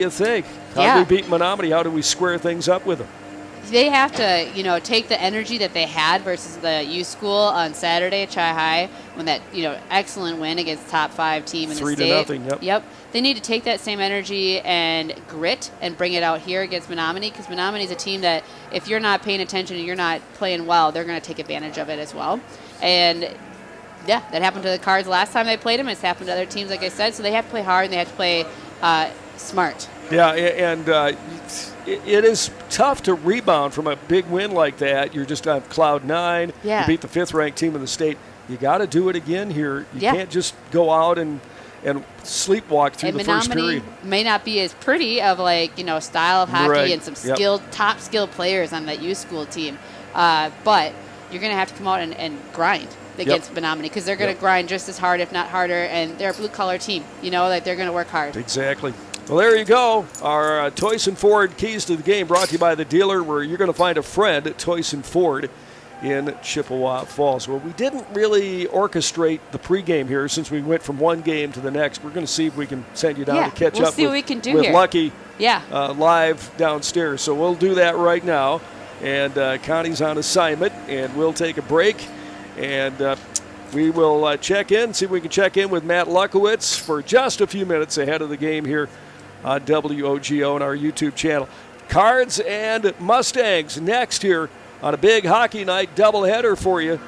you think? How do we beat Menomonie? How do we square things up with them? They have to, take the energy that they had versus the U School on Saturday at Chi-High when that, excellent win against the top 5 team in the state. 3-0, Yep. They need to take that same energy and grit and bring it out here against Menomonie, because Menomonie is a team that if you're not paying attention and you're not playing well, they're going to take advantage of it as well. And yeah, that happened to the Cards last time they played them. It's happened to other teams, like I said. So they have to play hard and they have to play smart. Yeah, and it is tough to rebound from a big win like that. You're just on cloud 9. Yeah. You beat the 5th-ranked team in the state. You got to do it again here. You can't just go out and sleepwalk through the first period. May not be as pretty of style of hockey and some top skilled players on that U School team, but you're going to have to come out and grind against Menomonie, because they're going to grind just as hard, if not harder, and they're a blue-collar team. They're going to work hard. Exactly. Well, there you go. Our Toyson Ford keys to the game brought to you by the dealer where you're going to find a friend at Toyson Ford in Chippewa Falls. Well, we didn't really orchestrate the pregame here since we went from one game to the next. We're going to see if we can send you down to catch up see what we can do with here. Lucky live downstairs. So we'll do that right now. And Connie's on assignment, and we'll take a break. And we will check in, see if we can check in with Matt Lukowitz for just a few minutes ahead of the game here on WOGO and our YouTube channel. Cards and Mustangs next here on a big hockey night doubleheader for you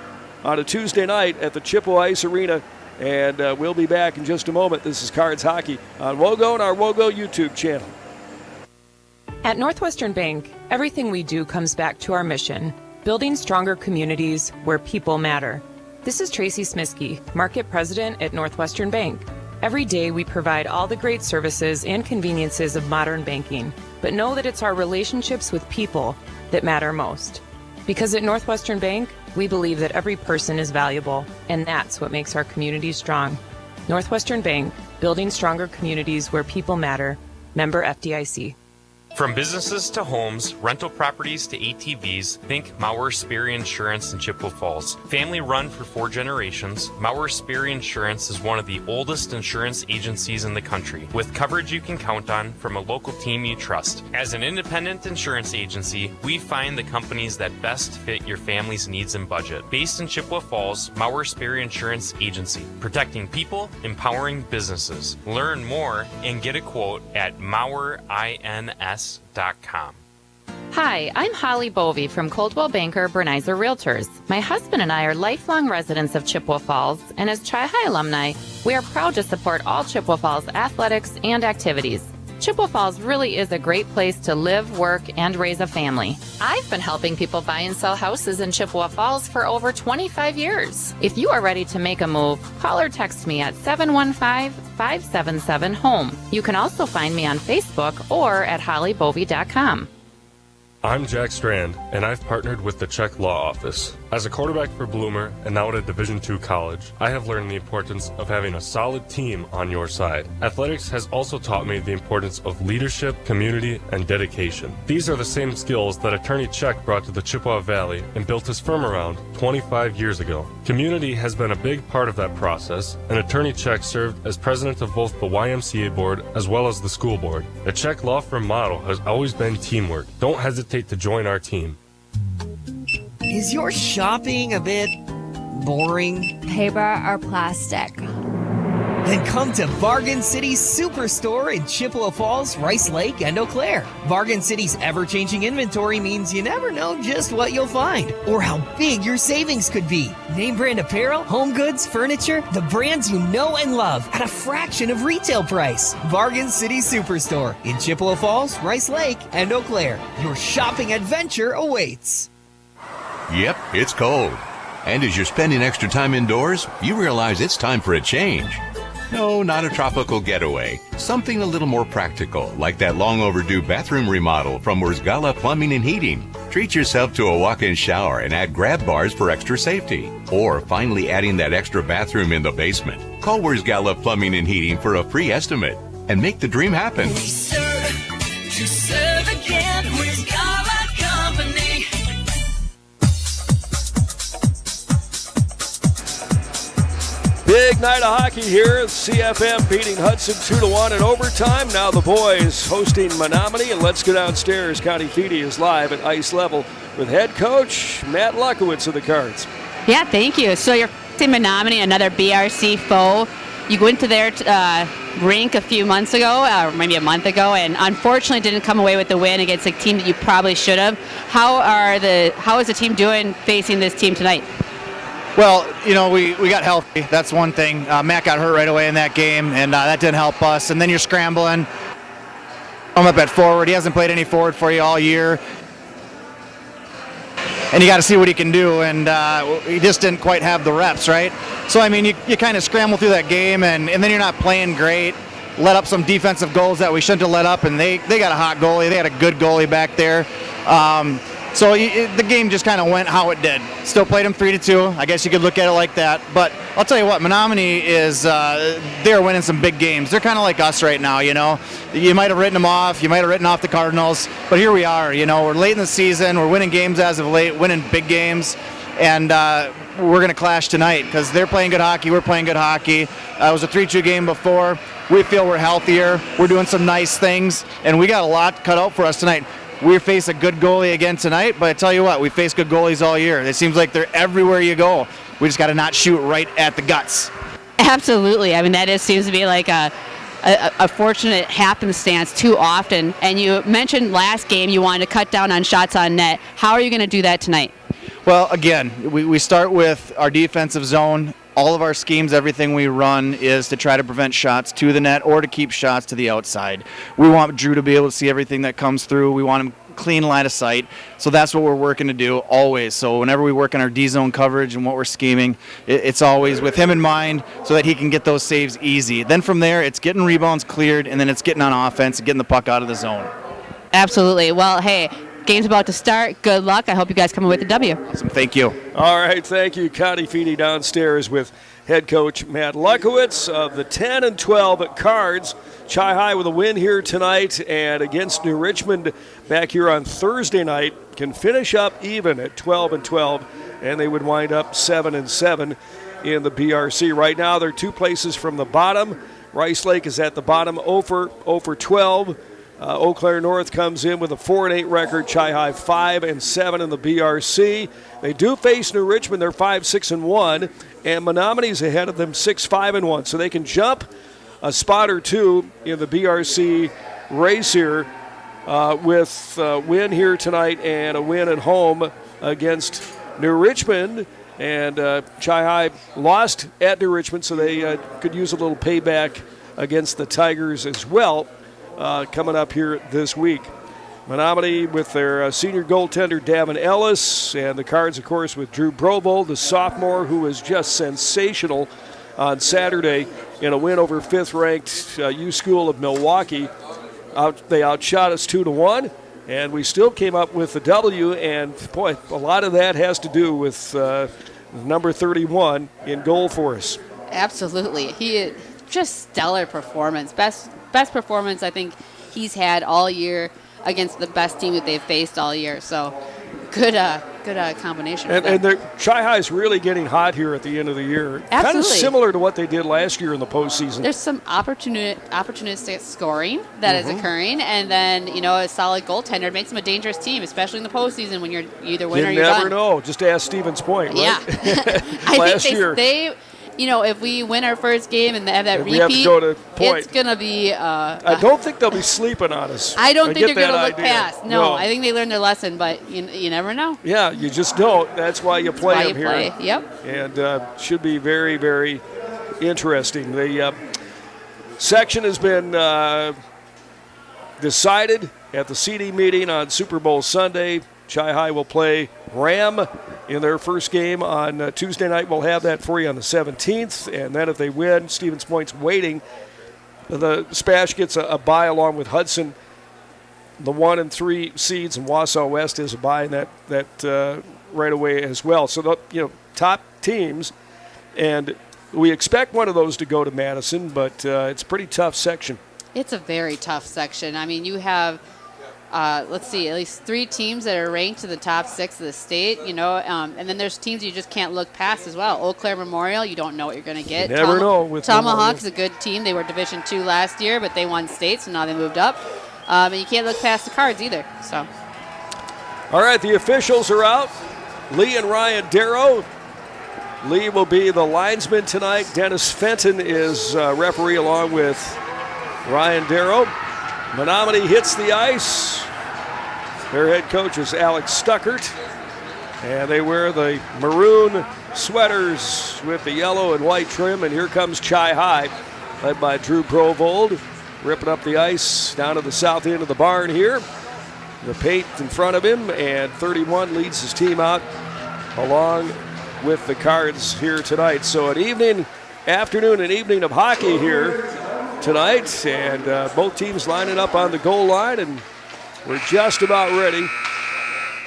on a Tuesday night at the Chippewa Ice Arena. And we'll be back in just a moment. This is Cards Hockey on WOGO and our WOGO YouTube channel. At Northwestern Bank, everything we do comes back to our mission, building stronger communities where people matter. This is Tracy Smiskey, Market President at Northwestern Bank. Every day we provide all the great services and conveniences of modern banking, but know that it's our relationships with people that matter most. Because at Northwestern Bank, we believe that every person is valuable, and that's what makes our community strong. Northwestern Bank, building stronger communities where people matter. Member FDIC. From businesses to homes, rental properties to ATVs, think Maurer Sperry Insurance in Chippewa Falls. Family run for 4 generations, Maurer Sperry Insurance is one of the oldest insurance agencies in the country, with coverage you can count on from a local team you trust. As an independent insurance agency, we find the companies that best fit your family's needs and budget. Based in Chippewa Falls, Maurer Sperry Insurance Agency, protecting people, empowering businesses. Learn more and get a quote at MauerINS.com. Hi, I'm Holly Bovey from Coldwell Banker Bernizer Realtors. My husband and I are lifelong residents of Chippewa Falls, and as Chi-High alumni, we are proud to support all Chippewa Falls athletics and activities. Chippewa Falls really is a great place to live, work, and raise a family. I've been helping people buy and sell houses in Chippewa Falls for over 25 years. If you are ready to make a move, call or text me at 715-577-HOME. You can also find me on Facebook or at hollybovey.com. I'm Jack Strand, and I've partnered with the Czech Law Office. As a quarterback for Bloomer and now at a Division II college, I have learned the importance of having a solid team on your side. Athletics has also taught me the importance of leadership, community, and dedication. These are the same skills that Attorney Czech brought to the Chippewa Valley and built his firm around 25 years ago. Community has been a big part of that process, and Attorney Czech served as president of both the YMCA board as well as the school board. The Czech law firm motto has always been teamwork. Don't hesitate to join our team. Is your shopping a bit boring? Paper or plastic? Then come to Bargain City's Superstore in Chippewa Falls, Rice Lake, and Eau Claire. Bargain City's ever-changing inventory means you never know just what you'll find or how big your savings could be. Name brand apparel, home goods, furniture, the brands you know and love at a fraction of retail price. Bargain City Superstore in Chippewa Falls, Rice Lake, and Eau Claire. Your shopping adventure awaits. Yep, it's cold. And as you're spending extra time indoors, you realize it's time for a change. No, not a tropical getaway. Something a little more practical, like that long overdue bathroom remodel from Wurzgala Plumbing and Heating. Treat yourself to a walk-in shower and add grab bars for extra safety. Or finally adding that extra bathroom in the basement. Call Wurzgala Plumbing and Heating for a free estimate and make the dream happen. We serve again, Wurzgala Company. Big night of hockey here. CFM beating Hudson 2-1 in overtime. Now the boys hosting Menomonie, and let's go downstairs. Connie Feedy is live at ice level with head coach Matt Lukowitz of the Cards. Yeah, thank you. So you're in Menomonie, another BRC foe. You went to their rink a few months ago, or maybe a month ago, and unfortunately didn't come away with the win against a team that you probably should have. How is the team doing facing this team tonight? Well, we got healthy. That's one thing. Matt got hurt right away in that game, and that didn't help us. And then you're scrambling. I'm up at forward. He hasn't played any forward for you all year. And you got to see what he can do, and he just didn't quite have the reps, right? So, I mean, you kind of scramble through that game, and then you're not playing great. Let up some defensive goals that we shouldn't have let up, and they got a hot goalie. They had a good goalie back there. So the game just kind of went how it did. Still played them 3-2. I guess you could look at it like that. But I'll tell you what, Menomonie is they're winning some big games. They're kind of like us right now, You might have written them off. You might have written off the Cardinals. But here we are, We're late in the season. We're winning games as of late, winning big games. And we're going to clash tonight because they're playing good hockey. We're playing good hockey. It was a 3-2 game before. We feel we're healthier. We're doing some nice things. And we got a lot cut out for us tonight. We face a good goalie again tonight, but I tell you what, we face good goalies all year. It seems like they're everywhere you go. We just got to not shoot right at the guts. Absolutely. I mean, that seems to be like a fortunate happenstance too often. And you mentioned last game you wanted to cut down on shots on net. How are you going to do that tonight? Well, again, we start with our defensive zone. All of our schemes, everything we run is to try to prevent shots to the net or to keep shots to the outside. We want Drew to be able to see everything that comes through. We want him clean line of sight. So that's what we're working to do always. So whenever we work on our D-zone coverage and what we're scheming, it's always with him in mind so that he can get those saves easy. Then from there, it's getting rebounds cleared, and then it's getting on offense and getting the puck out of the zone. Absolutely. Well, hey, game's about to start. Good luck. I hope you guys come away with a W. Awesome. Thank you. All right. Thank you, Connie Feedy downstairs with head coach Matt Lukowitz of the 10-12 Cards. Chi-High with a win here tonight and against New Richmond back here on Thursday night can finish up even at 12-12, and they would wind up 7-7 in the BRC. Right now, they're 2 places from the bottom. Rice Lake is at the bottom, 0 for 12. Eau Claire North comes in with a 4-8 record. Chi-High 5-7 in the BRC. They do face New Richmond. They're 5-6-1, and Menominee's ahead of them 6-5-1. So they can jump a spot or two in the BRC race here with a win here tonight and a win at home against New Richmond. And Chi-High lost at New Richmond, so they could use a little payback against the Tigers as well. Coming up here this week. Menomonie with their senior goaltender Davin Ellis, and the Cards, of course, with Drew Brovold, the sophomore, who was just sensational on Saturday in a win over 5th-ranked U School of Milwaukee. They outshot us 2-1, and we still came up with the W, and, boy, a lot of that has to do with number 31 in goal for us. Absolutely. He just stellar performance. Best performance I think he's had all year against the best team that they've faced all year. So good combination. And Chi-High is really getting hot here at the end of the year. Absolutely. Kind of similar to what they did last year in the postseason. There's some opportunistic scoring that is occurring, and then a solid goaltender makes them a dangerous team, especially in the postseason when you're either win or you're done. You never know. Just ask Stevens Point, right? Yeah. I think they if we win our first game and have that repeat, we have to go to Point. It's going to be I don't think they'll be sleeping on us. I don't think they're going to look idea. past. No, I think they learned their lesson, but you never know. Yeah, you just don't. That's why you play them here. Yep. And should be very, very interesting. The section has been decided at the CD meeting on Super Bowl Sunday. Chi-High will play Ram in their first game on Tuesday night. We'll have that for you on the 17th. And then if they win, Stevens Point's waiting. The Spash gets a bye along with Hudson. The 1 and 3 seeds, and Wausau West is a bye in that right away as well. So, the top teams. And we expect one of those to go to Madison, but it's a pretty tough section. It's a very tough section. I mean, you have let's see, at least 3 teams that are ranked in the top 6 of the state, and then there's teams you just can't look past as well. Eau Claire Memorial, you don't know what you're going to get. You never know with Tomahawk is a good team. They were Division II last year, but they won state, so now they moved up. And you can't look past the Cards either. So, all right, the officials are out. Lee and Ryan Darrow. Lee will be the linesman tonight. Dennis Fenton is referee along with Ryan Darrow. Menomonie hits the ice. Their head coach is Alex Stuckert. And they wear the maroon sweaters with the yellow and white trim. And here comes Chi High, led by Drew Provold, ripping up the ice down to the south end of the barn here. The paint in front of him, and 31 leads his team out along with the Cards here tonight. So an afternoon and evening of hockey here tonight, and both teams lining up on the goal line, and we're just about ready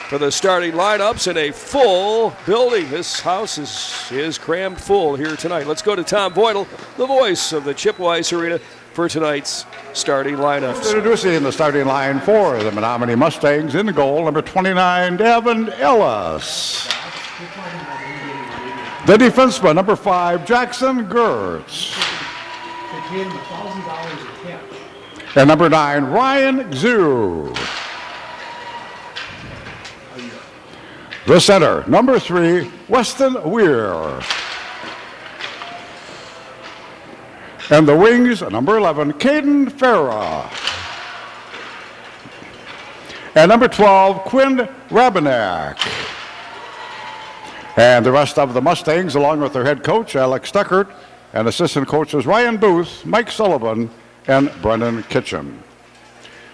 for the starting lineups in a full building. This house is crammed full here tonight. Let's go to Tom Voidle, the voice of the Chippewa Ice Arena, for tonight's starting lineups. Introducing the starting line for the Menomonie Mustangs. In the goal, number 29, Devin Ellis. The defenseman, number 5, Jackson Gertz. And number 9, Ryan Xu. The center, number 3, Weston Weir. And the wings, number 11, Caden Farah. And number 12, Quinn Rabenak. And the rest of the Mustangs, along with their head coach, Alex Stuckert, and assistant coaches Ryan Booth, Mike Sullivan, and Brendan Kitchen.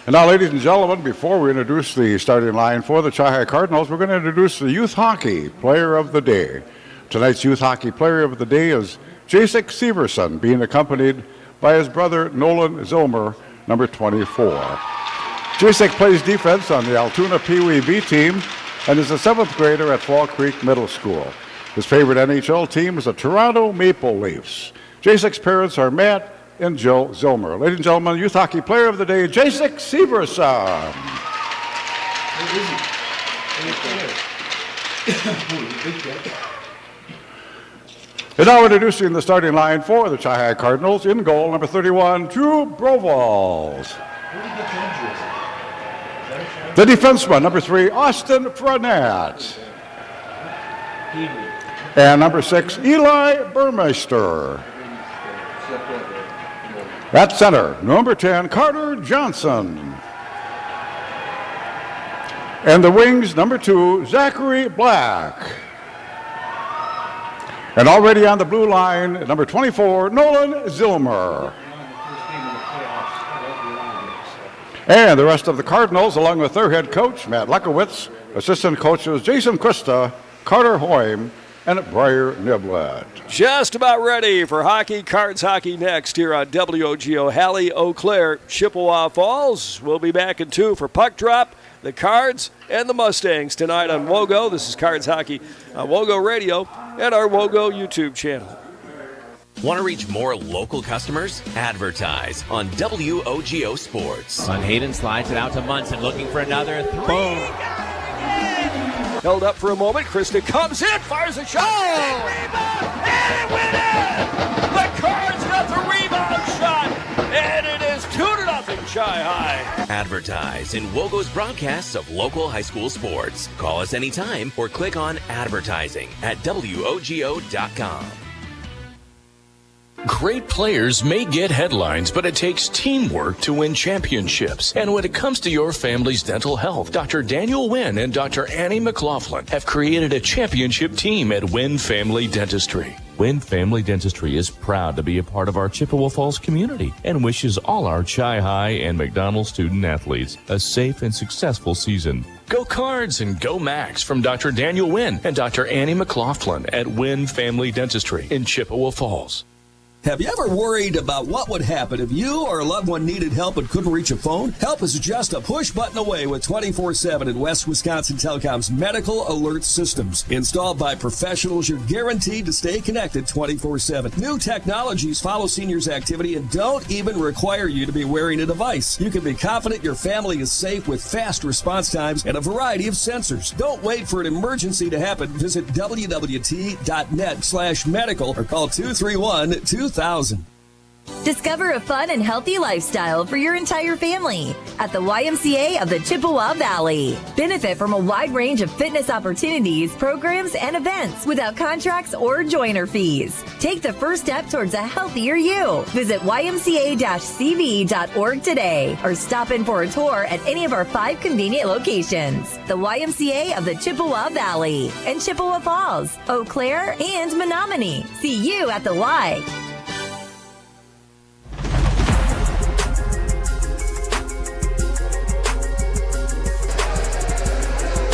And now, ladies and gentlemen, before we introduce the starting line for the Chi Cardinals, we're going to introduce the Youth Hockey Player of the Day. Tonight's Youth Hockey Player of the Day is Jacek Severson, being accompanied by his brother Nolan Zilmer, number 24. Jacek plays defense on the Altoona Pee Wee B team and is a 7th grader at Fall Creek Middle School. His favorite NHL team is the Toronto Maple Leafs. Jacek's parents are Matt and Jill Zilmer. Ladies and gentlemen, Youth Hockey Player of the Day, Jacek Severson. And now introducing the starting line for the Chi Cardinals. In goal, number 31, Drew Brovalls. The defenseman, number 3, Austin Frenette. And number 6, Eli Burmeister. At center, number 10, Carter Johnson. And the wings, number 2, Zachary Black. And already on the blue line, number 24, Nolan Zilmer. And the rest of the Cardinals, along with their head coach, Matt Lekowitz, assistant coaches Jason Krista, Carter Hoym, and Briar Niblett. Just about ready for hockey, Cards hockey next here on WOGO. Halley, Eau Claire, Chippewa Falls. We'll be back in 2 for Puck Drop, the Cards, and the Mustangs tonight on WOGO. This is Cards hockey on WOGO Radio and our WOGO YouTube channel. Want to reach more local customers? Advertise on WOGO Sports. On Hayden slides it out to Munson, looking for another 3. Boom. Held up for a moment. Krista comes in, fires a shot. Oh! Rebound, and it went in! The Cards got the rebound shot, and it is 2-0 Chi High. Advertise in WOGO's broadcasts of local high school sports. Call us anytime or click on advertising at WOGO.com. Great players may get headlines, but it takes teamwork to win championships. And when it comes to your family's dental health, Dr. Daniel Wynn and Dr. Annie McLaughlin have created a championship team at Wynn Family Dentistry. Wynn Family Dentistry is proud to be a part of our Chippewa Falls community and wishes all our Chi High and McDonald student athletes a safe and successful season. Go Cards and go Max from Dr. Daniel Wynn and Dr. Annie McLaughlin at Wynn Family Dentistry in Chippewa Falls. Have you ever worried about what would happen if you or a loved one needed help and couldn't reach a phone? Help is just a push button away with 24/7 in West Wisconsin Telecom's medical alert systems. Installed by professionals, you're guaranteed to stay connected 24/7. New technologies follow seniors' activity and don't even require you to be wearing a device. You can be confident your family is safe with fast response times and a variety of sensors. Don't wait for an emergency to happen. Visit wwt.net/medical or call 231-2000. Discover a fun and healthy lifestyle for your entire family at the YMCA of the Chippewa Valley. Benefit from a wide range of fitness opportunities, programs, and events without contracts or joiner fees. Take the first step towards a healthier you. Visit ymca-cv.org today or stop in for a tour at any of our 5 convenient locations. The YMCA of the Chippewa Valley and Chippewa Falls, Eau Claire, and Menomonie. See you at the Y.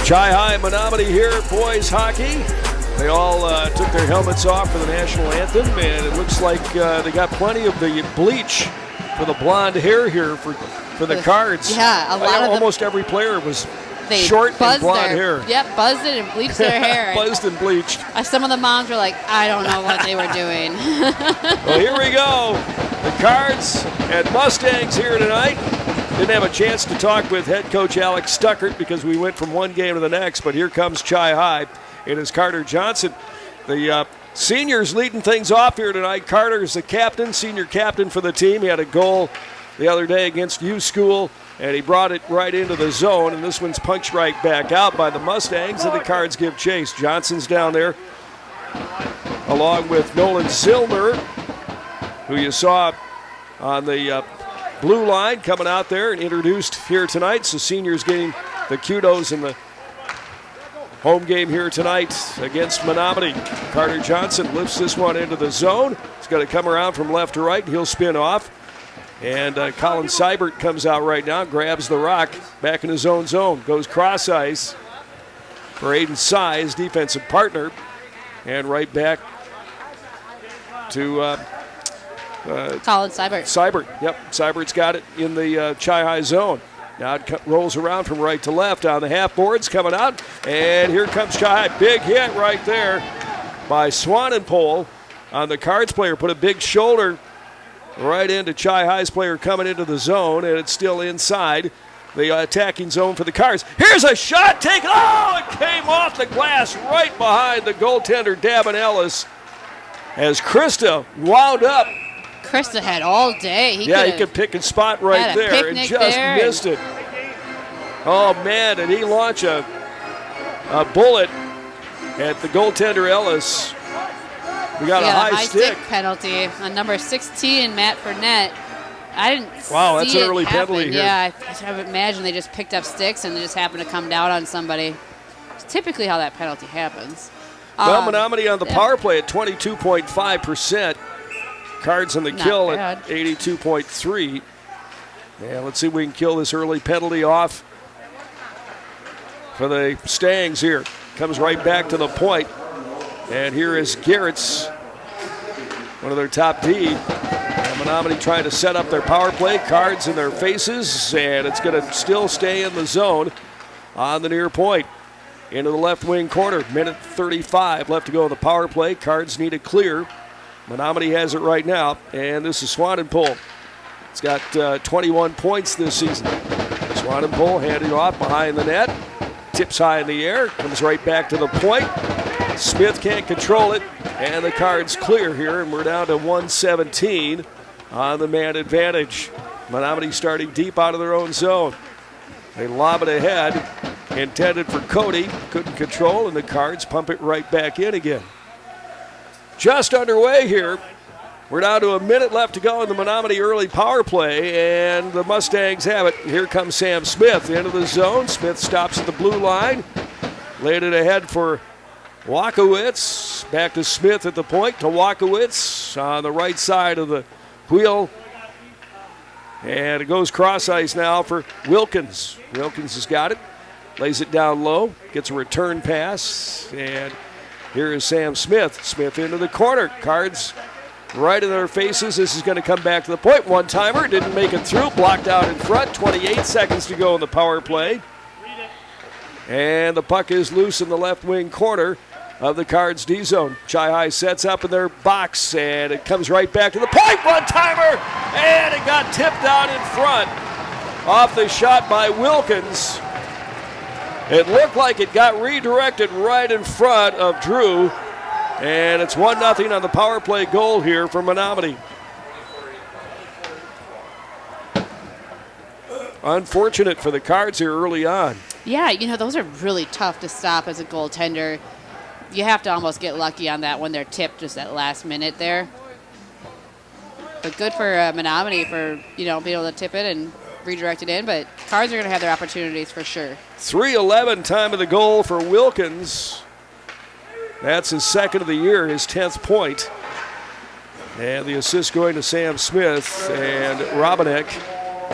Chi-High Menomonie here, boys hockey. They all took their helmets off for the national anthem, and it looks like they got plenty of the bleach for the blonde hair here for the Cards. Yeah, a lot of almost every player was they short and blonde their hair. Yep, buzzed it and bleached their hair. Buzzed and bleached. Some of the moms were like, I don't know what they were doing. Well, here we go. The Cards and Mustangs here tonight. Didn't have a chance to talk with head coach Alex Stuckert because we went from one game to the next, but here comes Chi-High. It is Carter Johnson. The seniors leading things off here tonight. Carter is the captain, senior captain for the team. He had a goal the other day against U School, and he brought it right into the zone, and this one's punched right back out by the Mustangs, and the Cards give chase. Johnson's down there along with Nolan Zillmer, who you saw on the blue line coming out there and introduced here tonight. So seniors getting the kudos in the home game here tonight against Menomonie. Carter Johnson lifts this one into the zone. He's got to come around from left to right, and he'll spin off. And Colin Seibert comes out right now, grabs the rock back in his own zone, goes cross ice for Aiden Sy, his defensive partner, and right back to Colin Seibert. Yep. Seibert's got it in the Chi-High zone. Now it rolls around from right to left on the half boards, coming out. And here comes Chi-High. Big hit right there by Swanenpole on the Cards player. Put a big shoulder right into Chi-High's player coming into the zone, and it's still inside the attacking zone for the Cards. Here's a shot taken. Oh, it came off the glass right behind the goaltender, Davin Ellis, as Krista wound up. Krista had all day. He could pick a spot right there and just missed it. Oh, man, did he launch a bullet at the goaltender Ellis. We got a high stick penalty on number 16, Matt Burnett. I didn't Wow, see that's an it early happen. penalty here. Yeah, I would imagine they just picked up sticks and they just happened to come down on somebody. It's typically how that penalty happens. Well, Menomonie on the power play at 22.5%. Cards on the kill at 82.3. Yeah, let's see if we can kill this early penalty off for the Stangs here. Comes right back to the point. And here is Garrett's, one of their top D. Menomonie trying to set up their power play. Cards in their faces, and it's going to still stay in the zone on the near point. Into the left wing corner. Minute 35 left to go in the power play. Cards need a clear. Menomonie has it right now, and this is Swanenpole. It's got 21 points this season. Swanenpole handing off behind the net. Tips high in the air. Comes right back to the point. Smith can't control it, and the Cards clear here, and we're down to 117 on the man advantage. Menomonie starting deep out of their own zone. They lob it ahead, intended for Cody, couldn't control, and the Cards pump it right back in again. Just underway here. We're down to a minute left to go in the Menomonie early power play, and the Mustangs have it. Here comes Sam Smith into the zone. Smith stops at the blue line, laid it ahead for Walkowitz. Back to Smith at the point to Walkowitz on the right side of the wheel. And it goes cross ice now for Wilkins. Wilkins has got it, lays it down low, gets a return pass, and here is Sam Smith. Smith into the corner. Cards right in their faces. This is going to come back to the point. One-timer, didn't make it through, blocked out in front. 28 seconds to go in the power play. And the puck is loose in the left wing corner of the Cards D zone. Chi-High sets up in their box, and it comes right back to the point. One-timer, and it got tipped out in front off the shot by Wilkins. It looked like it got redirected right in front of Drew, and it's 1-0 on the power play goal here for Menomonie. Unfortunate for the Cards here early on. Yeah, those are really tough to stop as a goaltender. You have to almost get lucky on that when they're tipped just at last minute there. But good for Menomonie for, being able to tip it and redirect it in. But Cards are going to have their opportunities for sure. 3:11 time of the goal for Wilkins. That's his second of the year, his 10th point. And the assist going to Sam Smith and Robinek.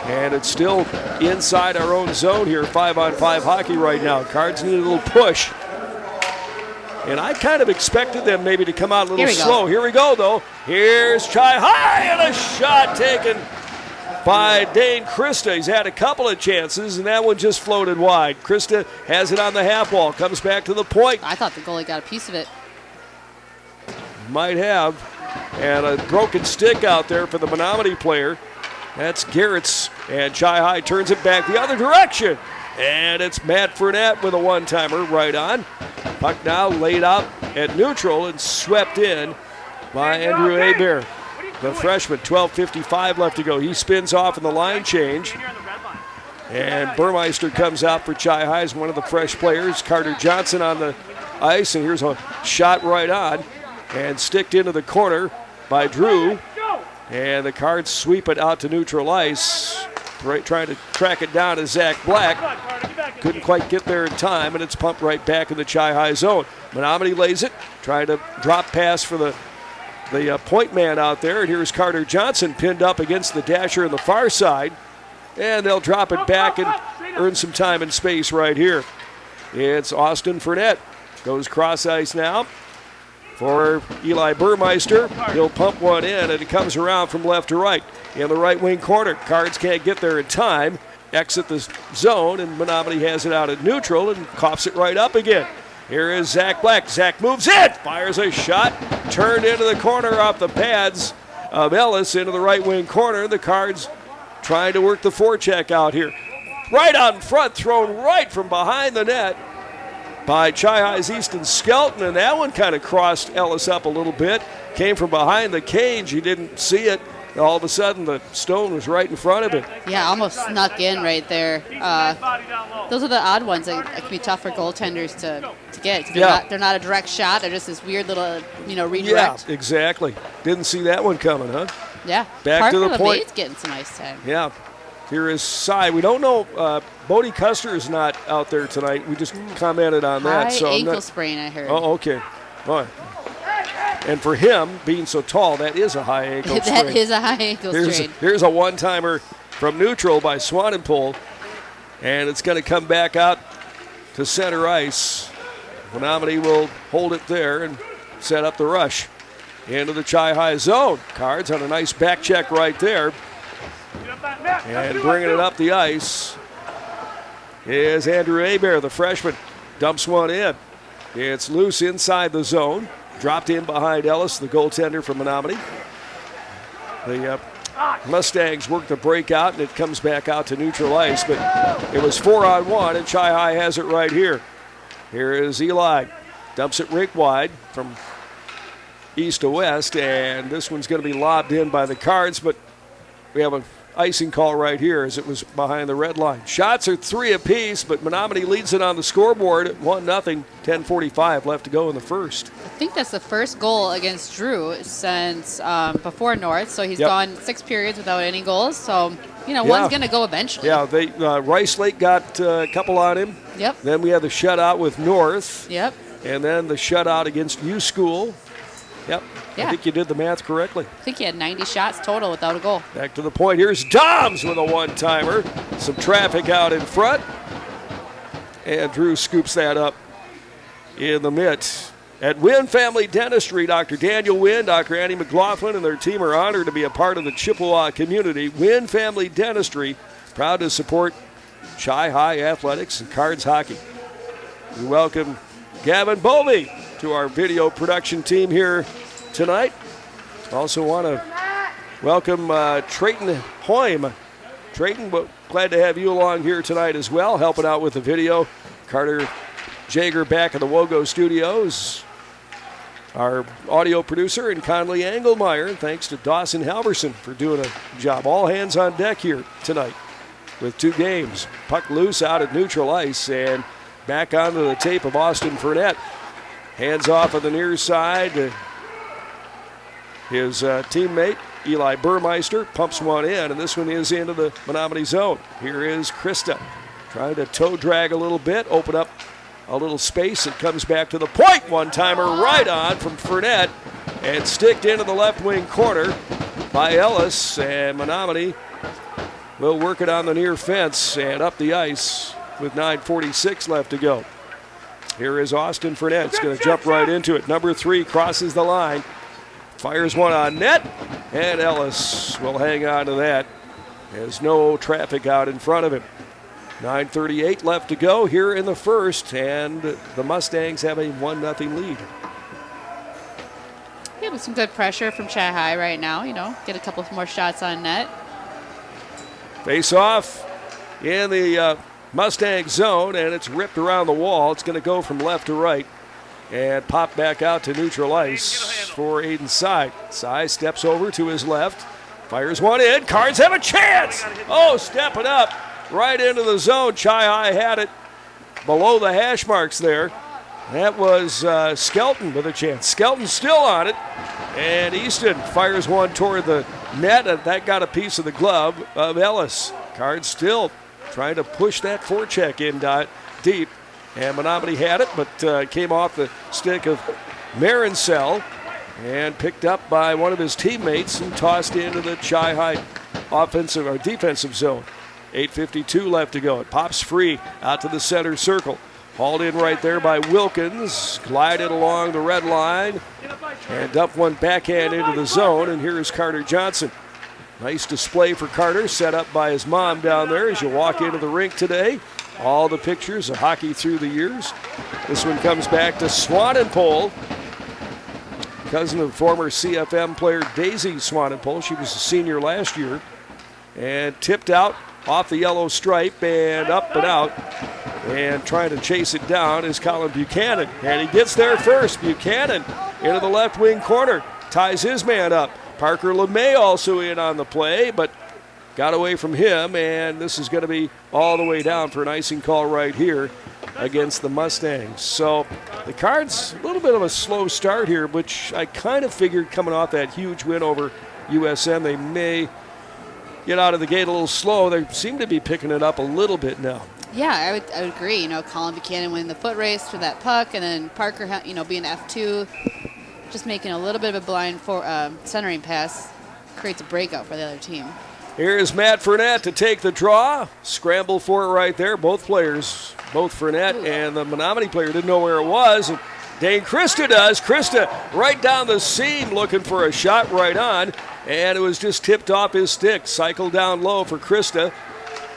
And it's still inside our own zone here, 5-on-5 hockey right now. Cards need a little push. And I kind of expected them maybe to come out a little slow. Here we go, though. Here's Chi-High, and a shot taken by Dane Krista. He's had a couple of chances, and that one just floated wide. Krista has it on the half wall, comes back to the point. I thought the goalie got a piece of it. Might have. And a broken stick out there for the Menomonie player. That's Garrett's, and Chi-High turns it back the other direction. And it's Matt Fournette with a one-timer right on. Puck now laid out at neutral and swept in by Andrew Hebert, the freshman. 12:55 left to go. He spins off in the line change. And Burmeister comes out for Chi-High as one of the fresh players. Carter Johnson on the ice, and here's a shot right on. And sticked into the corner by Drew. And the Cards sweep it out to neutral ice. Right, trying to track it down to Zach Black. Couldn't quite get there in time, and it's pumped right back in the Chi-High zone. Menomonie lays it, trying to drop pass for the point man out there. And here's Carter Johnson pinned up against the dasher on the far side. And they'll drop it back and earn some time and space right here. It's Austin Fournette. Goes cross ice now for Eli Burmeister. He'll pump one in, and it comes around from left to right in the right wing corner. Cards can't get there in time. Exit the zone, and Menomonie has it out at neutral and coughs it right up again. Here is Zach Black. Zach moves in, fires a shot, turned into the corner off the pads of Ellis into the right wing corner. The Cards trying to work the forecheck out here. Right out in front, thrown right from behind the net by Chi-High's Easton Skelton, and that one kind of crossed Ellis up a little bit. Came from behind the cage. He didn't see it. All of a sudden, the stone was right in front of him. Yeah, almost snuck in right there. Those are the odd ones that can be tough for goaltenders to get. They're not a direct shot. They're just this weird little, redirect. Yeah, exactly. Didn't see that one coming, huh? Yeah. Back Parker to the point. LeBate's getting some ice time. Yeah. Here is Cy. We don't know. Bodie Custer is not out there tonight. We just commented on that. High ankle sprain, I heard. Oh, okay. All right. And for him, being so tall, that is a high ankle strain. That is a high ankle strain. Here's a one-timer from neutral by Swanenpole. And it's going to come back out to center ice. Menomonie will hold it there and set up the rush into the Chi-High zone. Cards on a nice back check right there. And bringing it up the ice is Andrew Hebert, the freshman. Dumps one in. It's loose inside the zone. Dropped in behind Ellis, the goaltender from Menomonie. The Mustangs work the breakout, and it comes back out to neutral ice. But it was 4-on-1, and Chi-High has it right here. Here is Eli. Dumps it rink wide from east to west, and this one's going to be lobbed in by the Cards, but we have an icing call right here as it was behind the red line. Shots are 3 apiece, but Menomonie leads it on the scoreboard at 1-0. 10:45 left to go in the first. I think that's the first goal against Drew since before North, so he's gone 6 periods without any goals. So, one's going to go eventually. Yeah, Rice Lake got a couple on him. Yep. Then we had the shutout with North. Yep. And then the shutout against U School. Yep. Yeah. I think you did the math correctly. I think he had 90 shots total without a goal. Back to the point. Here's Doms with a one-timer. Some traffic out in front. And Drew scoops that up in the mitt. At Wynn Family Dentistry, Dr. Daniel Wynn, Dr. Annie McLaughlin, and their team are honored to be a part of the Chippewa community. Wynn Family Dentistry, proud to support Chi-High athletics and Cards hockey. We welcome Gavin Bovey to our video production team here tonight. Also want to welcome Trayton Hoym. Trayton, glad to have you along here tonight as well, helping out with the video. Carter Jager back at the WOGO studios. Our audio producer and Conley Engelmeyer. Thanks to Dawson Halverson for doing a job. All hands on deck here tonight with 2 games. Puck loose out at neutral ice and back onto the tape of Austin Fournette. Hands off on the near side. His teammate, Eli Burmeister, pumps one in, and this one is into the Menomonie zone. Here is Krista trying to toe drag a little bit, open up a little space. It comes back to the point. One-timer right on from Fournette and sticked into the left wing corner by Ellis, and Menomonie will work it on the near fence and up the ice with 9:46 left to go. Here is Austin Fournette. He's going to jump right into it. Number 3 crosses the line, fires one on net, and Ellis will hang on to that. There's no traffic out in front of him. 9:38 left to go here in the first, and the Mustangs have a 1-0 lead. Yeah, with some good pressure from Chi-High right now. Get a couple more shots on net. Face off in the Mustang zone, and it's ripped around the wall. It's going to go from left to right and pop back out to neutral ice for Aiden Sy. Sy steps over to his left, fires one in. Cards have a chance. Oh, stepping up right into the zone. Chi-High had it below the hash marks there. That was Skelton with a chance. Skelton still on it, and Easton fires one toward the net, and that got a piece of the glove of Ellis. Cards still trying to push that forecheck in deep, and Menomonie had it, but came off the stick of Marincel and picked up by one of his teammates and tossed into the Chi-High offensive or defensive zone. 8:52 left to go. It pops free out to the center circle. Hauled in right there by Wilkins. Glided along the red line and dumped one backhand into the zone. And here is Carter Johnson. Nice display for Carter, set up by his mom down there as you walk into the rink today. All the pictures of hockey through the years. This one comes back to Swanenpole, cousin of former CFM player Daisy Swanenpole. She was a senior last year. And tipped out off the yellow stripe and up and out. And trying to chase it down is Colin Buchanan. And he gets there first. Buchanan into the left wing corner. Ties his man up. Parker LeMay also in on the play, but got away from him. And this is going to be all the way down for an icing call right here against the Mustangs. So the Cards, a little bit of a slow start here, which I kind of figured coming off that huge win over USM, they may get out of the gate a little slow. They seem to be picking it up a little bit now. Yeah, I would agree. Colin Buchanan winning the foot race for that puck, and then Parker, being F2, just making a little bit of a blind centering pass creates a breakout for the other team. Here's Matt Fournette to take the draw. Scramble for it right there. Both players, both Fournette and the Menomonie player, didn't know where it was. And Dane Krista does. Krista right down the seam looking for a shot right on. And it was just tipped off his stick. Cycle down low for Krista.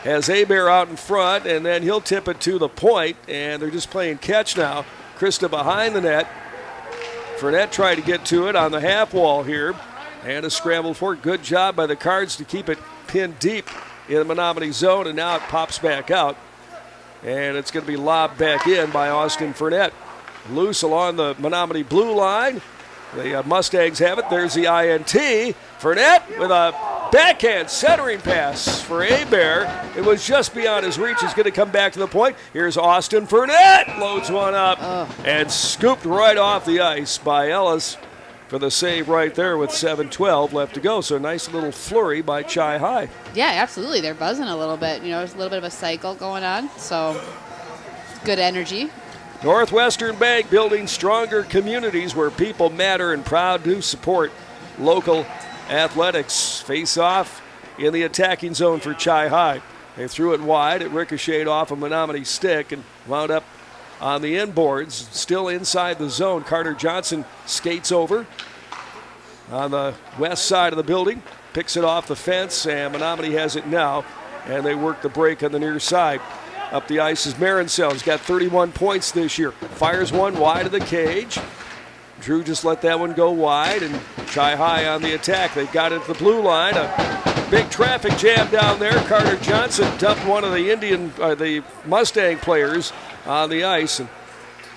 Has Hebert out in front, and then he'll tip it to the point. And they're just playing catch now. Krista behind the net. Fournette tried to get to it on the half wall here. And a scramble for it. Good job by the Cards to keep it pinned deep in the Menomonie zone. And now it pops back out. And it's going to be lobbed back in by Austin Fournette. Loose along the Menomonie blue line. The Mustangs have it. There's the INT. Fournette with a backhand centering pass for Hebert. It was just beyond his reach. He's going to come back to the point. Here's Austin Fournette. Loads one up and scooped right off the ice by Ellis for the save right there with 7:12 left to go. So a nice little flurry by Chi-High. Yeah, absolutely. They're buzzing a little bit. There's a little bit of a cycle going on. So good energy. Northwestern Bank, building stronger communities where people matter, and proud to support local athletics. Face off in the attacking zone for Chi-High. They threw it wide. It ricocheted off a Menomonie stick and wound up on the inboards, still inside the zone. Carter Johnson skates over on the west side of the building, picks it off the fence, and Menomonie has it now, and they work the break on the near side. Up the ice is Marincel. He's got 31 points this year. Fires one wide of the cage. Drew just let that one go wide, and Chi High on the attack. They've got it at the blue line. A big traffic jam down there. Carter Johnson dumped one of the Mustang players on the ice, and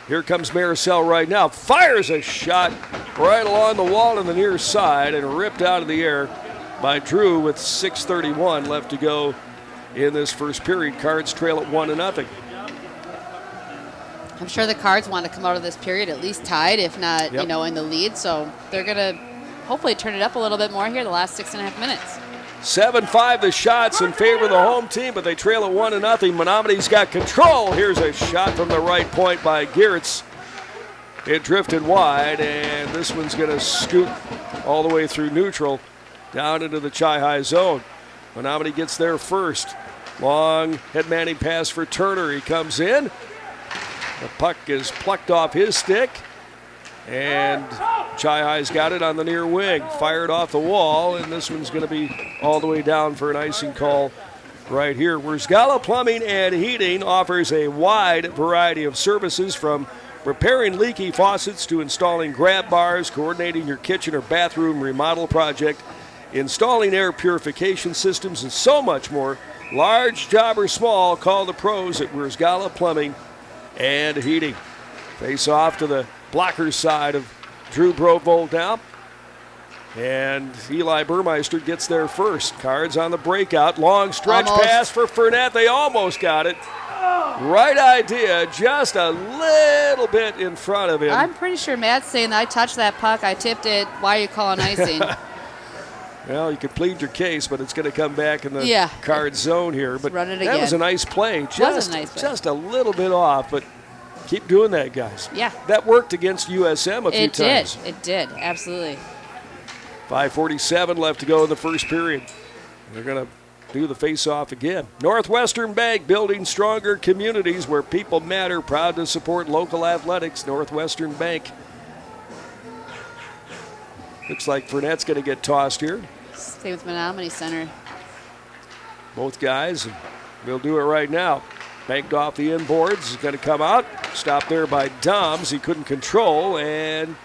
here comes Marincel right now. Fires a shot right along the wall on the near side and ripped out of the air by Drew with 6:31 left to go in this first period. Cards trail at 1-0. I'm sure the Cards want to come out of this period at least tied, if not, Yep. in the lead. So they're going to hopefully turn it up a little bit more here the last 6.5 minutes. 7-5 the shots in favor of the home team, but they trail at 1-0. Menominee's got control. Here's a shot from the right point by Geertz. It drifted wide, and this one's going to scoot all the way through neutral down into the Chi High zone. Menomonie gets there first. Long head manning pass for Turner. He comes in. The puck is plucked off his stick, and Chi High's got it on the near wing. Fired off the wall, and this one's going to be all the way down for an icing call right here. Wurzgala Plumbing and Heating offers a wide variety of services, from repairing leaky faucets to installing grab bars, coordinating your kitchen or bathroom remodel project, installing air purification systems, and so much more. Large job or small, call the pros at Wurzgala Plumbing and Heating. Face off to the blocker side of Drew Brovold now. And Eli Burmeister gets there first. Cards on the breakout. Long stretch pass for Fournette. They almost got it. Right idea, just a little bit in front of him. I'm pretty sure Matt's saying, I touched that puck, I tipped it, why are you calling icing? Well, you could plead your case, but it's going to come back in the card zone here. But run it that again. was a nice play. Was a nice play. Just a little bit off, but keep doing that, guys. Yeah. That worked against USM a few times. It did, absolutely. 5:47 left to go in the first period. They're going to do the face-off again. Northwestern Bank, building stronger communities where people matter. Proud to support local athletics. Northwestern Bank. Looks like Fournette's going to get tossed here. Same with Menomonie Center. Both guys, and we'll do it right now. Banked off the inboards, is going to come out. Stopped there by Doms. He couldn't control, and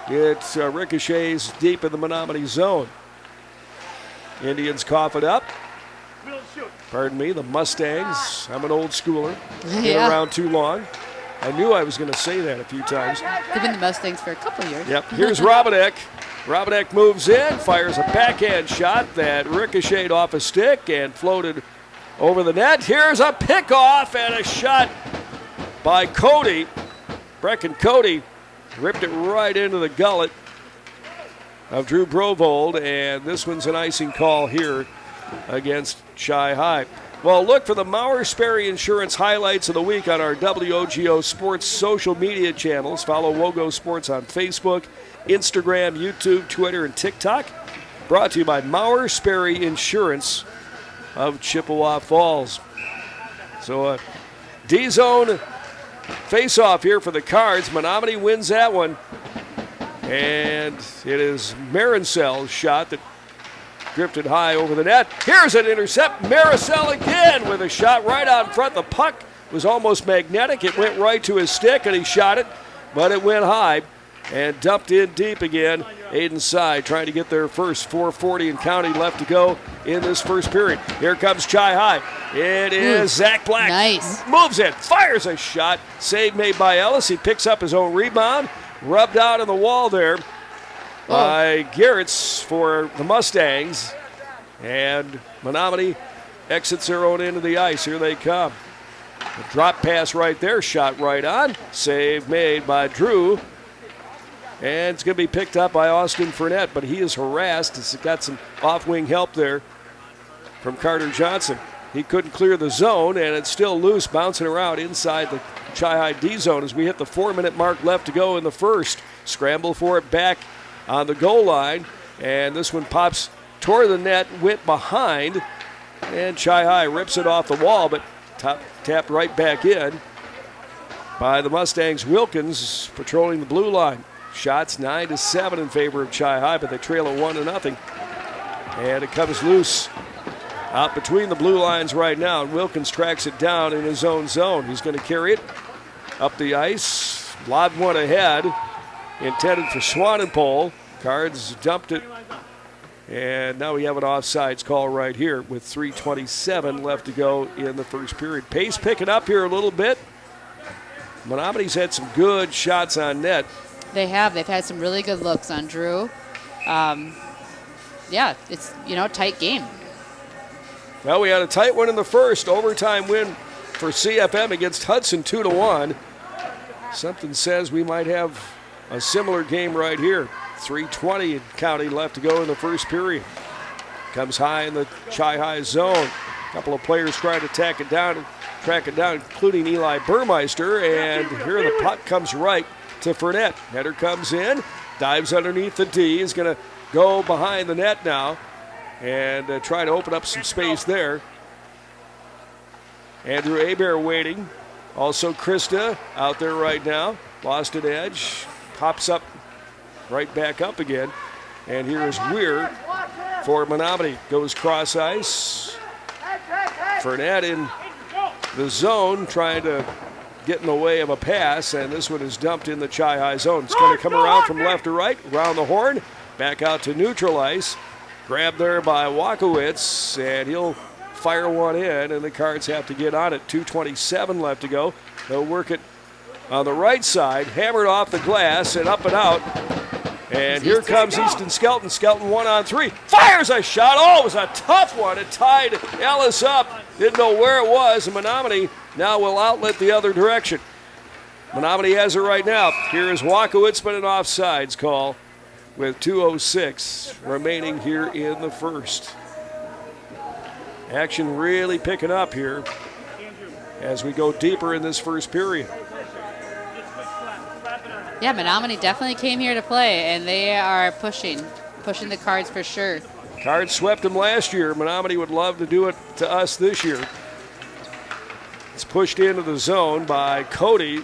it ricochets deep in the Menomonie zone. Indians cough it up. Pardon me, the Mustangs. I'm an old schooler. Been around too long. I knew I was going to say that a few times. They've been the Mustangs for a couple of years. Yep, here's Robinek. Robinek moves in, fires a backhand shot that ricocheted off a stick and floated over the net. Here's a pickoff and a shot by Cody. Brecken Cody ripped it right into the gullet of Drew Brovold, and this one's an icing call here against Chi High. Well, look for the Maurer Sperry Insurance highlights of the week on our WOGO Sports social media channels. Follow WOGO Sports on Facebook, Instagram, YouTube, Twitter, and TikTok. Brought to you by Maurer Sperry Insurance of Chippewa Falls. So a D-zone face-off here for the Cards. Menomonie wins that one. And it is Marincel's shot that drifted high over the net. Here's an intercept. Marincel again with a shot right out in front. The puck was almost magnetic. It went right to his stick, and he shot it, but it went high and dumped in deep again. Aiden Sy trying to get there first. 4:40 and counting left to go in this first period. Here comes Chi High. It is Zach Black. Nice. Moves it, fires a shot. Save made by Ellis. He picks up his own rebound. Rubbed out on the wall there by Geertz for the Mustangs. And Menomonie exits their own end of the ice. Here they come. A drop pass right there, shot right on. Save made by Drew. And it's going to be picked up by Austin Fournette, but he is harassed. It's got some off-wing help there from Carter Johnson. He couldn't clear the zone, and it's still loose, bouncing around inside the Chi High D zone as we hit the 4-minute mark left to go in the first. Scramble for it back on the goal line, and this one pops toward the net, went behind, and Chi High rips it off the wall, but tapped right back in. by the Mustangs. Wilkins patrolling the blue line. Shots 9-7 in favor of Chi High, but they trail at 1-0. And it comes loose out between the blue lines right now. And Wilkins tracks it down in his own zone. He's going to carry it up the ice. Lobbed one ahead. Intended for Swanenpole. Cards dumped it. And now we have an offsides call right here with 3:27 left to go in the first period. Pace picking up here a little bit. Menomoni's had some good shots on net. They have. They've had some really good looks on Drew. Yeah, it's, tight game. Well, we had a tight one in the first. Overtime win for CFM against Hudson 2-1. Something says we might have a similar game right here. 3:20 counting left to go in the first period. Comes high in the Chi High zone. A couple of players trying to track it down, including Eli Burmeister. And here the puck comes right to Fournette. Header comes in, dives underneath the D. Is going to go behind the net now and try to open up some space there. Andrew Hebert waiting. Also Krista out there right now. Lost an edge. Pops up right back up again. And here is Weir for Menomonie. Goes cross ice. Fournette in the zone trying to get in the way of a pass, and this one is dumped in the Chi High zone. It's going to come around from left to right, around the horn, back out to neutral ice. Grabbed there by Wakowitz, and he'll fire one in, and the Cards have to get on it. 2:27 left to go. They'll work it on the right side, hammered off the glass and up and out. And here comes Easton Skelton. Skelton 1-on-3. Fires a shot. Oh, it was a tough one. It tied Ellis up. Didn't know where it was. And Menomonie now will outlet the other direction. Menomonie has it right now. Here is Wakowitz, but an offsides call with 2:06 remaining here in the first. Action really picking up here as we go deeper in this first period. Yeah, Menomonie definitely came here to play, and they are pushing the Cards for sure. Cards swept them last year. Menomonie would love to do it to us this year. It's pushed into the zone by Cody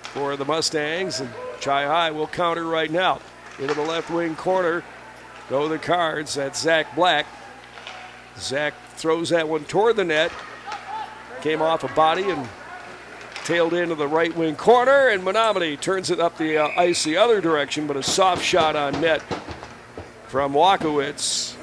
for the Mustangs, and Chi High will counter right now. Into the left wing corner go the Cards. That's Zach Black. Zach throws that one toward the net. Came off a body and tailed into the right wing corner, and Menomonie turns it up the ice the other direction, but a soft shot on net from Wakowitz.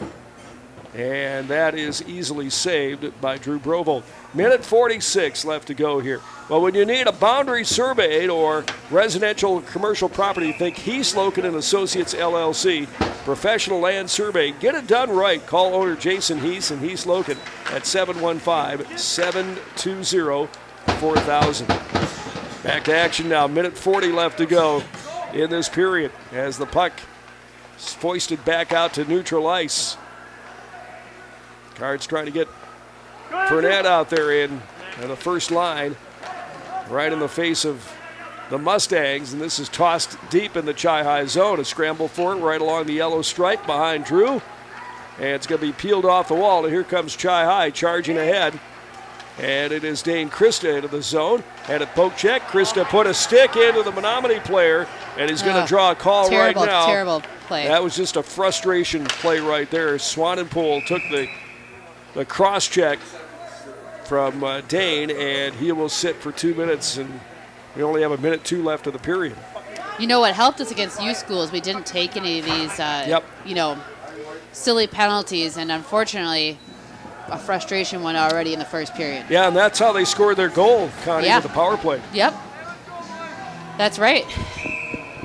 And that is easily saved by Drew Brovold. Minute 46 left to go here. Well, when you need a boundary surveyed or residential or commercial property, think Heath Loken and Associates LLC. Professional land survey. Get it done right. Call owner Jason Heath and Heath Loken at 715-720-4000. Back to action now. Minute 40 left to go in this period as the puck is foisted back out to neutral ice. Cards trying to get Fournette out there in the first line, right in the face of the Mustangs, and this is tossed deep in the Chi High zone. A scramble for it right along the yellow stripe behind Drew, and it's going to be peeled off the wall, and here comes Chi High charging ahead, and it is Dane Krista into the zone, and a poke check. Krista put a stick into the Menomonie player, and he's going to draw a call right now. Terrible play. That was just a frustration play right there. Swanenpole took the cross check from Dane, and he will sit for 2 minutes, and we only have a minute 2 left of the period. You know what helped us against U schools? We didn't take any of these, silly penalties, and unfortunately, a frustration one already in the first period. Yeah, and that's how they scored their goal, Connie, with the power play. Yep, that's right.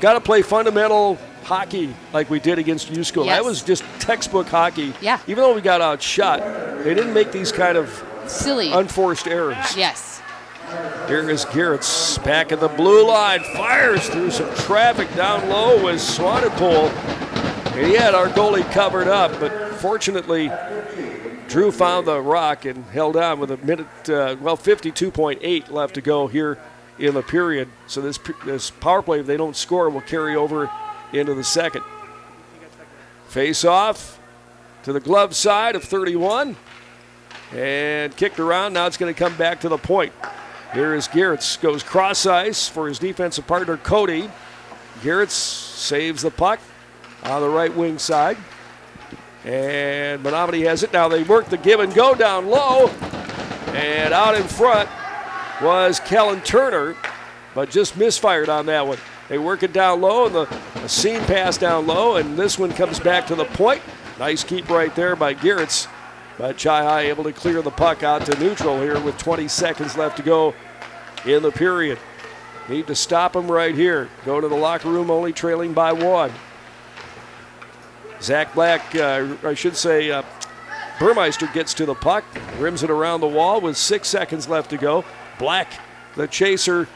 Got to play fundamental hockey like we did against U School. Yes. That was just textbook hockey. Yeah. Even though we got outshot, they didn't make these kind of silly, unforced errors. Yes. Here is Garrett's back at the blue line, fires through some traffic down low with Swanenpole. And he had our goalie covered up, but fortunately, Drew found the rock and held on with a minute, 52.8 left to go here in the period. So this power play, if they don't score, will carry over into the second. Face off to the glove side of 31 and kicked around. Now it's going to come back to the point. Here is Geertz, goes cross ice for his defensive partner, Cody. Geertz saves the puck on the right wing side. And Menomonie has it. Now they work the give and go down low. And out in front was Kellen Turner, but just misfired on that one. They work it down low, and the seam pass down low, and this one comes back to the point. Nice keep right there by Geertz. But Chi-Hi able to clear the puck out to neutral here with 20 seconds left to go in the period. Need to stop them right here. Go to the locker room only trailing by 1. Zach Black, Burmeister gets to the puck, rims it around the wall with 6 seconds left to go. Black, the chaser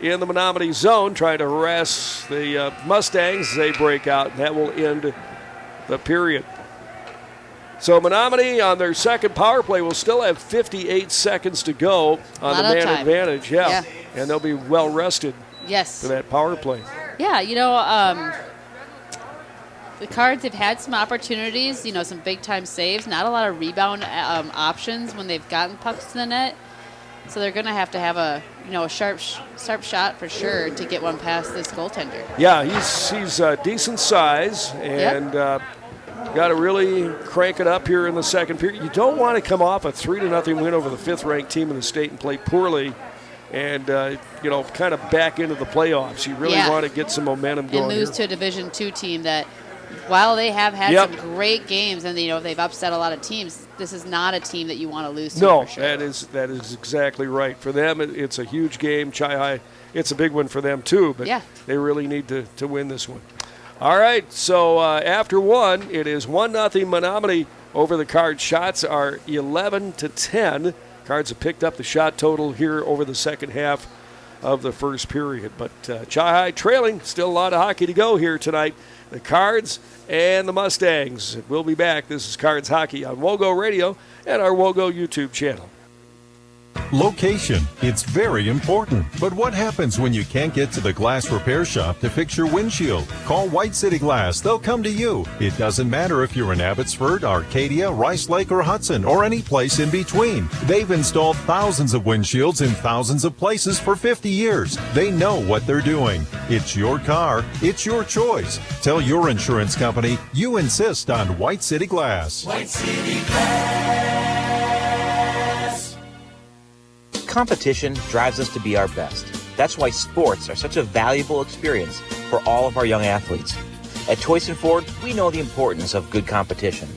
in the Menomonie zone, trying to harass the Mustangs as they break out, and that will end the period. So Menomonie on their second power play will still have 58 seconds to go on the man advantage. Yeah. And they'll be well rested for that power play. Yeah, the Cards have had some opportunities, some big-time saves, not a lot of rebound options when they've gotten pucks to the net. So they're going to have a sharp shot for sure to get one past this goaltender. Yeah, he's decent size and got to really crank it up here in the second period. You don't want to come off a 3-0 win over the 5th-ranked team in the state and play poorly and, kind of back into the playoffs. You really want to get some momentum going and lose to a Division II team that, while they have had some great games and they've upset a lot of teams, this is not a team that you want to lose to. No, for sure. that is exactly right. For them, it's a huge game. Chi-Hi, it's a big one for them too, but they really need to win this one. All right, so after one, it is 1-0 Menomonie over the Cards. Shots are 11-10. Cards have picked up the shot total here over the second half of the first period. But Chi-Hi trailing, still a lot of hockey to go here tonight. The Cards and the Mustangs. We'll be back. This is Cards Hockey on WOGO Radio and our WOGO YouTube channel. Location. It's very important. But what happens when you can't get to the glass repair shop to fix your windshield? Call White City Glass. They'll come to you. It doesn't matter if you're in Abbotsford, Arcadia, Rice Lake, or Hudson, or any place in between. They've installed thousands of windshields in thousands of places for 50 years. They know what they're doing. It's your car. It's your choice. Tell your insurance company you insist on White City Glass. White City Glass. Competition drives us to be our best. That's why sports are such a valuable experience for all of our young athletes. At Toys & Ford, we know the importance of good competition.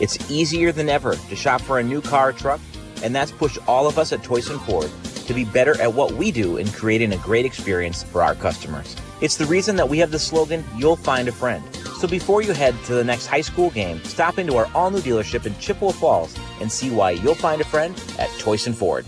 It's easier than ever to shop for a new car or truck, and that's pushed all of us at Toys & Ford to be better at what we do in creating a great experience for our customers. It's the reason that we have the slogan, "You'll find a friend." So before you head to the next high school game, stop into our all-new dealership in Chippewa Falls and see why you'll find a friend at Toys & Ford.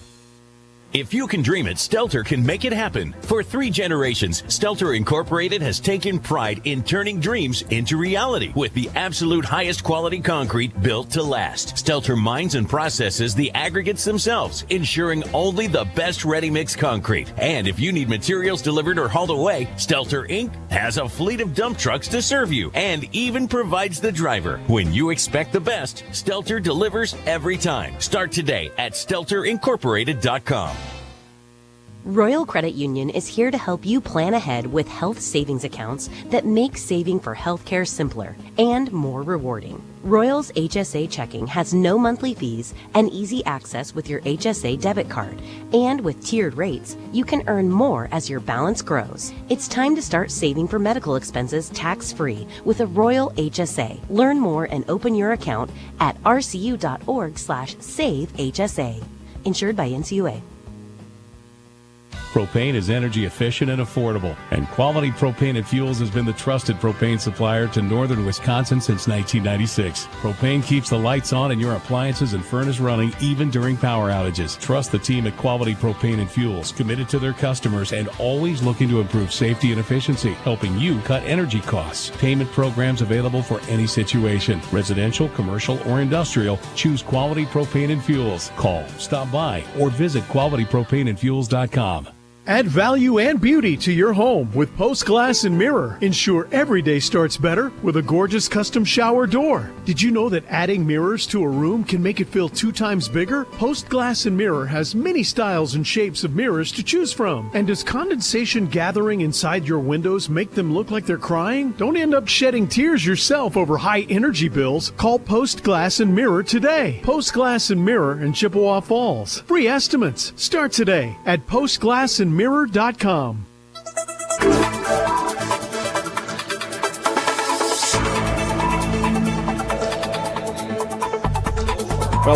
If you can dream it, Stelter can make it happen. For 3 generations, Stelter Incorporated has taken pride in turning dreams into reality with the absolute highest quality concrete built to last. Stelter mines and processes the aggregates themselves, ensuring only the best ready-mix concrete. And if you need materials delivered or hauled away, Stelter Inc. has a fleet of dump trucks to serve you and even provides the driver. When you expect the best, Stelter delivers every time. Start today at StelterIncorporated.com. Royal Credit Union is here to help you plan ahead with health savings accounts that make saving for healthcare simpler and more rewarding. Royal's HSA checking has no monthly fees and easy access with your HSA debit card. And with tiered rates, you can earn more as your balance grows. It's time to start saving for medical expenses tax-free with a Royal HSA. Learn more and open your account at rcu.org/savehsa. Insured by NCUA. Propane is energy efficient and affordable, and Quality Propane and Fuels has been the trusted propane supplier to northern Wisconsin since 1996. Propane keeps the lights on and your appliances and furnace running even during power outages. Trust the team at Quality Propane and Fuels, committed to their customers and always looking to improve safety and efficiency, helping you cut energy costs. Payment programs available for any situation. Residential, commercial, or industrial, choose Quality Propane and Fuels. Call, stop by, or visit qualitypropaneandfuels.com. Add value and beauty to your home with Post Glass and Mirror. Ensure every day starts better with a gorgeous custom shower door. Did you know that adding mirrors to a room can make it feel 2 times bigger? Post Glass and Mirror has many styles and shapes of mirrors to choose from. And does condensation gathering inside your windows make them look like they're crying? Don't end up shedding tears yourself over high energy bills. Call Post Glass and Mirror today. Post Glass and Mirror in Chippewa Falls. Free estimates. Start today at postglassandmirror.com. Well,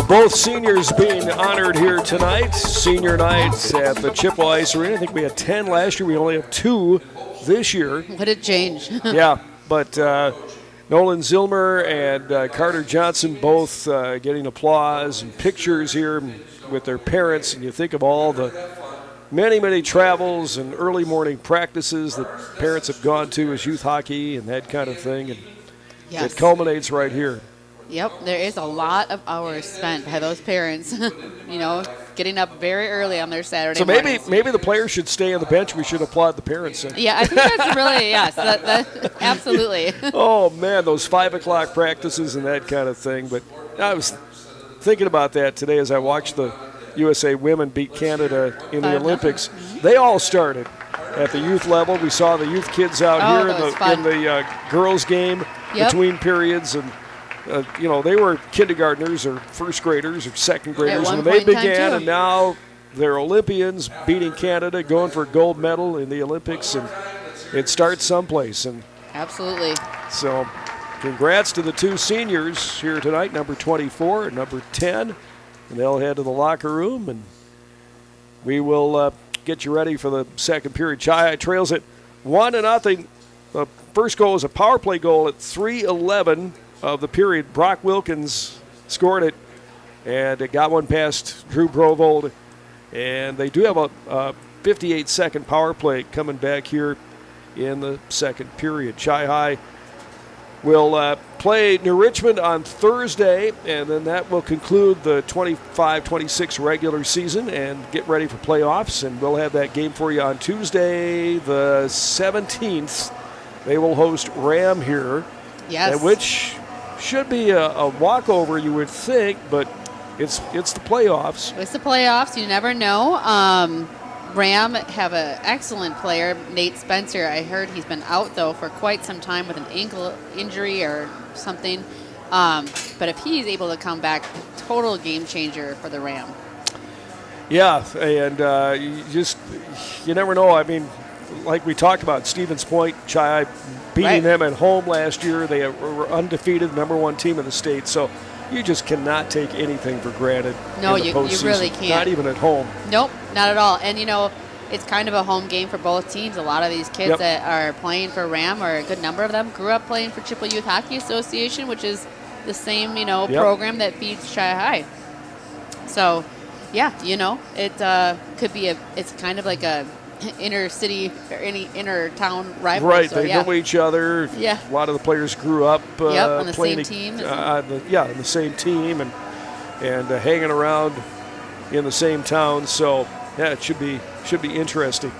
both seniors being honored here tonight. Senior nights at the Chippewa Ice Arena. I think we had 10 last year. We only have 2 this year. What a change. Yeah, but Nolan Zilmer and Carter Johnson both getting applause and pictures here with their parents. And you think of all the many travels and early morning practices that parents have gone to as youth hockey and that kind of thing. And Yes. it culminates right here. Yep, there is a lot of hours spent by those parents, getting up very early on their Saturday So mornings. maybe the players should stay on the bench. We should applaud the parents. Yeah, I think that's really, yes, that absolutely. Oh, man, those 5 o'clock practices and that kind of thing. But I was thinking about that today as I watched the USA women beat Canada in the Olympics. They all started at the youth level. We saw the youth kids out here in the girls' game between periods. And, they were kindergartners or first graders or second graders when they began. And now they're Olympians beating Canada, going for a gold medal in the Olympics. And it starts someplace. And absolutely. So congrats to the 2 seniors here tonight, number 24 and number 10. And they'll head to the locker room, and we will get you ready for the second period. Chi trails it 1-0. The first goal was a power play goal at 3:11 of the period. Brock Wilkins scored it, and it got one past Drew Brovold. And they do have a 58-second power play coming back here in the second period. Chi High will play New Richmond on Thursday, and then that will conclude the 25-26 regular season and get ready for playoffs. And we'll have that game for you on Tuesday, the 17th. They will host Ram here, which should be a walkover, you would think, but it's the playoffs. It's the playoffs. You never know. Ram have an excellent player, Nate Spencer. I heard he's been out, though, for quite some time with an ankle injury or something. But if he's able to come back, total game changer for the Ram. Yeah, and you never know. I mean, like we talked about, Stevens Point, Chi beating them at home last year. They were undefeated, number 1 team in the state. So you just cannot take anything for granted. No, in the you postseason. really can't. Not even at home. Nope, not at all. And, it's kind of a home game for both teams. A lot of these kids that are playing for Ram, or a good number of them, grew up playing for Chippewa Youth Hockey Association, which is the same, program that feeds Chi High. So, yeah, it could be it's kind of like a inner city or any inner town rival. Right, so, they know each other. Yeah. A lot of the players grew up on the playing same team. on the same team and hanging around in the same town. So yeah, it should be interesting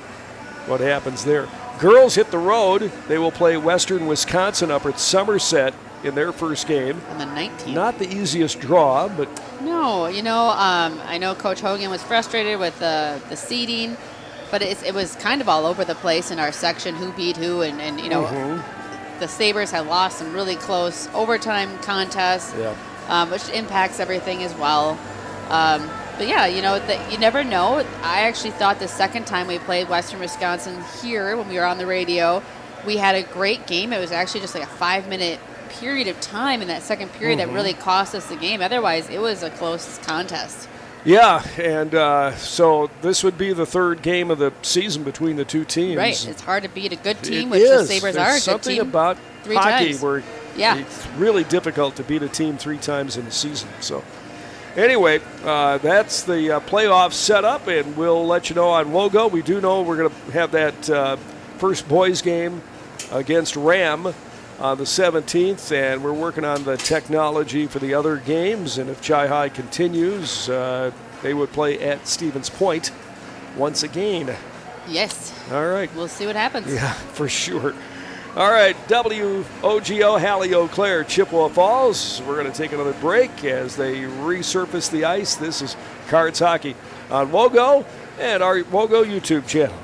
what happens there. Girls hit the road. They will play Western Wisconsin up at Somerset in their first game. On the 19th. Not the easiest draw, but no, I know Coach Hogan was frustrated with the seeding. But it was kind of all over the place in our section, who beat who, and the Sabres had lost some really close overtime contests, which impacts everything as well. But yeah, you never know. I actually thought the second time we played Western Wisconsin here when we were on the radio, we had a great game. It was actually just like a 5-minute period of time in that second period that really cost us the game. Otherwise, it was a close contest. Yeah, and so this would be the third game of the season between the 2 teams. Right, it's hard to beat a good team, which the Sabres are a good team. There's something about 3 hockey times. where it's really difficult to beat a team 3 times in a season. So anyway, that's the playoff setup, and we'll let you know on WOGO. We do know we're going to have that first boys game against Ram on the 17th, and we're working on the technology for the other games. And if Chi High continues, they would play at Stevens Point once again. Yes. All right. We'll see what happens. Yeah, for sure. All right, WOGO, Hallie Eau Claire, Chippewa Falls. We're going to take another break as they resurface the ice. This is Cards Hockey on WOGO and our WOGO YouTube channel.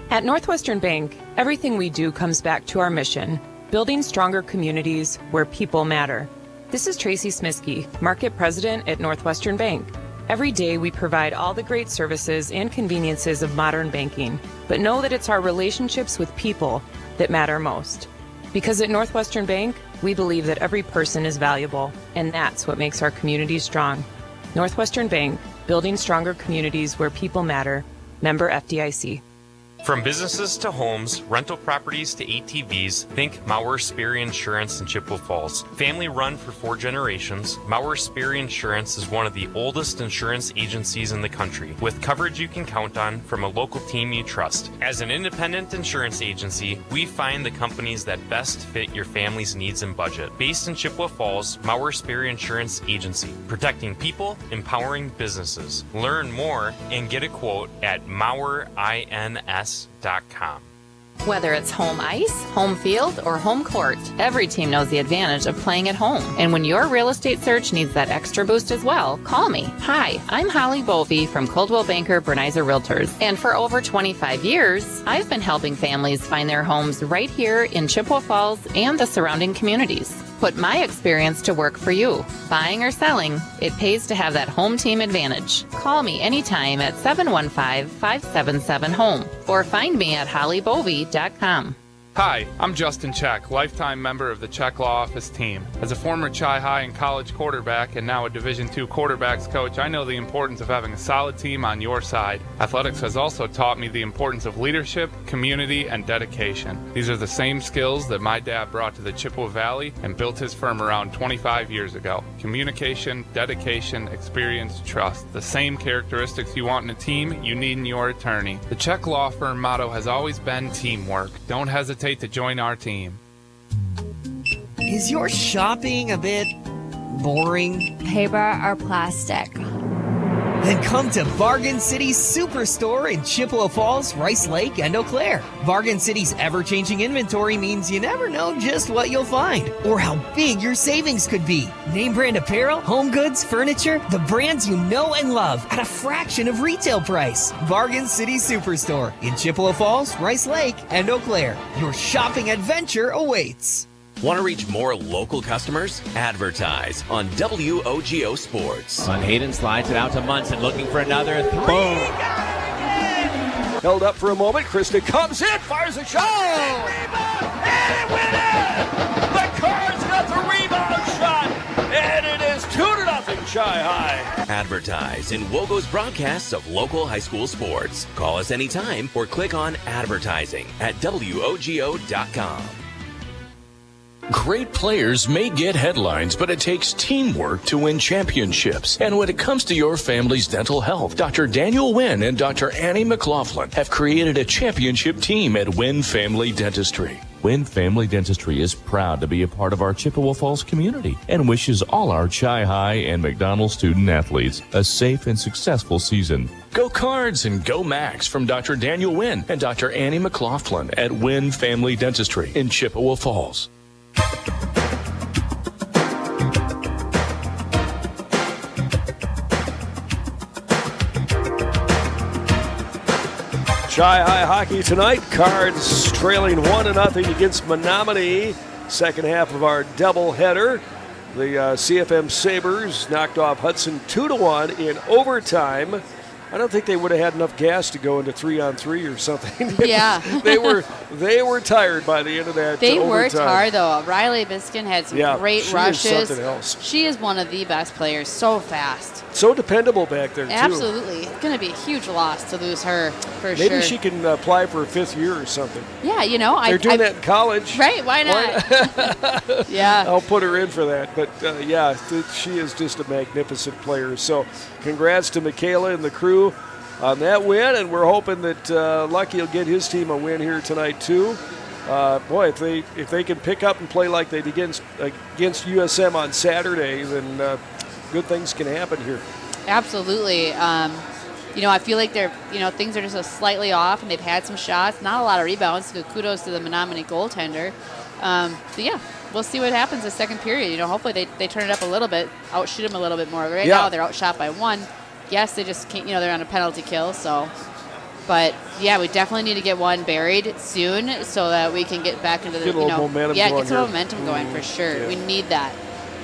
At Northwestern Bank, everything we do comes back to our mission, building stronger communities where people matter. This is Tracy Smiskey, Market President at Northwestern Bank. Every day we provide all the great services and conveniences of modern banking, but know that it's our relationships with people that matter most. Because at Northwestern Bank, we believe that every person is valuable, and that's what makes our communities strong. Northwestern Bank, building stronger communities where people matter. Member FDIC. From businesses to homes, rental properties to ATVs, think Maurer Sperry Insurance in Chippewa Falls. Family run for 4 generations, Maurer Sperry Insurance is one of the oldest insurance agencies in the country, with coverage you can count on from a local team you trust. As an independent insurance agency, we find the companies that best fit your family's needs and budget. Based in Chippewa Falls, Maurer Sperry Insurance Agency, protecting people, empowering businesses. Learn more and get a quote at MauerINS.com. Whether it's home ice, home field, or home court, every team knows the advantage of playing at home. And when your real estate search needs that extra boost as well, call me. Hi, I'm Holly Bovey from Coldwell Banker Bernizer Realtors. And for over 25 years, I've been helping families find their homes right here in Chippewa Falls and the surrounding communities. Put my experience to work for you. Buying or selling, it pays to have that home team advantage. Call me anytime at 715-577-HOME or find me at hollybovey.com. Hi, I'm Justin Check, lifetime member of the Check Law Office team. As a former Chi High and college quarterback and now a Division II quarterbacks coach, I know the importance of having a solid team on your side. Athletics has also taught me the importance of leadership, community, and dedication. These are the same skills that my dad brought to the Chippewa Valley and built his firm around 25 years ago. Communication, dedication, experience, trust. The same characteristics you want in a team, you need in your attorney. The Check Law Firm motto has always been teamwork. Don't hesitate to join our team. Is your shopping a bit boring? Paper or plastic? Then come to Bargain City's Superstore in Chippewa Falls, Rice Lake, and Eau Claire. Bargain City's ever-changing inventory means you never know just what you'll find or how big your savings could be. Name brand apparel, home goods, furniture, the brands you know and love at a fraction of retail price. Bargain City Superstore in Chippewa Falls, Rice Lake, and Eau Claire. Your shopping adventure awaits. Want to reach more local customers? Advertise on WOGO Sports. On Hayden slides it out to Munson, looking for another 3. Boom. Held up for a moment. Krista comes in, fires a shot. Oh! Rebound, and it went in! The Cards got the rebound shot, and it is 2-0 Chi High. Advertise in WOGO's broadcasts of local high school sports. Call us anytime or click on advertising at WOGO.com. Great players may get headlines, but it takes teamwork to win championships. And when it comes to your family's dental health, Dr. Daniel Wynn and Dr. Annie McLaughlin have created a championship team at Wynn Family Dentistry. Wynn Family Dentistry is proud to be a part of our Chippewa Falls community and wishes all our Chi High and McDonald student athletes a safe and successful season. Go Cards and go Max from Dr. Daniel Wynn and Dr. Annie McLaughlin at Wynn Family Dentistry in Chippewa Falls. Chi High hockey tonight. Cards trailing 1-0 against Menomonie. Second half of our doubleheader. The CFM Sabres knocked off Hudson 2-1 in overtime. I don't think they would have had enough gas to go into 3-on-3 or something. Yeah. they were tired by the end of that. They overtime. worked hard, though. Riley Biskin had some great rushes. Is something else. She is one of the best players. So fast. So dependable back there, too. Absolutely. It's going to be a huge loss to lose her, for sure. Maybe she can apply for a 5th year or something. Yeah, you know. They're doing that in college. Right, why not? Yeah. I'll put her in for that. But, yeah, she is just a magnificent player. So congrats to Michaela and the crew on that win, and we're hoping that Lucky will get his team a win here tonight, too. Boy, if they can pick up and play like they did against USM on Saturday, then good things can happen here. Absolutely. I feel like they're, things are just slightly off, and they've had some shots, not a lot of rebounds. So kudos to the Menomonie goaltender. So yeah, we'll see what happens the second period. Hopefully they turn it up a little bit, outshoot them a little bit more. Right now they're outshot by 1. Yes, they just can't. They're on a penalty kill. So, but yeah, we definitely need to get one buried soon so that we can get back into the momentum. Yeah, going get some here. momentum going for sure. Yeah. We need that.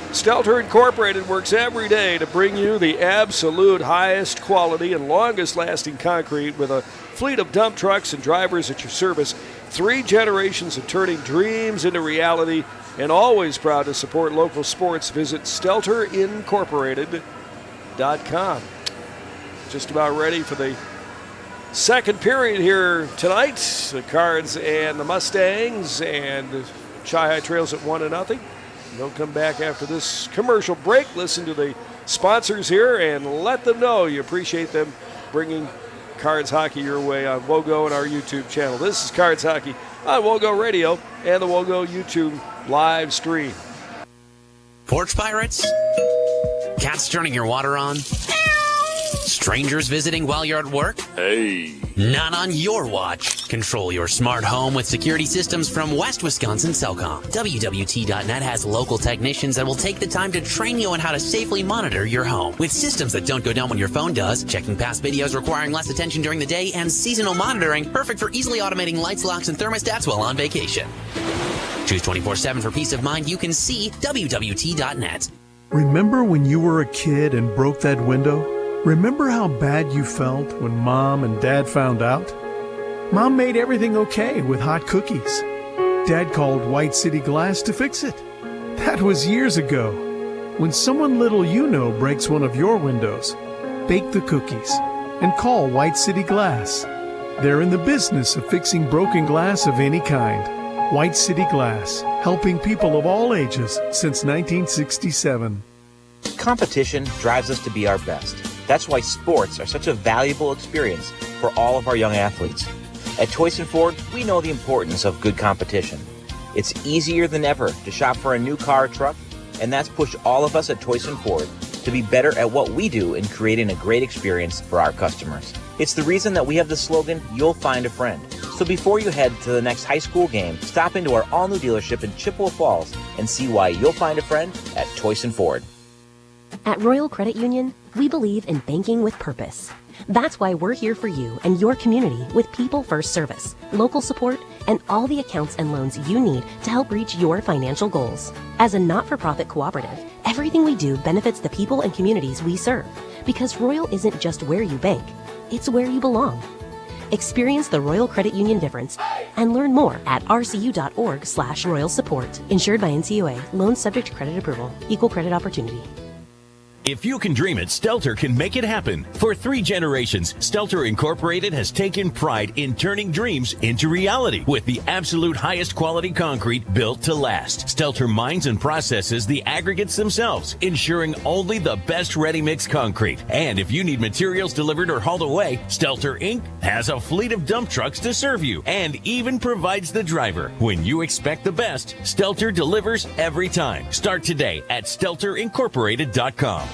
Stelter Incorporated works every day to bring you the absolute highest quality and longest lasting concrete with a fleet of dump trucks and drivers at your service. 3 generations of turning dreams into reality, and always proud to support local sports. Visit StelterIncorporated.com. Just about ready for the second period here tonight. The Cards and the Mustangs, and Chi-Hi trails at 1-0. They'll come back after this commercial break. Listen to the sponsors here and let them know you appreciate them bringing Cards hockey your way on WOGO and our YouTube channel. This is Cards hockey on WOGO Radio and the WOGO YouTube live stream. Porch pirates? Cats turning your water on? Strangers visiting while you're at work? Hey. Not on your watch. Control your smart home with security systems from West Wisconsin Cellcom. WWT.net has local technicians that will take the time to train you on how to safely monitor your home. With systems that don't go down when your phone does, checking past videos requiring less attention during the day, and seasonal monitoring, perfect for easily automating lights, locks, and thermostats while on vacation. Choose 24/7 for peace of mind. You can see WWT.net. Remember when you were a kid and broke that window? Remember how bad you felt when Mom and Dad found out? Mom made everything okay with hot cookies. Dad called White City Glass to fix it. That was years ago. When someone little breaks one of your windows, bake the cookies and call White City Glass. They're in the business of fixing broken glass of any kind. White City Glass, helping people of all ages since 1967. Competition drives us to be our best. That's why sports are such a valuable experience for all of our young athletes. At Toyson Ford, we know the importance of good competition. It's easier than ever to shop for a new car or truck, and that's pushed all of us at Toyson Ford to be better at what we do in creating a great experience for our customers. It's the reason that we have the slogan, "You'll find a friend." So before you head to the next high school game, stop into our all-new dealership in Chippewa Falls and see why you'll find a friend at Toyson Ford. At Royal Credit Union, we believe in banking with purpose. That's why we're here for you and your community with people first service, local support, and all the accounts and loans you need to help reach your financial goals. As a not-for-profit cooperative, everything we do benefits the people and communities we serve, because Royal isn't just where you bank, it's where you belong. Experience the Royal Credit Union difference and learn more at rcu.org/royal support. Insured by NCUA. Loans subject to credit approval. Equal credit opportunity. If you can dream it, Stelter can make it happen. For 3 generations, Stelter Incorporated has taken pride in turning dreams into reality with the absolute highest quality concrete built to last. Stelter mines and processes the aggregates themselves, ensuring only the best ready-mix concrete. And if you need materials delivered or hauled away, Stelter Inc. has a fleet of dump trucks to serve you and even provides the driver. When you expect the best, Stelter delivers every time. Start today at StelterIncorporated.com.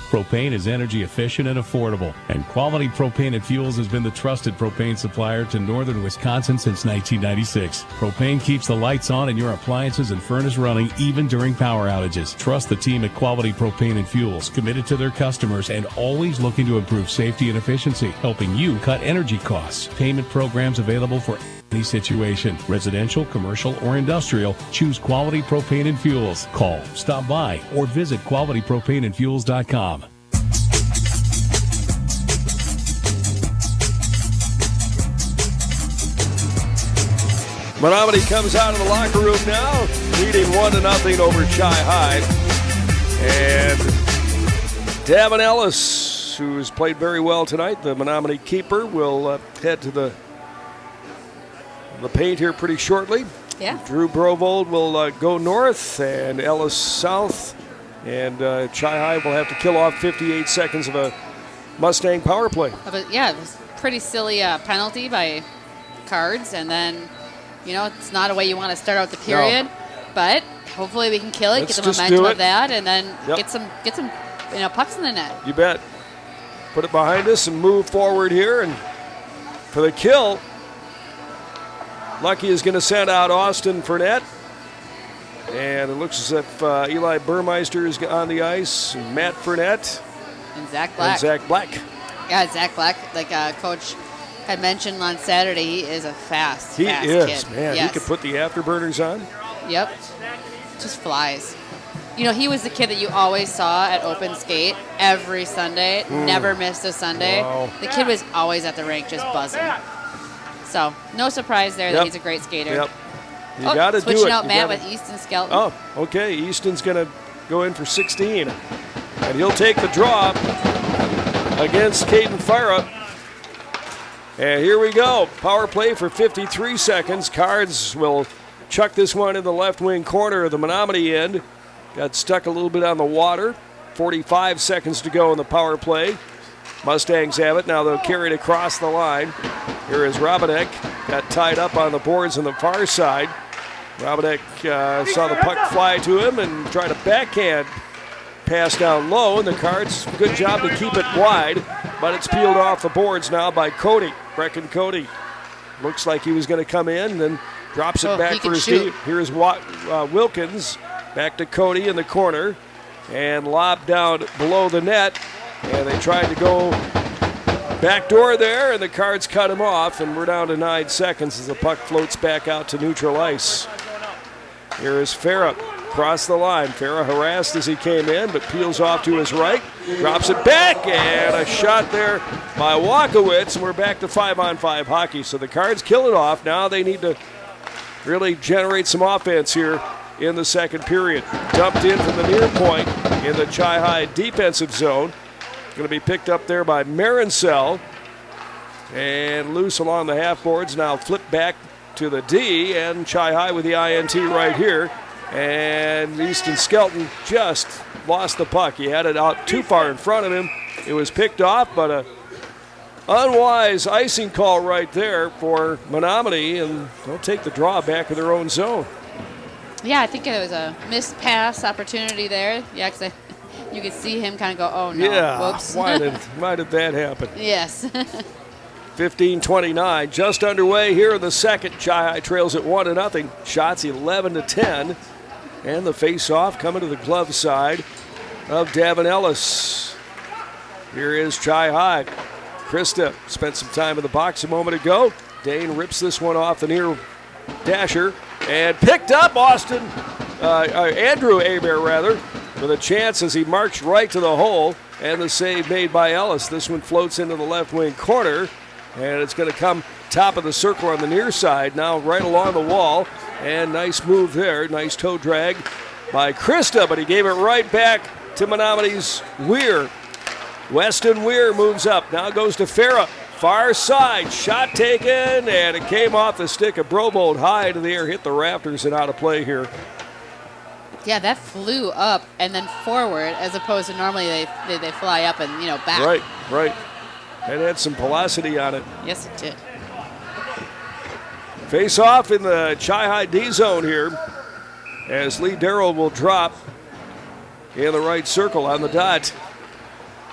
Propane is energy efficient and affordable, and Quality Propane and Fuels has been the trusted propane supplier to northern Wisconsin since 1996. Propane keeps the lights on and your appliances and furnace running even during power outages. Trust the team at Quality Propane and Fuels, committed to their customers and always looking to improve safety and efficiency, helping you cut energy costs. Payment programs available for any situation, residential, commercial, or industrial. Choose Quality Propane and Fuels. Call, stop by, or visit qualitypropaneandfuels.com. Menomonie comes out of the locker room now, leading 1-0 over Chi-Hi. And Davin Ellis, who has played very well tonight, the Menomonie keeper, will head to the paint here pretty shortly. Yeah. Drew Brovold will go north and Ellis south. And Chi-Hi will have to kill off 58 seconds of a Mustang power play. Yeah, it was a pretty silly penalty by Cards, and then, it's not a way you want to start out the period, but hopefully we can kill it, Let's get the momentum of that, and then get some pucks in the net. You bet. put it behind us and move forward here. And for the kill, Lucky is going to send out Austin Fournette. And it looks as if Eli Burmeister is on the ice, and Matt Fournette. And Zach Black. Yeah, Zach Black, like Coach had mentioned on Saturday, he is a fast He is, kid. man. Yes. He could put the afterburners on. Yep. Just flies. You know, he was the kid that you always saw at open skate every Sunday. Never missed a Sunday. Wow. The kid was always at the rink just buzzing. So, no surprise there that he's a great skater. Yep. You got to do it. Switching out You Matt gotta- with Easton Skelton. Oh, okay. Easton's going to go in for 16. And he'll take the draw against Caden Farah. And here we go. Power play for 53 seconds. Cards will chuck this one in the left wing corner of the Menomonie end. Got stuck a little bit on the water. 45 seconds to go in the power play. Mustangs have it. Now they'll carry it across the line. Here is Robinek. Got tied up on the boards on the far side. Robinek saw the puck fly to him and tried to backhand pass down low. And the Cards, good job to keep it wide. But it's peeled off the boards now by Cody. Brecken Cody. Looks like he was going to come in, then drops it back for his deep. Here's Wilkins. Back to Cody in the corner. And lobbed down below the net. And they tried to go backdoor there, and the Cards cut him off. And we're down to 9 seconds as the puck floats back out to neutral ice. Here is Farah. Across the line. Farah harassed as he came in, but peels off to his right. Drops it back, and a shot there by Walkowitz, and we're back to 5-on-5 hockey. So the Cards kill it off. Now they need to really generate some offense here in the second period. Dumped in from the near point in the Chi-High defensive zone. Going to be picked up there by Marincel. And loose along the half boards. Now flipped back to the D, and Chi-High with the INT right here. And Easton Skelton just lost the puck. He had it out too far in front of him. It was picked off, but a unwise icing call right there for Menomonie, and they'll take the draw back in their own zone. Yeah, I think it was a missed pass opportunity there. Yeah, because you could see him kind of go, oh no, Yeah, whoops. why did that happen? Yes. 15:29, just underway here in the second. Chi-High trails at 1-0. Shots 11-10. And the face-off coming to the glove side of Davin Ellis. Here is Chi-High. Krista spent some time in the box a moment ago. Dane rips this one off the near dasher and picked up Andrew Hebert rather, with a chance as he marched right to the hole, and the save made by Ellis. This one floats into the left wing corner, and it's going to come top of the circle on the near side, now right along the wall. And nice move there, nice toe drag by Krista, but he gave it right back to Menomonie's Weir. Weston Weir moves up, now goes to Farah. Far side, shot taken, and it came off the stick of Brobold high into the air, hit the rafters and out of play here. Yeah, that flew up and then forward, as opposed to normally they fly up and back. Right. It had some velocity on it. Yes, it did. Face off in the Chi-High D zone here, as Lee Darrell will drop in the right circle on the dot.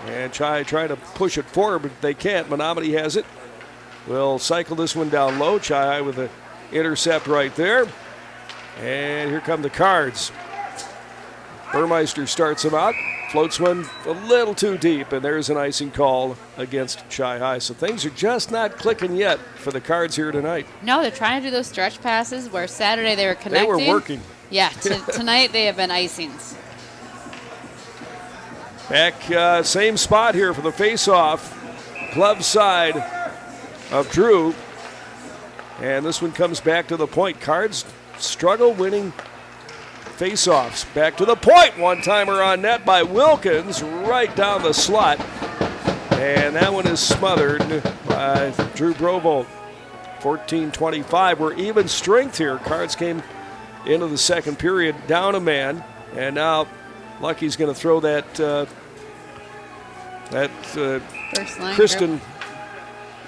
And Chi trying to push it forward, but they can't. Menomonie has it. We'll cycle this one down low. Chi with the intercept right there. And here come the Cards. Burmeister starts him out. Floats one a little too deep, and there's an icing call against Chi-High. So things are just not clicking yet for the Cards here tonight. No, they're trying to do those stretch passes where Saturday they were connecting. They were working. Yeah, tonight they have been icings. Back, same spot here for the face-off. Glove side of Drew. And this one comes back to the point. Cards struggle winning face-offs. Back to the point. One-timer on net by Wilkins right down the slot. And that one is smothered by Drew Brovold. 14-25. We're even strength here. Cards came into the second period down a man. And now Lucky's going to throw that first line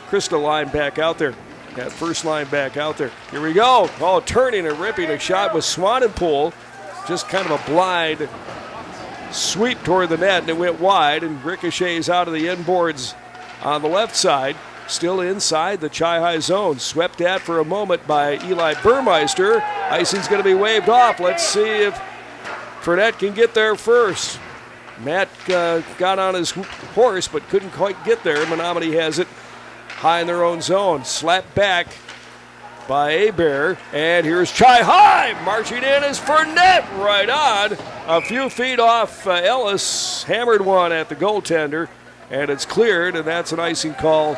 Krista line back out there. That first line back out there. Here we go. Oh, turning and ripping a shot with Swanenpool. Just kind of a blind sweep toward the net, and it went wide and ricochets out of the inboards on the left side. Still inside the Chi-High zone. Swept at for a moment by Eli Burmeister. Icing's going to be waved off. Let's see if Fournette can get there first. Matt got on his horse but couldn't quite get there. Menomonie has it high in their own zone. Slapped back by Hebert. And here's Chi-High. Marching in is Fournette. Right on. A few feet off Ellis. Hammered one at the goaltender. And it's cleared, and that's an icing call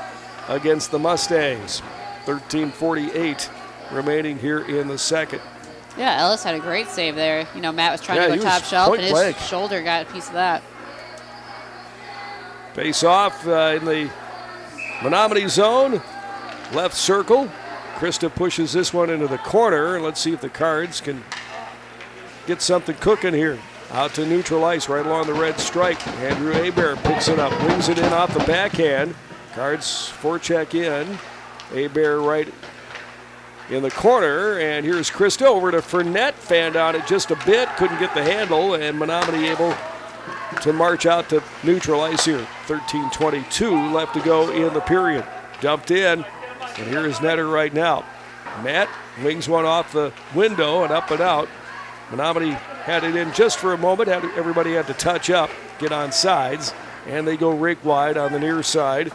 against the Mustangs. 13:48 remaining here in the second. Yeah, Ellis had a great save there. You know, Matt was trying to go top shelf, and his shoulder got a piece of that. Face off in the Menomonie zone. Left circle. Krista pushes this one into the corner. Let's see if the Cards can get something cooking here. Out to neutral ice, right along the red stripe. Andrew Hebert picks it up, wings it in off the backhand. Cards forecheck in. Hebert right in the corner, and here's Krista over to Fournette. Fanned on it just a bit, couldn't get the handle, and Menomonie able to march out to neutral ice here. 13:22 left to go in the period. Dumped in, and here is netter right now. Matt wings one off the window and up and out. Menomonie had it in just for a moment. Everybody had to touch up, get on sides, and they go rake wide on the near side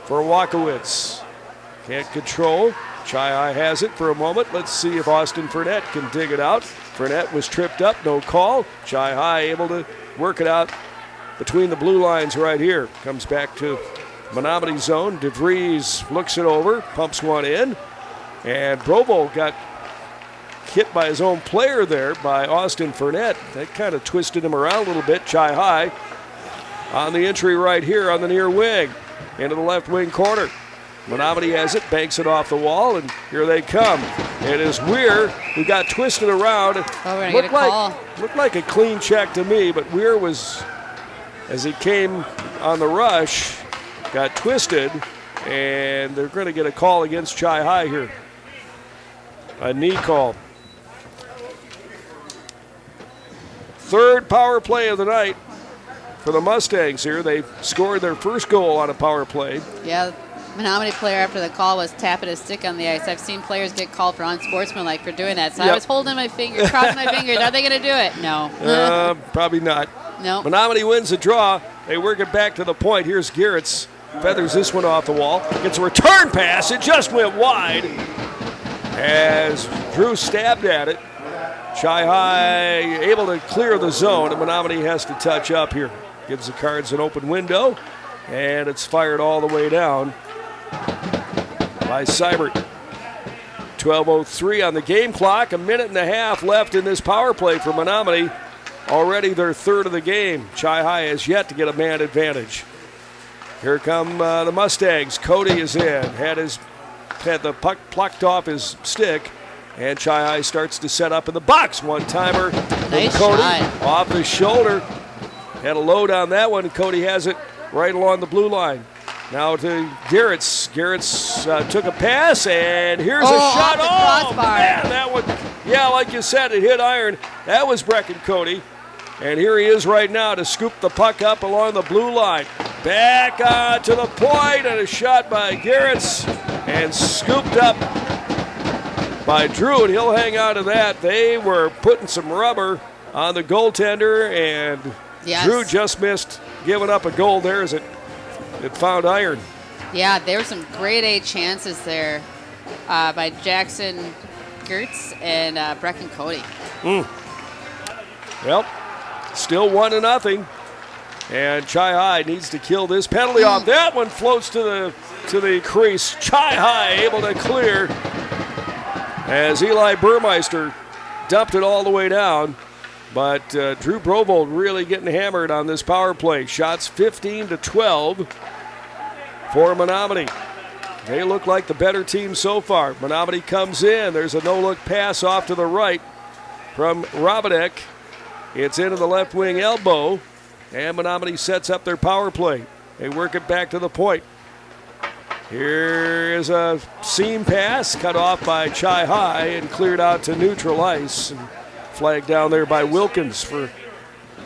for Walkowitz. Can't control. Chi-High has it for a moment. Let's see if Austin Fournette can dig it out. Fournette was tripped up, no call. Chi-High able to work it out between the blue lines right here. Comes back to Menomonie zone. DeVries looks it over, pumps one in. And Brobo got hit by his own player there by Austin Fournette. That kind of twisted him around a little bit. Chi-High on the entry right here on the near wing. Into the left wing corner. Menomonie has it, banks it off the wall, and here they come. It is Weir who got twisted around. Oh, we're going to get a call. Looked like a clean check to me, but Weir was, as he came on the rush, got twisted, and they're going to get a call against Chi-High here. A knee call. Third power play of the night for the Mustangs here. They scored their first goal on a power play. Yeah, Menomonie player after the call was tapping his stick on the ice. I've seen players get called for unsportsmanlike for doing that. So I was holding my finger, crossing my fingers. Are they going to do it? No. Probably not. No. Menomonie wins the draw. They work it back to the point. Here's Garrett's. Feathers this one off the wall. Gets a return pass. It just went wide as Drew stabbed at it. Chi-High able to clear the zone, and Menomonie has to touch up here. Gives the Cards an open window, and it's fired all the way down by Seibert. 12:03 on the game clock. A minute and a half left in this power play for Menomonie. Already their third of the game. Chi-High has yet to get a man advantage. Here come the Mustangs. Cody is in. Had the puck plucked off his stick. And Chi-High starts to set up in the box. One-timer from Cody off his shoulder. Had a load on that one. Cody has it right along the blue line. Now to Garrett's. Garrett's took a pass, and here's a shot. Man, that one, yeah, like you said, it hit iron. That was Brecken Cody. And here he is right now to scoop the puck up along the blue line. Back to the point, and a shot by Garrett's, and scooped up by Drew, and he'll hang on to that. They were putting some rubber on the goaltender, and Drew just missed giving up a goal there as it found iron. Yeah, there were some grade A chances there by Jackson Gertz and Brecken Cody. Well, still 1-0, and Chi-High needs to kill this penalty off. That one floats to the crease. Chi-High able to clear as Eli Burmeister dumped it all the way down. But Drew Brovold really getting hammered on this power play. Shots 15-12 for Menomonie. They look like the better team so far. Menomonie comes in. There's a no-look pass off to the right from Robinek. It's into the left wing elbow, and Menomonie sets up their power play. They work it back to the point. Here is a seam pass cut off by Chi-High and cleared out to neutral ice. And flagged down there by Wilkins for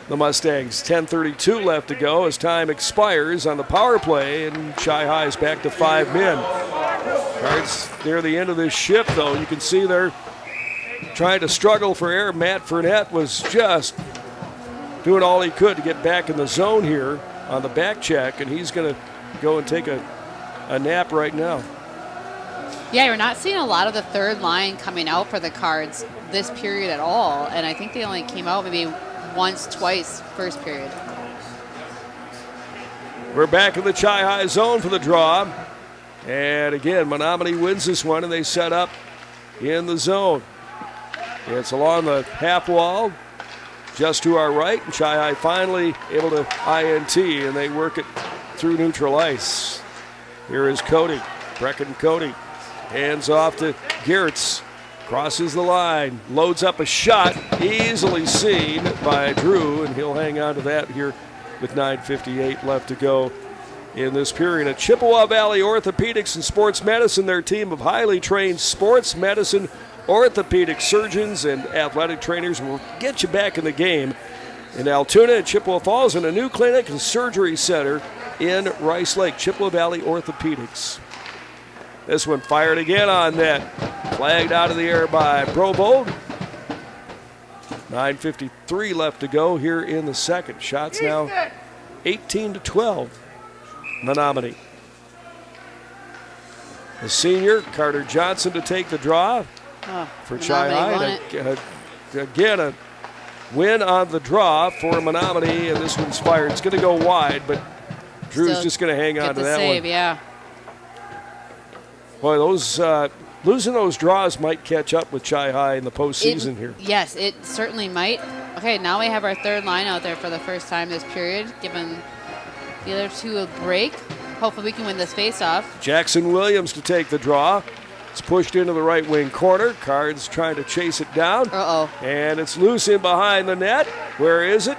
the Mustangs. 10:32 left to go as time expires on the power play, and Chi High is back to 5 men. Cards near the end of this shift, though. You can see they're trying to struggle for air. Matt Fournette was just doing all he could to get back in the zone here on the back check, and he's going to go and take a nap right now. Yeah, we're not seeing a lot of the third line coming out for the Cards this period at all, and I think they only came out maybe once, twice first period. We're back in the Chi High zone for the draw. And again, Menomonie wins this one, and they set up in the zone. It's along the half wall, just to our right, and Chi High finally able to INT, and they work it through neutral ice. Here is Cody, Brecken Cody. Hands off to Gertz. Crosses the line, loads up a shot, easily seen by Drew, and he'll hang on to that here with 9:58 left to go in this period. At Chippewa Valley Orthopedics and Sports Medicine, their team of highly trained sports medicine, orthopedic surgeons, and athletic trainers will get you back in the game in Altoona and Chippewa Falls, and a new clinic and surgery center in Rice Lake. Chippewa Valley Orthopedics. This one fired again on net. Flagged out of the air by Brobold. 9:53 left to go here in the second. Shots now 18-12. Menomonie. The senior, Carter Johnson, to take the draw for Chi High. Again, a win on the draw for Menomonie, and this one's fired. It's going to go wide, but Drew's Still just going to hang on to that save, one. Yeah. Boy, those losing those draws might catch up with Chi High in the postseason here. Yes, it certainly might. Okay, now we have our third line out there for the first time this period, giving the other two a break. Hopefully we can win this faceoff. Jackson Williams to take the draw. It's pushed into the right wing corner. Cards trying to chase it down. Uh-oh. And it's loose in behind the net. Where is it?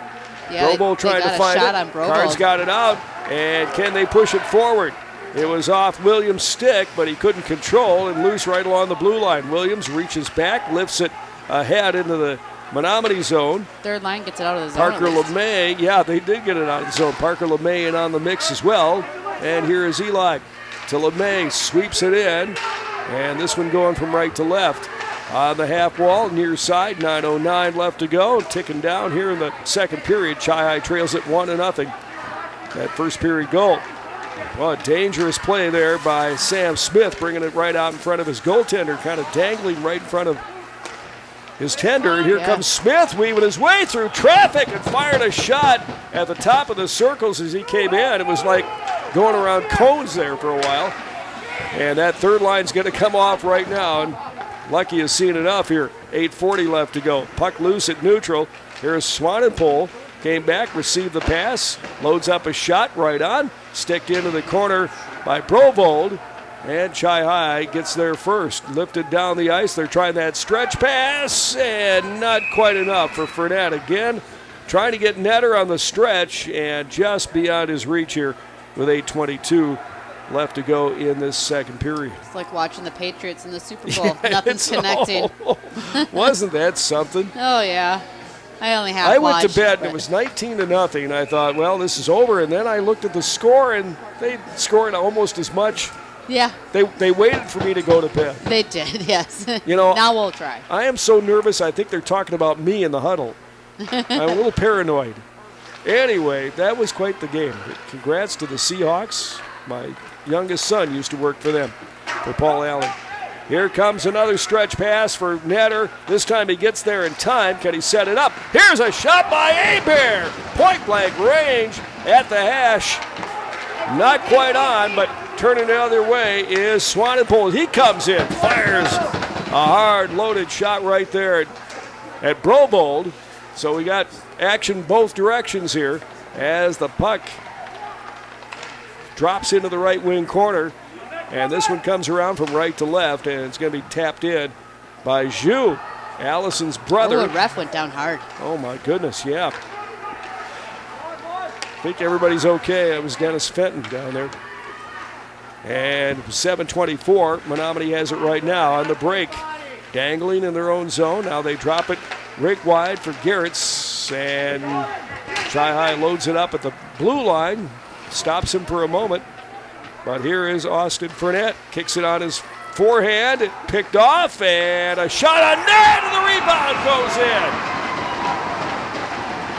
Yeah, Brobo trying to find it. Cards got it out. And can they push it forward? It was off Williams' stick, but he couldn't control, and loose right along the blue line. Williams reaches back, lifts it ahead into the Menomonie zone. Third line gets it out of the zone. Parker LeMay, yeah, they did get it out of the zone. Parker LeMay in on the mix as well. And here is Eli to LeMay, sweeps it in, and this one going from right to left. On the half wall, near side, 9:09 left to go. Ticking down here in the second period. Chi High trails it 1-0. That first period goal. Well, a dangerous play there by Sam Smith, bringing it right out in front of his goaltender, kind of dangling right in front of his tender. And here comes Smith weaving his way through traffic and fired a shot at the top of the circles as he came in. It was like going around cones there for a while. And that third line's going to come off right now. And Lucky has seen enough here. 8:40 left to go. Puck loose at neutral. Here's Swanepoel. Came back, received the pass, loads up a shot right on, sticked into the corner by Brovold, and Chi High gets there first. Lifted down the ice, they're trying that stretch pass, and not quite enough for Fournette again. Trying to get Netter on the stretch, and just beyond his reach here with 8:22 left to go in this second period. It's like watching the Patriots in the Super Bowl. Nothing's connecting. Wasn't that something? Oh, yeah. I only have I went to bed and it was 19-0, and I thought, well, this is over. And then I looked at the score, and they scored almost as much. Yeah. They waited for me to go to bed. They did, yes. You know, now we'll try. I am so nervous. I think they're talking about me in the huddle. I'm a little paranoid. Anyway, that was quite the game. Congrats to the Seahawks. My youngest son used to work for them, for Paul Allen. Here comes another stretch pass for Netter. This time he gets there in time. Can he set it up? Here's a shot by Hebert. Point blank range at the hash. Not quite on, but turning the other way is Swanepoel. He comes in, fires a hard loaded shot right there at Brobold. So we got action both directions here as the puck drops into the right wing corner. And this one comes around from right to left, and it's going to be tapped in by Zhu, Allison's brother. Oh, the ref went down hard. Oh, my goodness, yeah. I think everybody's okay. It was Dennis Fenton down there. And 7:24, Menomonie has it right now on the break. Dangling in their own zone. Now they drop it rink wide for Gertz. pass, and Chi-High loads it up at the blue line, stops him for a moment. But here is Austin Fournette, kicks it on his forehand, it picked off, and a shot on net, and the rebound goes in.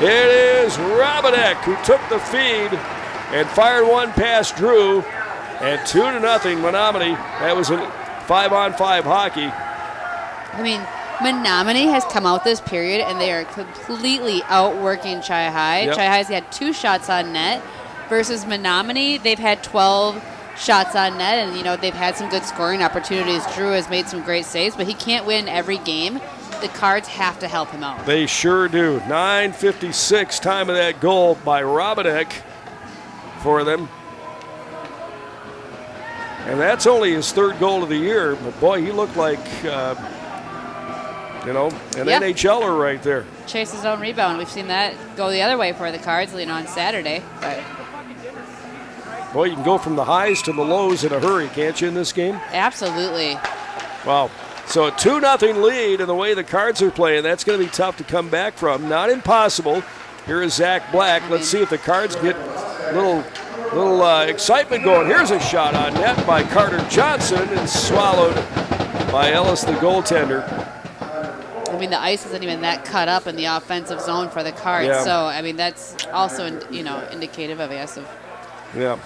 It is Robinette who took the feed and fired one past Drew, and 2-0 Menomonie. That was a 5-on-5 hockey. I mean, Menomonie has come out this period, and they are completely outworking Chi-High. Yep. Chi-High's had 2 shots on net versus Menomonie. They've had 12 shots on net, and, you know, they've had some good scoring opportunities. Drew has made some great saves, but he can't win every game. The Cards have to help him out. They sure do. 9:56 time of that goal by Robinette for them. And that's only his 3rd goal of the year. But, boy, he looked like, an NHLer right there. Chase his own rebound. We've seen that go the other way for the Cards, on Saturday. But boy, you can go from the highs to the lows in a hurry, can't you, in this game? absolutely. Wow. So a 2-0 lead, and the way the Cards are playing, that's going to be tough to come back from. Not impossible. Here is Zach Black. Let's see if the Cards get a little excitement going. Here's a shot on net by Carter Johnson and swallowed by Ellis, the goaltender. I mean, the ice isn't even that cut up in the offensive zone for the Cards. Yeah. So, I mean, that's also, indicative of, Yeah.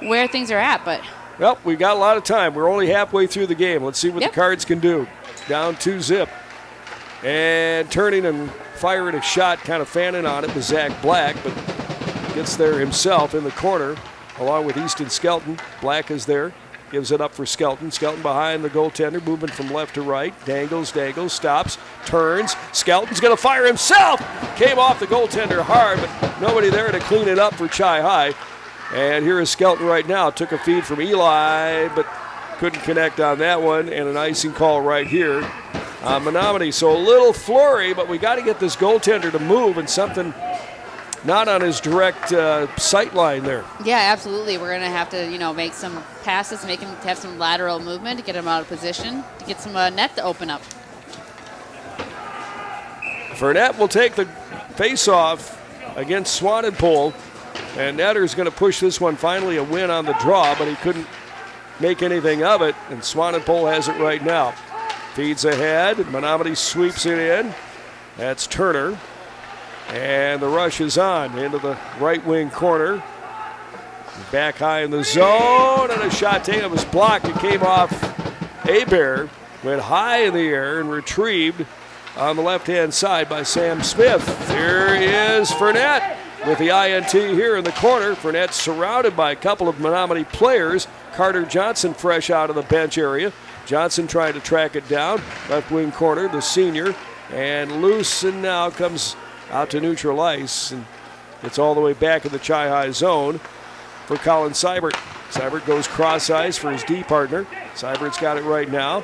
where things are at. But Well, we got a lot of time. We're only halfway through the game. Let's see what Yep. the Cards can do. Down 2-0. And turning and firing a shot, kind of fanning on it, was Zach Black, but gets there himself in the corner, along with Easton Skelton. Black is there, gives it up for Skelton. Skelton behind the goaltender, moving from left to right. Dangles, stops, turns. Skelton's going to fire himself. Came off the goaltender hard, but nobody there to clean it up for Chi-High. And here is Skelton right now. Took a feed from Eli, but couldn't connect on that one. And an icing call right here on Menomonie. So a little flurry, but we got to get this goaltender to move, and something not on his direct sight line there. yeah, absolutely. We're going to have to, make some passes, make him have some lateral movement to get him out of position, to get some net to open up. Fournette will take the face-off against Swanepoel. And Netter's going to push this one, finally a win on the draw, but he couldn't make anything of it, and Swanepoel has it right now. Feeds ahead, Menomonie sweeps it in. That's Turner. And the rush is on into the right wing corner. Back high in the zone, and a shot taken. It was blocked. It came off Hebert, went high in the air and retrieved on the left-hand side by Sam Smith. Here is Fournette with the INT here in the corner. Fournette surrounded by a couple of Menomonie players. Carter Johnson fresh out of the bench area. Johnson trying to track it down. Left wing corner, the senior. And loose, and now comes out to neutral ice. And it's all the way back in the Chi-High zone for Colin Seibert. Seibert goes cross ice for his D partner. Seibert's got it right now.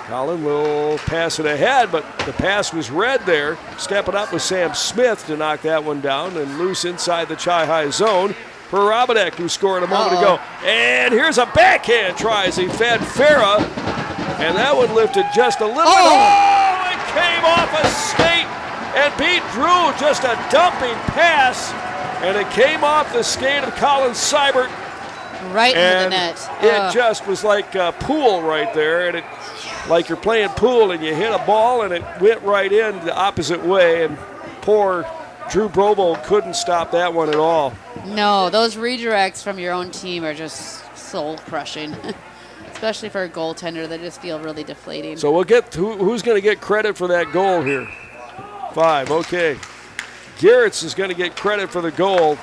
Colin will pass it ahead, but the pass was read there. Stepping up with Sam Smith to knock that one down, and loose inside the Chi-High zone for Robinette, who scored a moment ago. And here's a backhand try as he fed Farah, and that one lifted just a little bit. Oh, it came off a skate and beat Drew. Just a dumping pass, and it came off the skate of Colin Seibert. Right into the net. It just was like a pool right there, and it like you're playing pool and you hit a ball and it went right in the opposite way, and poor Drew Brobo couldn't stop that one at all. No, those redirects from your own team are just soul-crushing, especially for a goaltender. They just feel really deflating. So we'll get who's going to get credit for that goal here. 5, okay. Garrett's is going to get credit for the goal.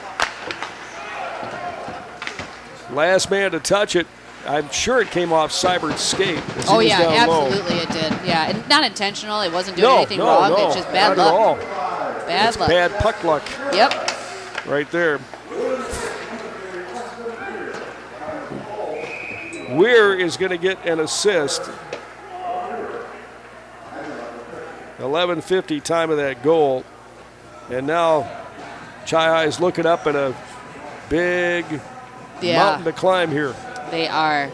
Last man to touch it. I'm sure it came off Seibert's skate. Oh, yeah, absolutely it did. Yeah, and not intentional. It wasn't doing anything wrong. No, it's just bad not luck. At all. Bad luck. Bad puck luck. Yep. Right there. Weir is going to get an assist. 11:50 time of that goal. And now Chi-High is looking up at a big mountain to climb here. They are.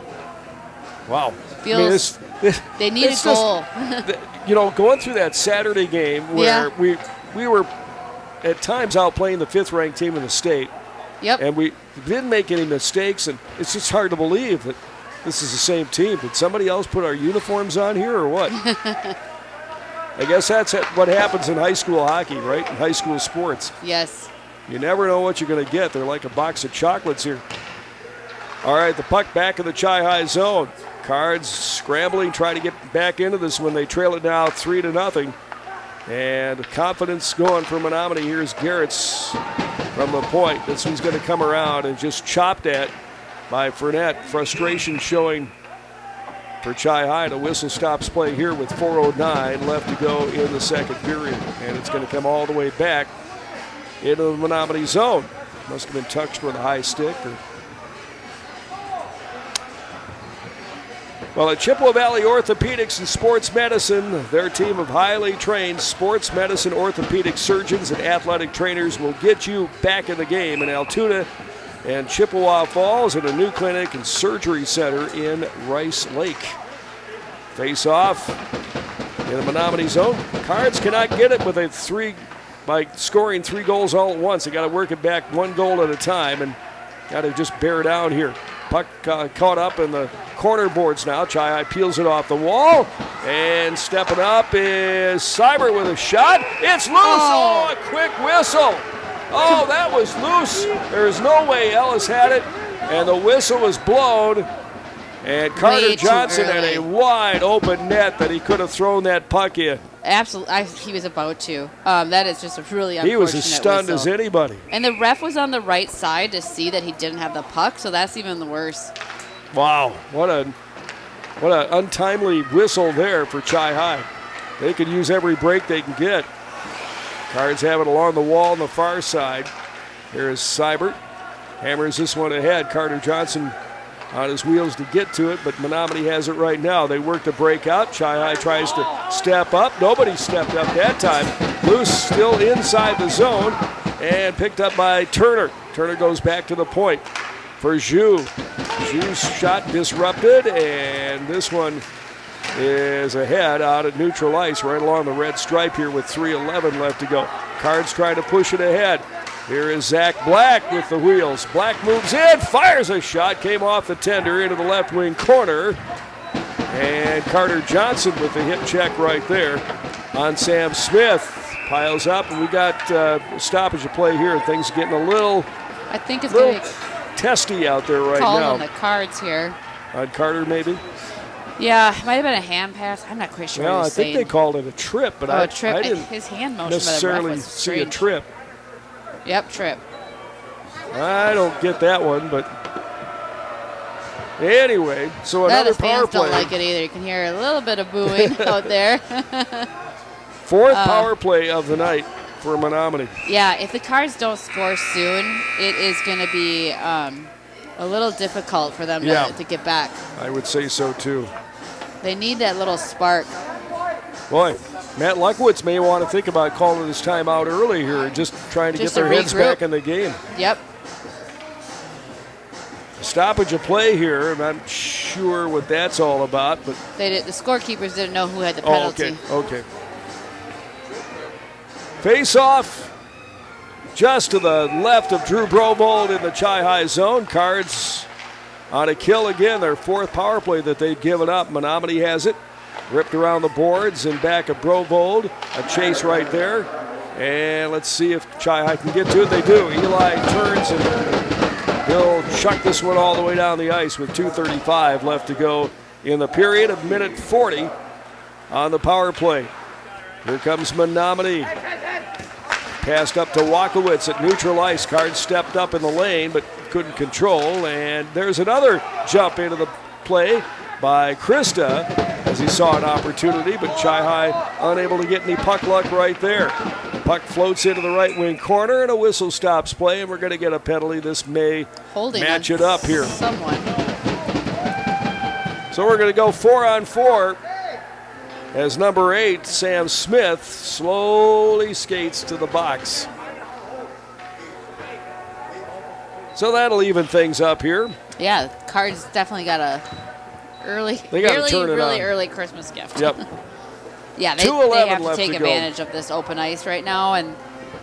Wow. Feels they need a goal. Going through that Saturday game where we were at times outplaying the 5th-ranked team in the state. Yep. And we didn't make any mistakes, and it's just hard to believe that this is the same team. Did somebody else put our uniforms on here or what? I guess that's what happens in high school hockey, right? In high school sports. Yes. You never know what you're going to get. They're like a box of chocolates here. All right, the puck back in the Chi-High zone. Cards scrambling, trying to get back into this when they trail it now 3-0. And confidence going for Menomonie. Here's Garrett's from the point. This one's going to come around and just chopped at by Fournette. Frustration showing for Chi-High. The whistle stops play here with 4:09 left to go in the second period. And it's going to come all the way back into the Menomonie zone. Must have been touched with a high stick. Well, at Chippewa Valley Orthopedics and Sports Medicine, their team of highly trained sports medicine orthopedic surgeons and athletic trainers will get you back in the game in Altoona and Chippewa Falls at a new clinic and surgery center in Rice Lake. Face off in the Menomonie zone. Cards cannot get it by scoring 3 goals all at once. They got to work it back 1 goal at a time and got to just bear down here. Puck caught up in the corner boards now. Chi-High peels it off the wall. And stepping up is Cyber with a shot. It's loose. Oh, a quick whistle. Oh, that was loose. There's no way Ellis had it. And the whistle was blown. And Carter Johnson had a wide open net that he could have thrown that puck in. Absolutely. He was about to. That is just a really unfortunate He was as stunned whistle. as anybody. And the ref was on the right side to see that he didn't have the puck, so that's even the worse. Wow, what an untimely whistle there for Chi-High. They could use every break they can get. Cards have it along the wall on the far side. Here's Seibert. Hammers this one ahead. Carter Johnson on his wheels to get to it, but Menomonie has it right now. They work the breakout. Chi-High tries to step up. Nobody stepped up that time. Loose still inside the zone and picked up by Turner. Turner goes back to the point for Zhu. Zhu's shot disrupted, and this one is ahead out at neutral ice right along the red stripe here with 3:11 left to go. Cards trying to push it ahead. Here is Zach Black with the wheels. Black moves in, fires a shot, came off the tender into the left wing corner. And Carter Johnson with the hip check right there on Sam Smith. Piles up, and we got stoppage of play here. Things getting a little, I think it's going to be testy out there right called now. on the cards here. On Carter, maybe? Yeah, it might have been a hand pass. I'm not quite sure Well, what I he's think saying. they called it a trip, but I didn't His hand motion necessarily by the ref was see a strange. trip. Yep, trip. I don't get that one, but anyway, so another His power fans play. don't like it either. You can hear a little bit of booing out there. Fourth power play of the night for Menomonie. Yeah, if the Cards don't score soon, it is going to be a little difficult for them to get back. I would say so too. They need that little spark. Boy, Matt Luckowitz may want to think about calling this timeout early here and just trying to Just get their to heads regroup. back in the game. Yep. Stoppage of play here. I'm not sure what that's all about, but The scorekeepers didn't know who had the penalty. Okay. Face off just to the left of Drew Brovold in the Chi-High zone. Cards on a kill again. Their fourth power play that they've given up. Menomonie has it. Ripped around the boards and back of Brovold. A chase right there. And let's see if Chi-High can get to it. They do. Eli turns and he'll chuck this one all the way down the ice with 2:35 left to go in the period of minute 40 on the power play. Here comes Menomonie. Passed up to Wakowitz at neutral ice. Cards stepped up in the lane but couldn't control. And there's another jump into the play by Krista as he saw an opportunity, but Chi-High unable to get any puck luck right there. Puck floats into the right wing corner and a whistle stops play, and we're going to get a penalty. This may match it up here. Someone. So we're going to go 4-on-4 as number 8, Sam Smith, slowly skates to the box. So that'll even things up here. Yeah, the Cards definitely got a They gotta turn it really on. early Christmas gift. Yep. Yeah, they 2:11 have to left take to go. advantage of this open ice right now, and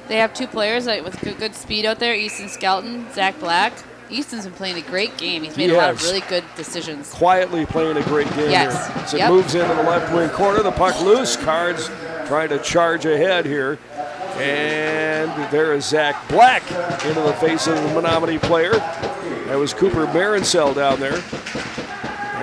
They have two players with good speed out there, Easton Skelton, Zach Black. Easton's been playing a great game. He's made a lot of really good decisions. Quietly playing a great game here. As it moves into the left wing corner, the puck loose. Cards trying to charge ahead here. And there is Zach Black into the face of the Menomonie player. That was Cooper Marincel down there.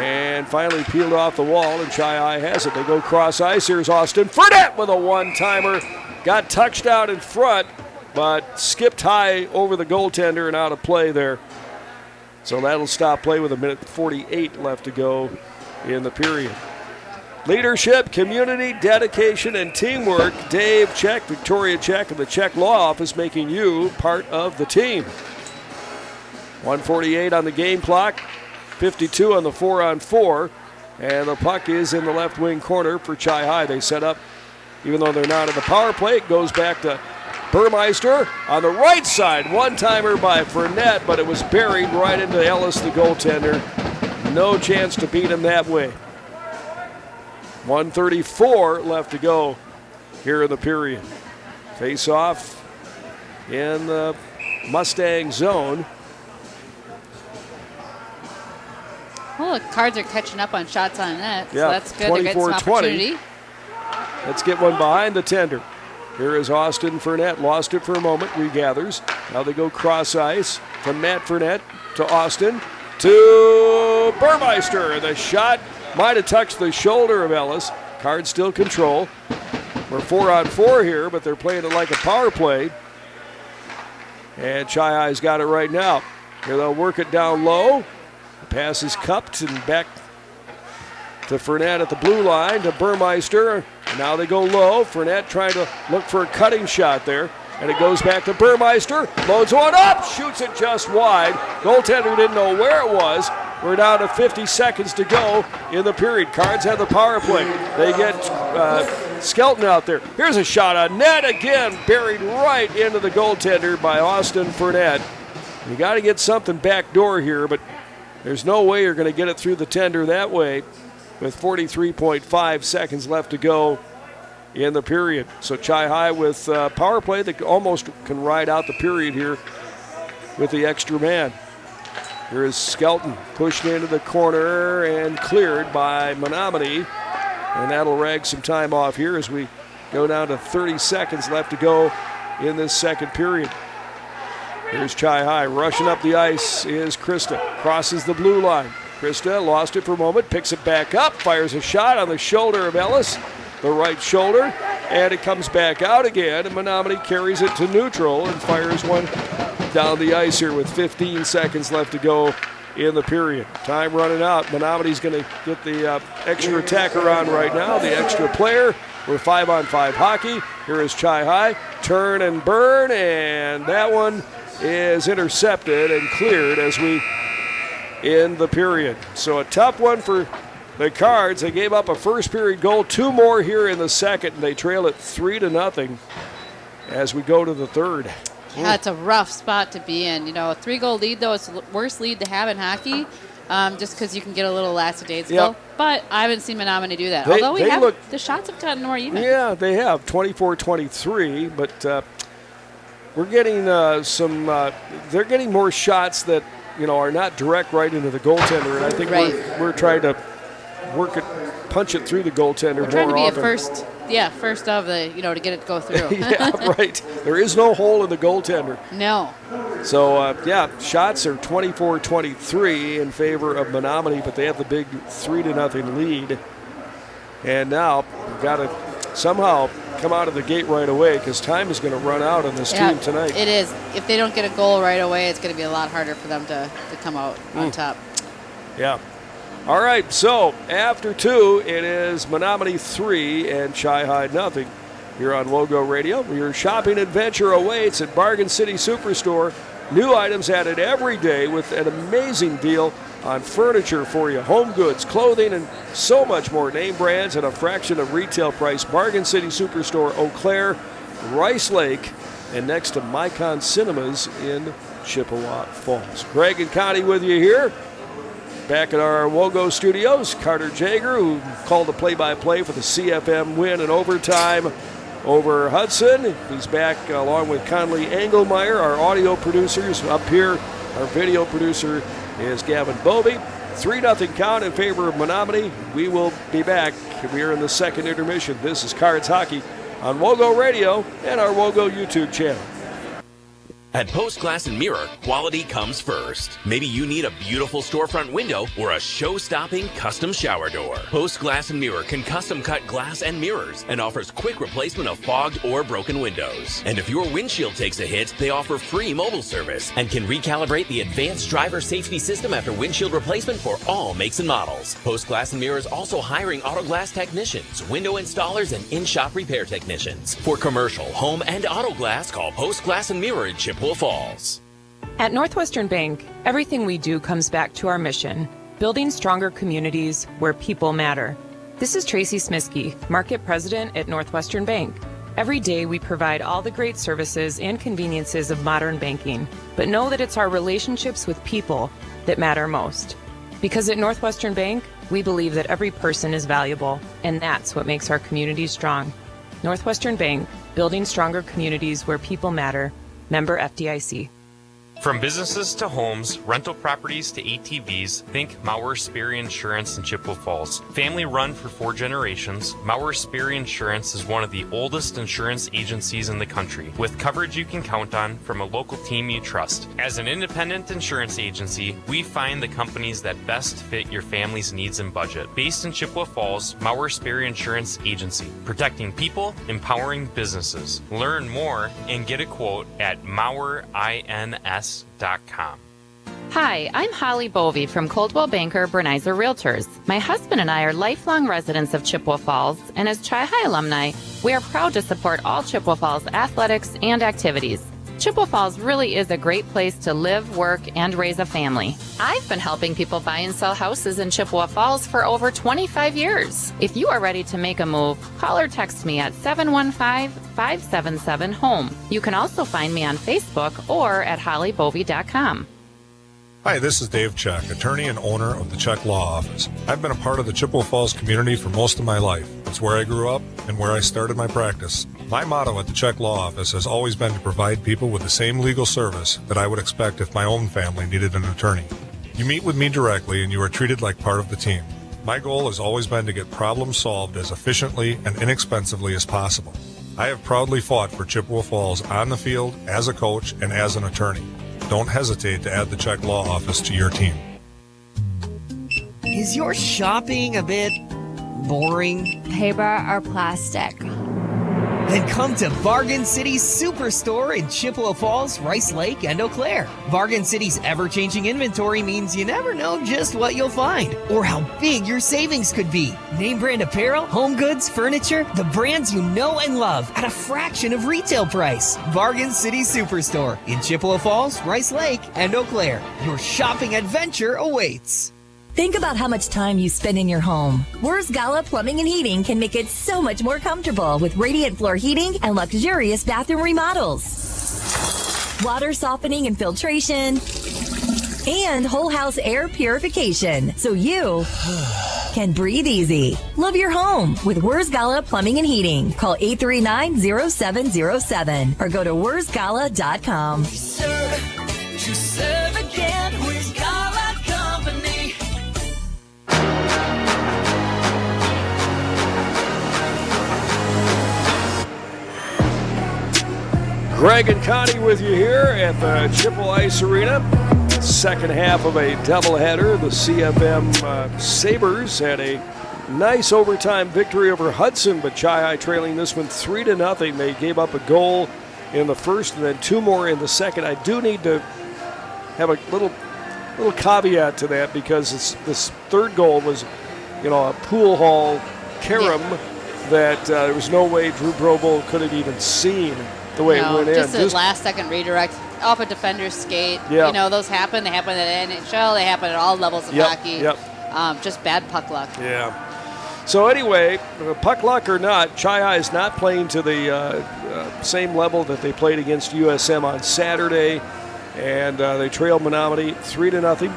And finally peeled off the wall, and Chi-High has it. They go cross ice. Here's Austin Fredette with a one-timer. Got touched out in front, but skipped high over the goaltender and out of play there. So that'll stop play with 1:48 left to go in the period. Leadership, community, dedication, and teamwork. Dave Czech, Victoria Czech, and the Czech Law Office making you part of the team. 1:48 on the game clock, 52 on the 4-on-4, and the puck is in the left wing corner for Chi-High. They set up, even though they're not in the power play, it goes back to Burmeister on the right side. One-timer by Fournette, but it was buried right into Ellis, the goaltender. No chance to beat him that way. 1:34 left to go here in the period. Face-off in the Mustang zone. Well, the Cards are catching up on shots on net, so that's good. 24-20. They're getting some opportunity. Let's get one behind the tender. Here is Austin Fournette. Lost it for a moment, regathers. Now they go cross ice from Matt Fournette to Austin to Burmeister. The shot might have touched the shoulder of Ellis. Cards still control. We're 4-on-4 here, but they're playing it like a power play. And Chi-High's got it right now. Here they'll work it down low. The pass is cupped and back to Fournette at the blue line to Burmeister. And now they go low. Fournette trying to look for a cutting shot there. And it goes back to Burmeister. Loads one up, shoots it just wide. Goaltender didn't know where it was. We're down to 50 seconds to go in the period. Cards have the power play. They get Skelton out there. Here's a shot on net again, buried right into the goaltender by Austin Fournette. You got to get something backdoor here, but there's no way you're going to get it through the tender that way with 43.5 seconds left to go in the period. So Chi-High with power play that almost can ride out the period here with the extra man. Here is Skelton pushed into the corner and cleared by Menomonie. And that'll rag some time off here as we go down to 30 seconds left to go in this second period. Here's Chi-High. Rushing up the ice is Krista. Crosses the blue line. Krista lost it for a moment, picks it back up, fires a shot on the shoulder of Ellis, the right shoulder, and it comes back out again, and Menomonie carries it to neutral and fires one down the ice here with 15 seconds left to go in the period. Time running out. Menomonie's going to get the extra attacker on right now, the extra player. We're 5-on-5 hockey. Here is Chi-High. Turn and burn, and that one is intercepted and cleared as we end the period. So a tough one for the Cards. They gave up a first period goal, two more here in the second, and they trail it 3-0 as we go to the third. Yeah, it's a rough spot to be in. You know, a 3-goal lead, though, is the worst lead to have in hockey, just because you can get a little lackadaisical. Yep. But I haven't seen Menomonie do that. They Although the shots have gotten more even. Yeah, they have, 24-23, but we're getting they're getting more shots that, you know, are not direct right into the goaltender, and I think we're trying to punch it through the goaltender more often. We're trying to be first of the, to get it to go through. Yeah, right. There is no hole in the goaltender. No. So, shots are 24-23 in favor of Menomonie, but they have the big 3-0 lead. And now we've got to somehow come out of the gate right away because time is going to run out on this team tonight. It is. If they don't get a goal right away, it's going to be a lot harder for them to come out on top. Yeah. All right, so after two, it is Menomonie 3 and Chi-High 0 here on WOGO Radio. Your shopping adventure awaits at Bargain City Superstore. New items added every day with an amazing deal on furniture for you, home goods, clothing, and so much more. Name brands at a fraction of retail price. Bargain City Superstore, Eau Claire, Rice Lake, and next to Micon Cinemas in Chippewa Falls. Greg and Connie with you here. Back at our WOGO studios, Carter Jager, who called the play-by-play for the CFM win in overtime over Hudson. He's back along with Conley Engelmeyer, our audio producers. Up here, our video producer is Gavin Bovey. 3-0 count in favor of Menomonie. We will be back. We are in the second intermission. This is Cards Hockey on WOGO Radio and our WOGO YouTube channel. At Post Glass and Mirror, quality comes first. Maybe you need a beautiful storefront window or a show-stopping custom shower door. Post Glass and Mirror can custom cut glass and mirrors and offers quick replacement of fogged or broken windows. And if your windshield takes a hit, they offer free mobile service and can recalibrate the advanced driver safety system after windshield replacement for all makes and models. Post Glass and Mirror is also hiring auto glass technicians, window installers, and in-shop repair technicians. For commercial, home, and auto glass, call Post Glass and Mirror in Chippewa Falls. At Northwestern Bank, everything we do comes back to our mission, building stronger communities where people matter. This is Tracy Smiskey, Market President at Northwestern Bank. Every day we provide all the great services and conveniences of modern banking, but know that it's our relationships with people that matter most. Because at Northwestern Bank, we believe that every person is valuable, and that's what makes our communities strong. Northwestern Bank, building stronger communities where people matter. Member FDIC. From businesses to homes, rental properties to ATVs, think Mauer Sperry Insurance in Chippewa Falls. Family run for 4 generations, Mauer Sperry Insurance is one of the oldest insurance agencies in the country, with coverage you can count on from a local team you trust. As an independent insurance agency, we find the companies that best fit your family's needs and budget. Based in Chippewa Falls, Mauer Sperry Insurance Agency, protecting people, empowering businesses. Learn more and get a quote at MauerINS.com. Hi, I'm Holly Bovey from Coldwell Banker Bernizer Realtors. My husband and I are lifelong residents of Chippewa Falls, and as Chi-Hi alumni, we are proud to support all Chippewa Falls athletics and activities. Chippewa Falls really is a great place to live, work, and raise a family. I've been helping people buy and sell houses in Chippewa Falls for over 25 years. If you are ready to make a move, call or text me at 715-577-HOME. You can also find me on Facebook or at hollybovey.com. Hi, this is Dave Check, attorney and owner of the Check Law Office. I've been a part of the Chippewa Falls community for most of my life. It's where I grew up and where I started my practice. My motto at the Check Law Office has always been to provide people with the same legal service that I would expect if my own family needed an attorney. You meet with me directly and you are treated like part of the team. My goal has always been to get problems solved as efficiently and inexpensively as possible. I have proudly fought for Chippewa Falls on the field, as a coach, and as an attorney. Don't hesitate to add the Check Law Office to your team. Is your shopping a bit boring? Paper or plastic? Then come to Bargain City's Superstore in Chippewa Falls, Rice Lake, and Eau Claire. Bargain City's ever-changing inventory means you never know just what you'll find or how big your savings could be. Name brand apparel, home goods, furniture, the brands you know and love at a fraction of retail price. Bargain City Superstore in Chippewa Falls, Rice Lake, and Eau Claire. Your shopping adventure awaits. Think about how much time you spend in your home. Wurz Gala Plumbing and Heating can make it so much more comfortable with radiant floor heating and luxurious bathroom remodels. Water softening and filtration, and whole house air purification, so you can breathe easy. Love your home with Wurz Gala Plumbing and Heating. Call 839-0707 or go to wurzgala.com. You serve again, Wurz Gala Company. Greg and Connie with you here at the Chippewa Ice Arena. Second half of a doubleheader. The CFM Sabres had a nice overtime victory over Hudson, but Chi-Hi trailing this one 3-0. They gave up a goal in the first and then 2 more in the second. I do need to have a little caveat to that because this third goal was, a pool hall carom that there was no way Drew Brobo could have even seen the way it went in. Just a last-second redirect off a defender's skate. Yep. Those happen. They happen at NHL. They happen at all levels of hockey. Yep. Just bad puck luck. Yeah. So anyway, puck luck or not, Chi-Hi is not playing to the same level that they played against USM on Saturday, and they trailed Menomonie 3-0.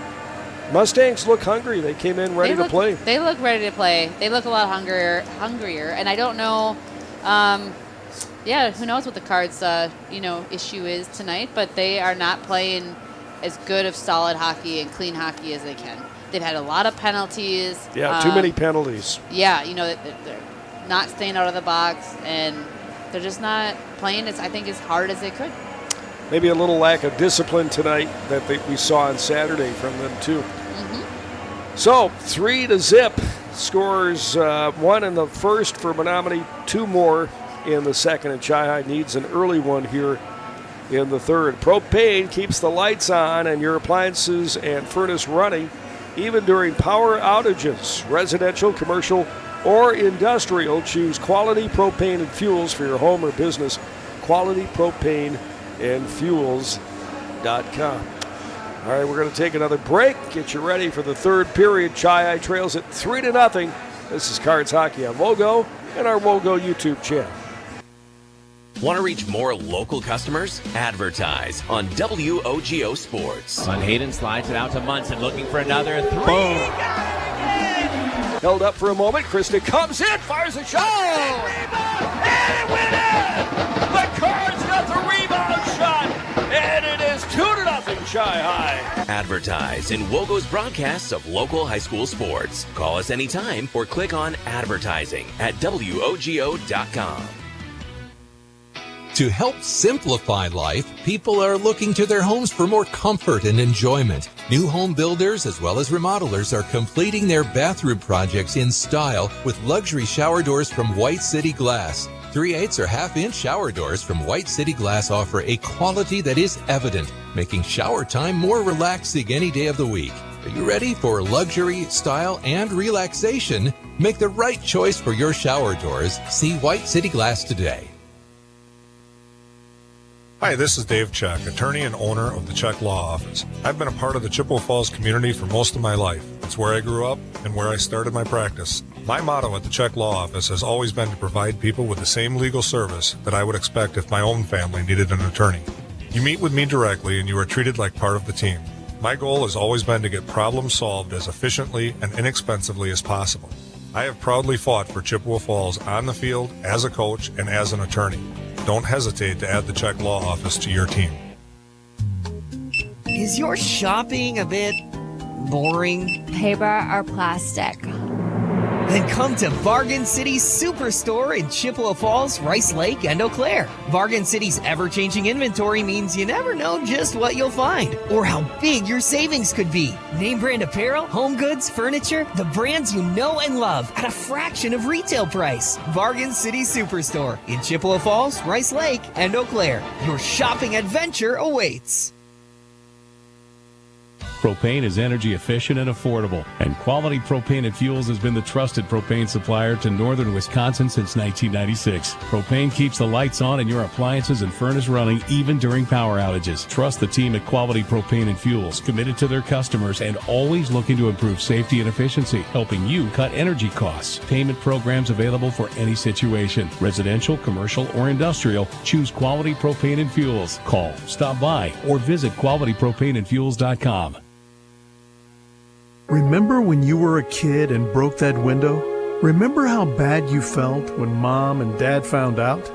Mustangs look hungry. They came in ready to play. They look ready to play. They look a lot hungrier, and I don't know. Yeah, who knows what the Cards, issue is tonight, but they are not playing as good of solid hockey and clean hockey as they can. They've had a lot of penalties. Yeah, too many penalties. Yeah, they're not staying out of the box, and they're just not playing as hard as they could. Maybe a little lack of discipline tonight that we saw on Saturday from them too. So 3-0 scores one in the first for Menomonie, 2 more in the second, and Chi-Hi needs an early one here in the third. Propane keeps the lights on and your appliances and furnace running even during power outages. Residential, commercial, or industrial, choose quality propane and fuels for your home or business. QualityPropaneandFuels.com. All right, we're going to take another break. Get you ready for the third period. Chi-Hi trails at 3-0. This is Cards Hockey on WOGO and our WOGO YouTube channel. Want to reach more local customers? Advertise on WOGO Sports. On Hayden slides it out to Munson, looking for another 3. Boom. Held up for a moment. Krista comes in, fires a shot. And win it! The Cards got the rebound shot, and it is 2-0 Chi-Hi. Advertise in WOGO's broadcasts of local high school sports. Call us anytime or click on advertising at WOGO.com. To help simplify life, people are looking to their homes for more comfort and enjoyment. New home builders as well as remodelers are completing their bathroom projects in style with luxury shower doors from White City Glass. 3/8 or half-inch shower doors from White City Glass offer a quality that is evident, making shower time more relaxing any day of the week. Are you ready for luxury, style, and relaxation? Make the right choice for your shower doors. See White City Glass today. Hi, this is Dave Check, attorney and owner of the Check Law Office. I've been a part of the Chippewa Falls community for most of my life. It's where I grew up and where I started my practice. My motto at the Check Law Office has always been to provide people with the same legal service that I would expect if my own family needed an attorney. You meet with me directly and you are treated like part of the team. My goal has always been to get problems solved as efficiently and inexpensively as possible. I have proudly fought for Chippewa Falls on the field, as a coach, and as an attorney. Don't hesitate to add the Check Law Office to your team. Is your shopping a bit boring? Paper or plastic? Then come to Bargain City's Superstore in Chippewa Falls, Rice Lake, and Eau Claire. Bargain City's ever-changing inventory means you never know just what you'll find or how big your savings could be. Name brand apparel, home goods, furniture, the brands you know and love at a fraction of retail price. Bargain City Superstore in Chippewa Falls, Rice Lake, and Eau Claire. Your shopping adventure awaits. Propane is energy efficient and affordable, and Quality Propane and Fuels has been the trusted propane supplier to northern Wisconsin since 1996. Propane keeps the lights on and your appliances and furnace running even during power outages. Trust the team at Quality Propane and Fuels, committed to their customers and always looking to improve safety and efficiency, helping you cut energy costs. Payment programs available for any situation. Residential, commercial, or industrial, choose Quality Propane and Fuels. Call, stop by, or visit QualityPropaneandFuels.com. Remember when you were a kid and broke that window? Remember how bad you felt when Mom and Dad found out?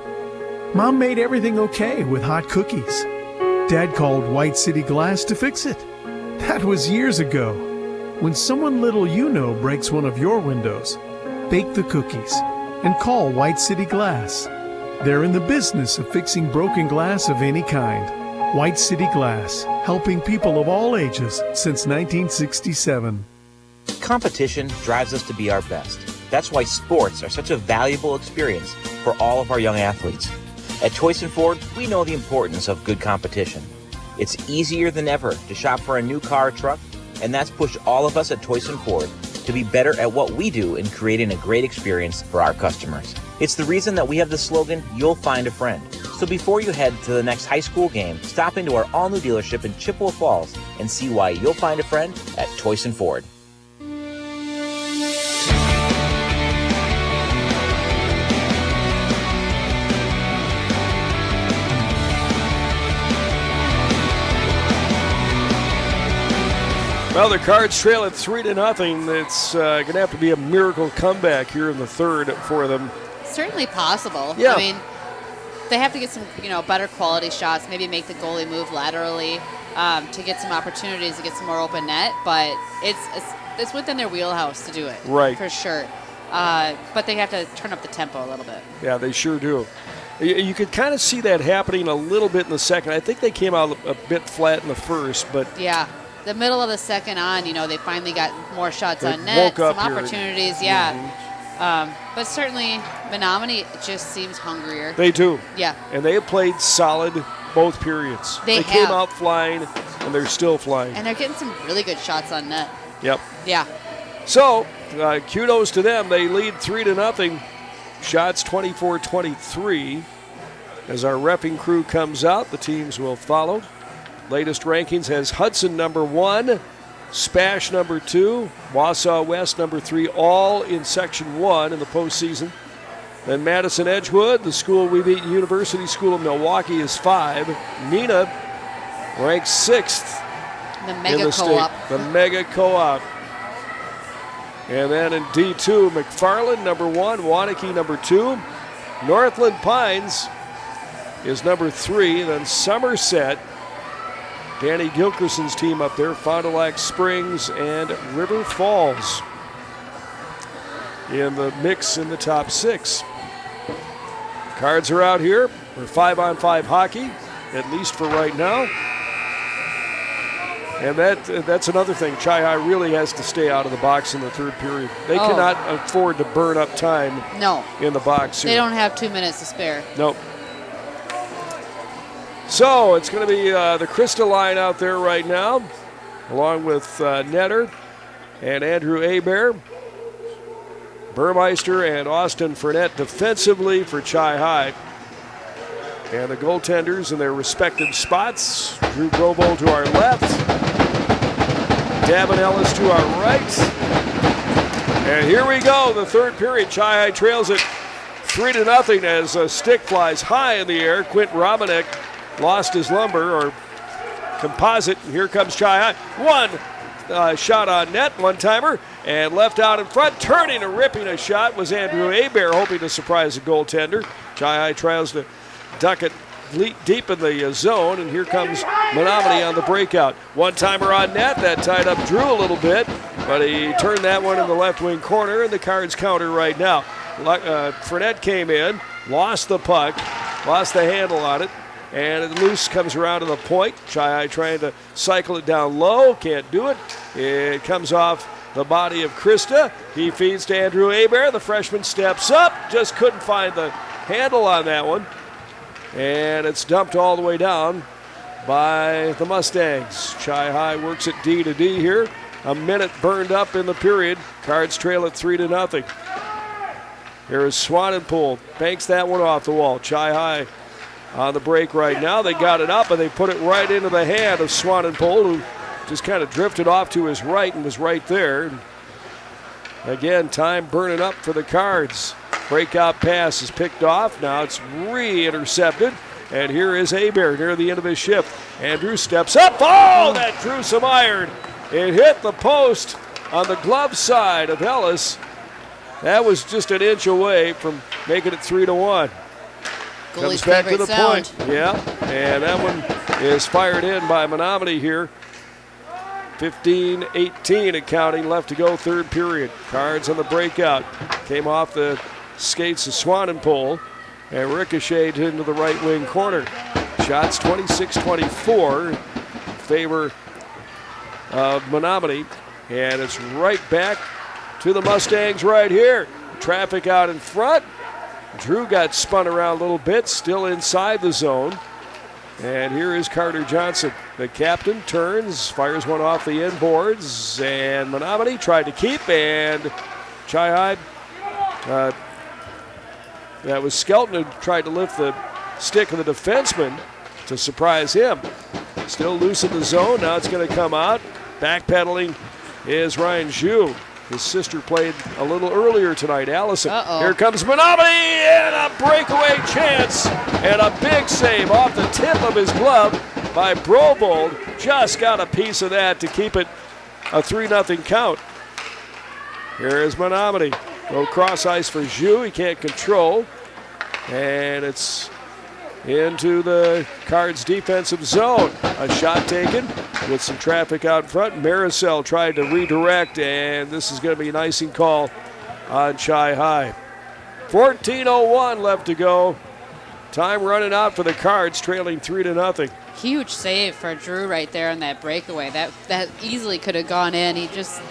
Mom made everything okay with hot cookies. Dad called White City Glass to fix it. That was years ago. When someone little you know breaks one of your windows, bake the cookies and call White City Glass. They're in the business of fixing broken glass of any kind. White City Glass, helping people of all ages since 1967. Competition drives us to be our best. That's why sports are such a valuable experience for all of our young athletes. At Toyson Ford, we know the importance of good competition. It's easier than ever to shop for a new car or truck, and that's pushed all of us at Toyson Ford to be better at what we do in creating a great experience for our customers. It's the reason that we have the slogan, "You'll find a friend." So before you head to the next high school game, stop into our all-new dealership in Chippewa Falls and see why you'll find a friend at Toyson Ford. Well, the Cards trail at 3-0. It's going to have to be a miracle comeback here in the third for them. Certainly possible. Yeah. I mean, they have to get some, better quality shots, maybe make the goalie move laterally to get some opportunities to get some more open net. But it's within their wheelhouse to do it, right? For sure. But they have to turn up the tempo a little bit. Yeah, they sure do. You could kind of see that happening a little bit in the second. I think they came out a bit flat in the first, but yeah, the middle of the second on, they finally got more shots on net, some opportunities. Yeah. Mm-hmm. But certainly, Menomonie just seems hungrier. They do. Yeah. And they have played solid both periods. They came out flying, and they're still flying. And they're getting some really good shots on net. Yep. Yeah. So, kudos to them. They lead 3-0. Shots 24-23. As our reffing crew comes out, the teams will follow. Latest rankings has Hudson number 1, Spash number 2, Wausau West number 3, all in Section 1 in the postseason. Then Madison Edgewood, the school we beat, University School of Milwaukee, is 5. Neenah ranks 6th. The Mega Co-op. The Mega Co-op. And then in D2, McFarland number 1, Waunakee number 2. Northland Pines is number 3. Then Somerset, Danny Gilkerson's team up there, Fond du Lac Springs and River Falls in the mix in the top 6. Cards are out here for 5-on-5 hockey, at least for right now. And that's another thing. Chi High really has to stay out of the box in the third period. They cannot afford to burn up time in the box here. They don't have 2 minutes to spare. Nope. So it's going to be the Krista line out there right now, along with Netter and Andrew Hebert. Burmeister and Austin Fournette defensively for Chi High. And the goaltenders in their respective spots. Drew Grobo to our left. Davin Ellis to our right. And here we go, the third period. Chi High trails it 3-0 as a stick flies high in the air. Quint Romanek lost his lumber or composite. And here comes Chi High. One shot on net, one-timer, and left out in front. Turning and ripping a shot was Andrew Hebert, hoping to surprise the goaltender. Chi High tries to duck it deep in the zone, and here comes Menomonie on the breakout. One-timer on net, that tied up Drew a little bit, but he turned that one in the left wing corner, and the Cards counter right now. Fournette came in, lost the puck, lost the handle on it, and it loose comes around to the point. Chi High trying to cycle it down low, can't do it. It comes off the body of Krista. He feeds to Andrew Hebert. The freshman steps up, just couldn't find the handle on that one. And it's dumped all the way down by the Mustangs. Chi High works it D to D here. A minute burned up in the period. Cards trail at 3-0. Here is Swanenpool. Banks that one off the wall. Chi High on the break right now. They got it up and they put it right into the hand of Swanenpool, who just kind of drifted off to his right and was right there. Again, time burning up for the Cards. Breakout pass is picked off. Now it's re-intercepted. And here is Hebert near the end of his shift. Andrew steps up. Oh, that drew some iron. It hit the post on the glove side of Ellis. That was just an inch away from making it 3-1. Comes back to the point. Yeah, and that one is fired in by Menomonie here. 15-18 and counting left to go, third period. Cards on the breakout. Came off the skates of Swanenpool and ricocheted into the right wing corner. Shots 26-24 in favor of Menomonie, and it's right back to the Mustangs right here. Traffic out in front. Drew got spun around a little bit, still inside the zone. And here is Carter Johnson. The captain turns, fires one off the inboards, and Menomonie tried to keep, and Chi High, that was Skelton who tried to lift the stick of the defenseman to surprise him. Still loose in the zone, now it's going to come out. Backpedaling is Ryan Zhu. His sister played a little earlier tonight, Allison. Here comes Menomonie, and a breakaway chance, and a big save off the tip of his glove by Brobold. Just got a piece of that to keep it a 3-0 count. Here is Menomonie. Go cross ice for Zhu, he can't control. And it's into the Cards defensive zone. A shot taken with some traffic out front. Maricel tried to redirect, and this is going to be an icing call on Chi High. 14:01 left to go. Time running out for the Cards, trailing 3-0. Huge save for Drew right there on that breakaway. That easily could have gone in. He just,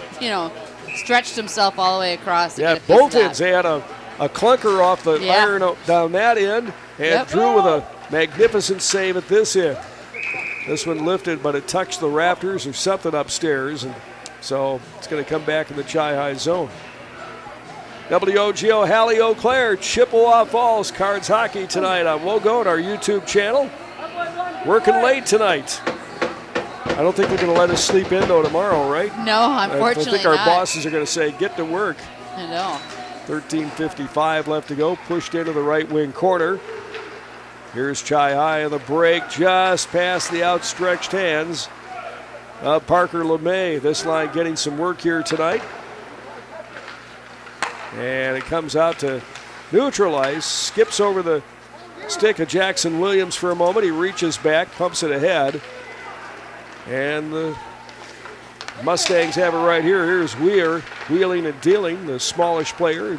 stretched himself all the way across. Yeah, both ends. They had a clunker off the iron down that end, and Drew with a magnificent save at this end. This one lifted, but it touched the Raptors or something upstairs, and so it's going to come back in the Chi High zone. WOGO Halley Eau Claire, Chippewa Falls Cards hockey tonight on WOGO and our YouTube channel. Working late tonight. I don't think they're going to let us sleep in, though, tomorrow, right? No, unfortunately I think our bosses are going to say, get to work. I know. 13:55 left to go. Pushed into the right wing corner. Here's Chi High on the break, just past the outstretched hands of Parker LeMay. This line getting some work here tonight. And it comes out to neutral ice, skips over the stick of Jackson Williams for a moment. He reaches back, pumps it ahead. And the Mustangs have it right here. Here's Weir wheeling and dealing, the smallish player.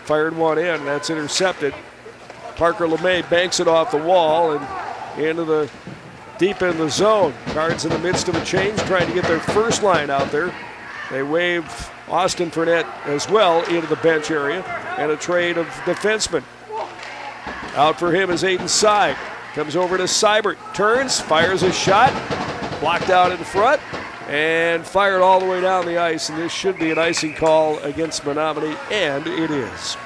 Fired one in, that's intercepted. Parker LeMay banks it off the wall and into the deep in the zone. Cards in the midst of a change, trying to get their first line out there. They wave Austin Fournette as well into the bench area, and a trade of defensemen. Out for him is Aiden Side. Comes over to Seibert, turns, fires a shot, blocked out in front, and fired all the way down the ice, and this should be an icing call against Menomonie, and it is.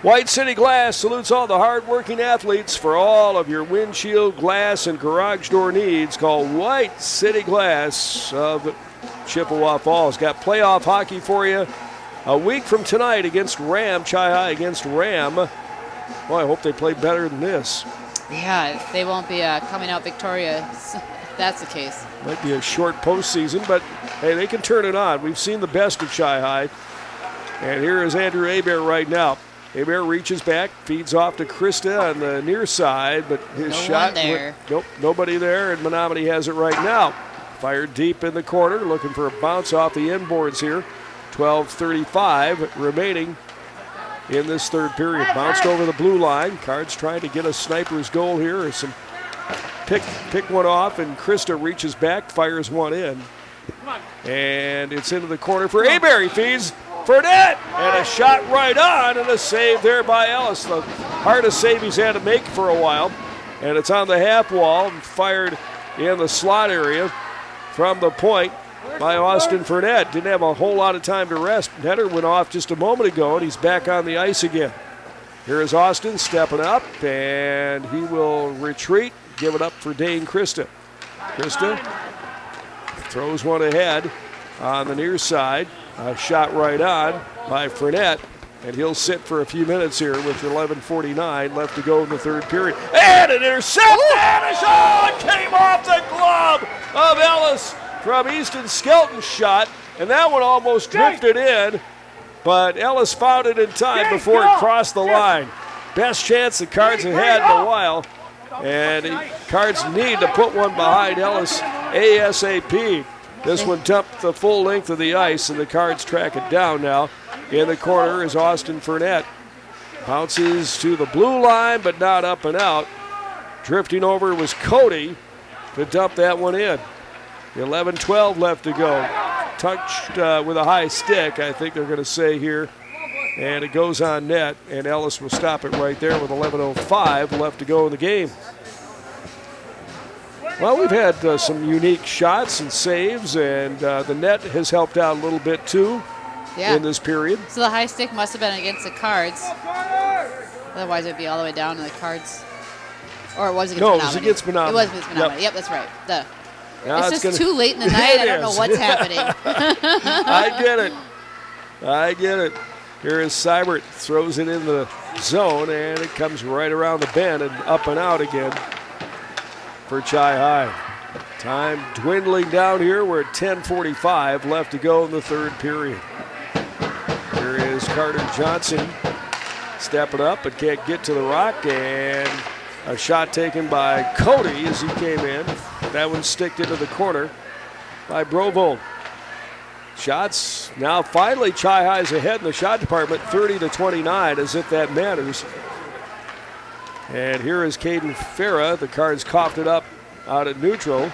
White City Glass salutes all the hard-working athletes. For all of your windshield, glass, and garage door needs, call White City Glass of Chippewa Falls. Got playoff hockey for you a week from tonight against Ram. Chi High against Ram. Well, I hope they play better than this. Yeah, they won't be coming out victorious if that's the case. Might be a short postseason, but hey, they can turn it on. We've seen the best of Chi High. And here is Andrew Hebert right now. Hebert reaches back, feeds off to Krista on the near side, but his shot there. Nope, nobody there, and Menomonie has it right now. Fired deep in the corner, looking for a bounce off the inboards here. 12:35 remaining in this third period. Bounced over the blue line. Cards trying to get a sniper's goal here. Or some pick one off, and Krista reaches back, fires one in. And it's into the corner for Hebert. He feeds Fournette, and a shot right on, and a save there by Ellis. The hardest save he's had to make for a while. And it's on the half wall and fired in the slot area from the point by Austin Fournette. Didn't have a whole lot of time to rest. Netter went off just a moment ago, and he's back on the ice again. Here is Austin stepping up, and he will retreat, give it up for Dane Krista. Krista throws one ahead on the near side. A shot right on by Fournette, and he'll sit for a few minutes here with 11:49 left to go in the third period. And an intercept, and a shot came off the glove of Ellis from Easton Skelton's shot, and that one almost drifted in, but Ellis found it in time before it crossed the line. Best chance the Cards have had in a while, and the Cards need to put one behind Ellis ASAP. This one dumped the full length of the ice, and the Cards track it down now. In the corner is Austin Fournette. Bounces to the blue line, but not up and out. Drifting over was Cody to dump that one in. 11:12 left to go. Touched with a high stick, I think they're going to say here. And it goes on net, and Ellis will stop it right there with 11:05 left to go in the game. Well, we've had some unique shots and saves, and the net has helped out a little bit too in this period. So the high stick must have been against the Cards. Otherwise, it would be all the way down to the Cards. Or it was against Menomonie. No, it was against Menomonie. It was against Menomonie. Yep, that's right. Duh. Yeah, it's just too late in the night. I don't know what's happening. I get it. Here is Seibert, throws it in the zone, and it comes right around the bend and up and out again for Chi High. Time dwindling down here. We're at 10:45 left to go in the third period. Here is Carter Johnson stepping up but can't get to the rock, and a shot taken by Cody as he came in. That one sticked into the corner by Brovold. Shots now finally Chi-Hi's ahead in the shot department, 30-29, as if that matters. And here is Caden Farah. The Cards coughed it up out at neutral.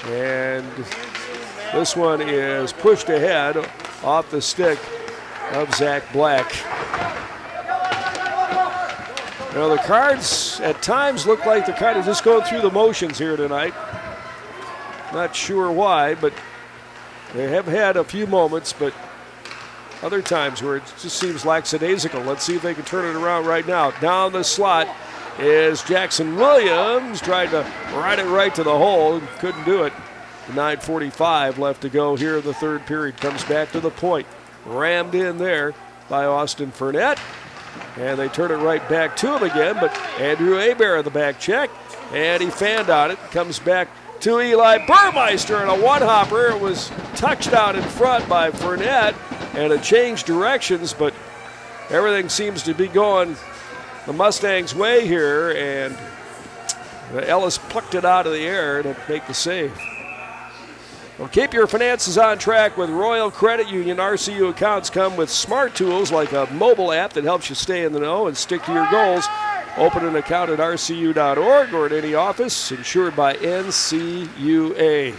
And this one is pushed ahead off the stick of Zach Black. You know, the Cards at times look like they're kind of just going through the motions here tonight. Not sure why, but they have had a few moments, but other times where it just seems lackadaisical. Let's see if they can turn it around right now. Down the slot is Jackson Williams, trying to ride it right to the hole, and couldn't do it. 9:45 left to go here in the third period. Comes back to the point. Rammed in there by Austin Fournette. And they turn it right back to him again, but Andrew Hebert the back check, and he fanned on it. Comes back to Eli Burmeister, and a one-hopper. It was touched out in front by Fournette, and it changed directions, but everything seems to be going the Mustangs' way here, and Ellis plucked it out of the air to make the save. Well, keep your finances on track with Royal Credit Union. RCU accounts come with smart tools like a mobile app that helps you stay in the know and stick to your goals. Open an account at rcu.org or at any office, insured by NCUA.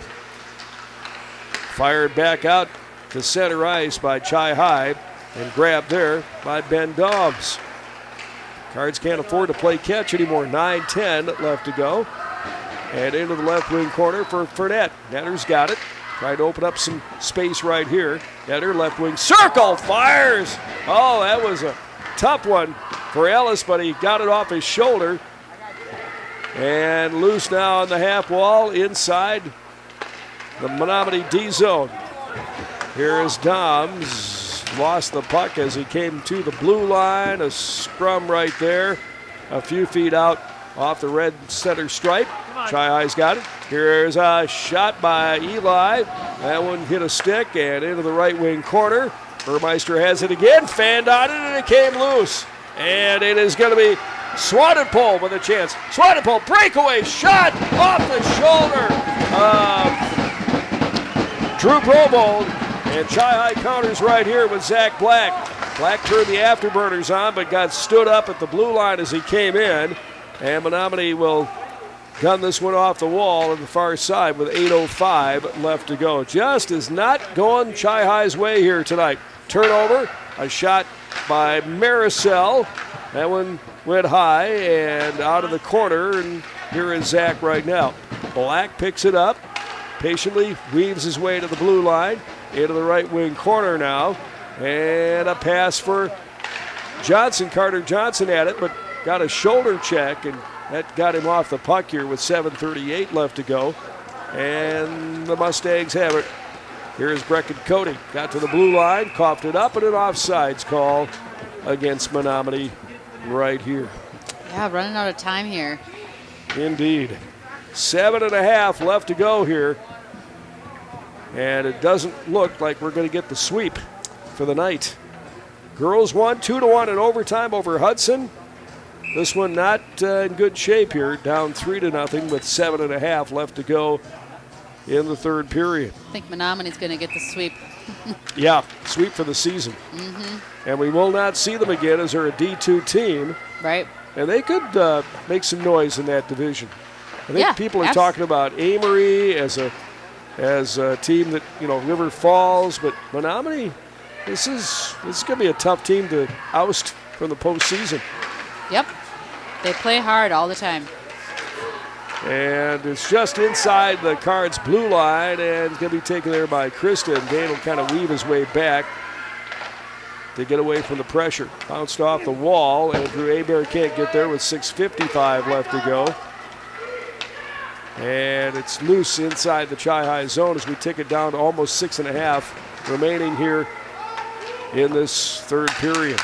Fired back out to center ice by Chi-Hi, and grabbed there by Ben Dobbs. Cards can't afford to play catch anymore. 9:10 left to go. And into the left wing corner for Fournette. Netter's got it. Trying to open up some space right here. Netter, left wing circle, fires. Oh, that was a tough one for Ellis, but he got it off his shoulder. And loose now on the half wall inside the Menomonie D zone. Here is Doms. Lost the puck as he came to the blue line. A scrum right there. A few feet out off the red center stripe. Chi-Hi's got it. Here's a shot by Eli. That one hit a stick and into the right wing corner. Burmeister has it again. Fanned on it, and it came loose. And it is going to be Swanepoel with a chance. Swanepoel, breakaway shot off the shoulder of Drew Brovold. And Chi-Hi counters right here with Zach Black. Black turned the afterburners on, but got stood up at the blue line as he came in. And Menomonie will gun this one off the wall on the far side with 8:05 left to go. Just is not going Chi-Hi's way here tonight. Turnover, a shot by Maricel. That one went high and out of the corner, and here is Zach right now. Black picks it up, patiently weaves his way to the blue line, into the right wing corner now, and a pass for Johnson. Carter Johnson at it, but got a shoulder check, and that got him off the puck here with 7:38 left to go. And the Mustangs have it. Here's Brecken Cody. Got to the blue line, coughed it up, and an offsides call against Menomonie right here. Yeah, running out of time here. Indeed. 7.5 left to go here. And it doesn't look like we're going to get the sweep for the night. Girls won 2-1 in overtime over Hudson. This one not in good shape here, down 3-0 with 7.5 left to go in the third period. I think Menomonie's going to get the sweep. Yeah, sweep for the season. Mm-hmm. And we will not see them again as they're a D2 team. Right. And they could make some noise in that division. I think people are talking about Amory as a team that, River Falls, but Menomonie, this is going to be a tough team to oust from the postseason. Yep. They play hard all the time. And it's just inside the Cards' blue line, and it's going to be taken there by Krista. And Dane will kind of weave his way back to get away from the pressure. Bounced off the wall. Andrew Hebert can't get there with 6:55 left to go. And it's loose inside the Chi-Hi zone as we take it down to almost 6.5 remaining here in this third period.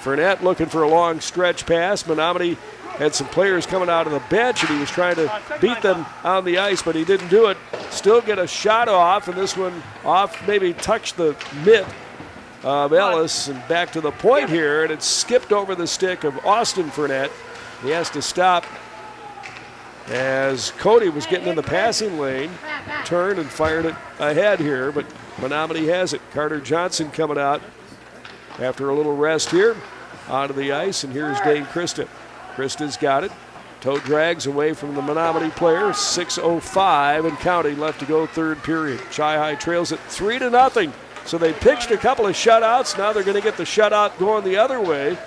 Fournette looking for a long stretch pass. Menomonie had some players coming out of the bench, and he was trying to beat them on the ice, but he didn't do it. Still get a shot off, and this one off, maybe touched the mitt of Ellis, and back to the point here, and it's skipped over the stick of Austin Fournette. He has to stop as Cody was getting in the passing lane, turned and fired it ahead here, but Menomonie has it. Carter Johnson coming out after a little rest here onto the ice, and here's Dane Christa. Christa's got it. Toe drags away from the Menomonie player. 6:05 and counting left to go, third period. Chi-High trails it 3-0. So they pitched a couple of shutouts. Now they're going to get the shutout going the other way.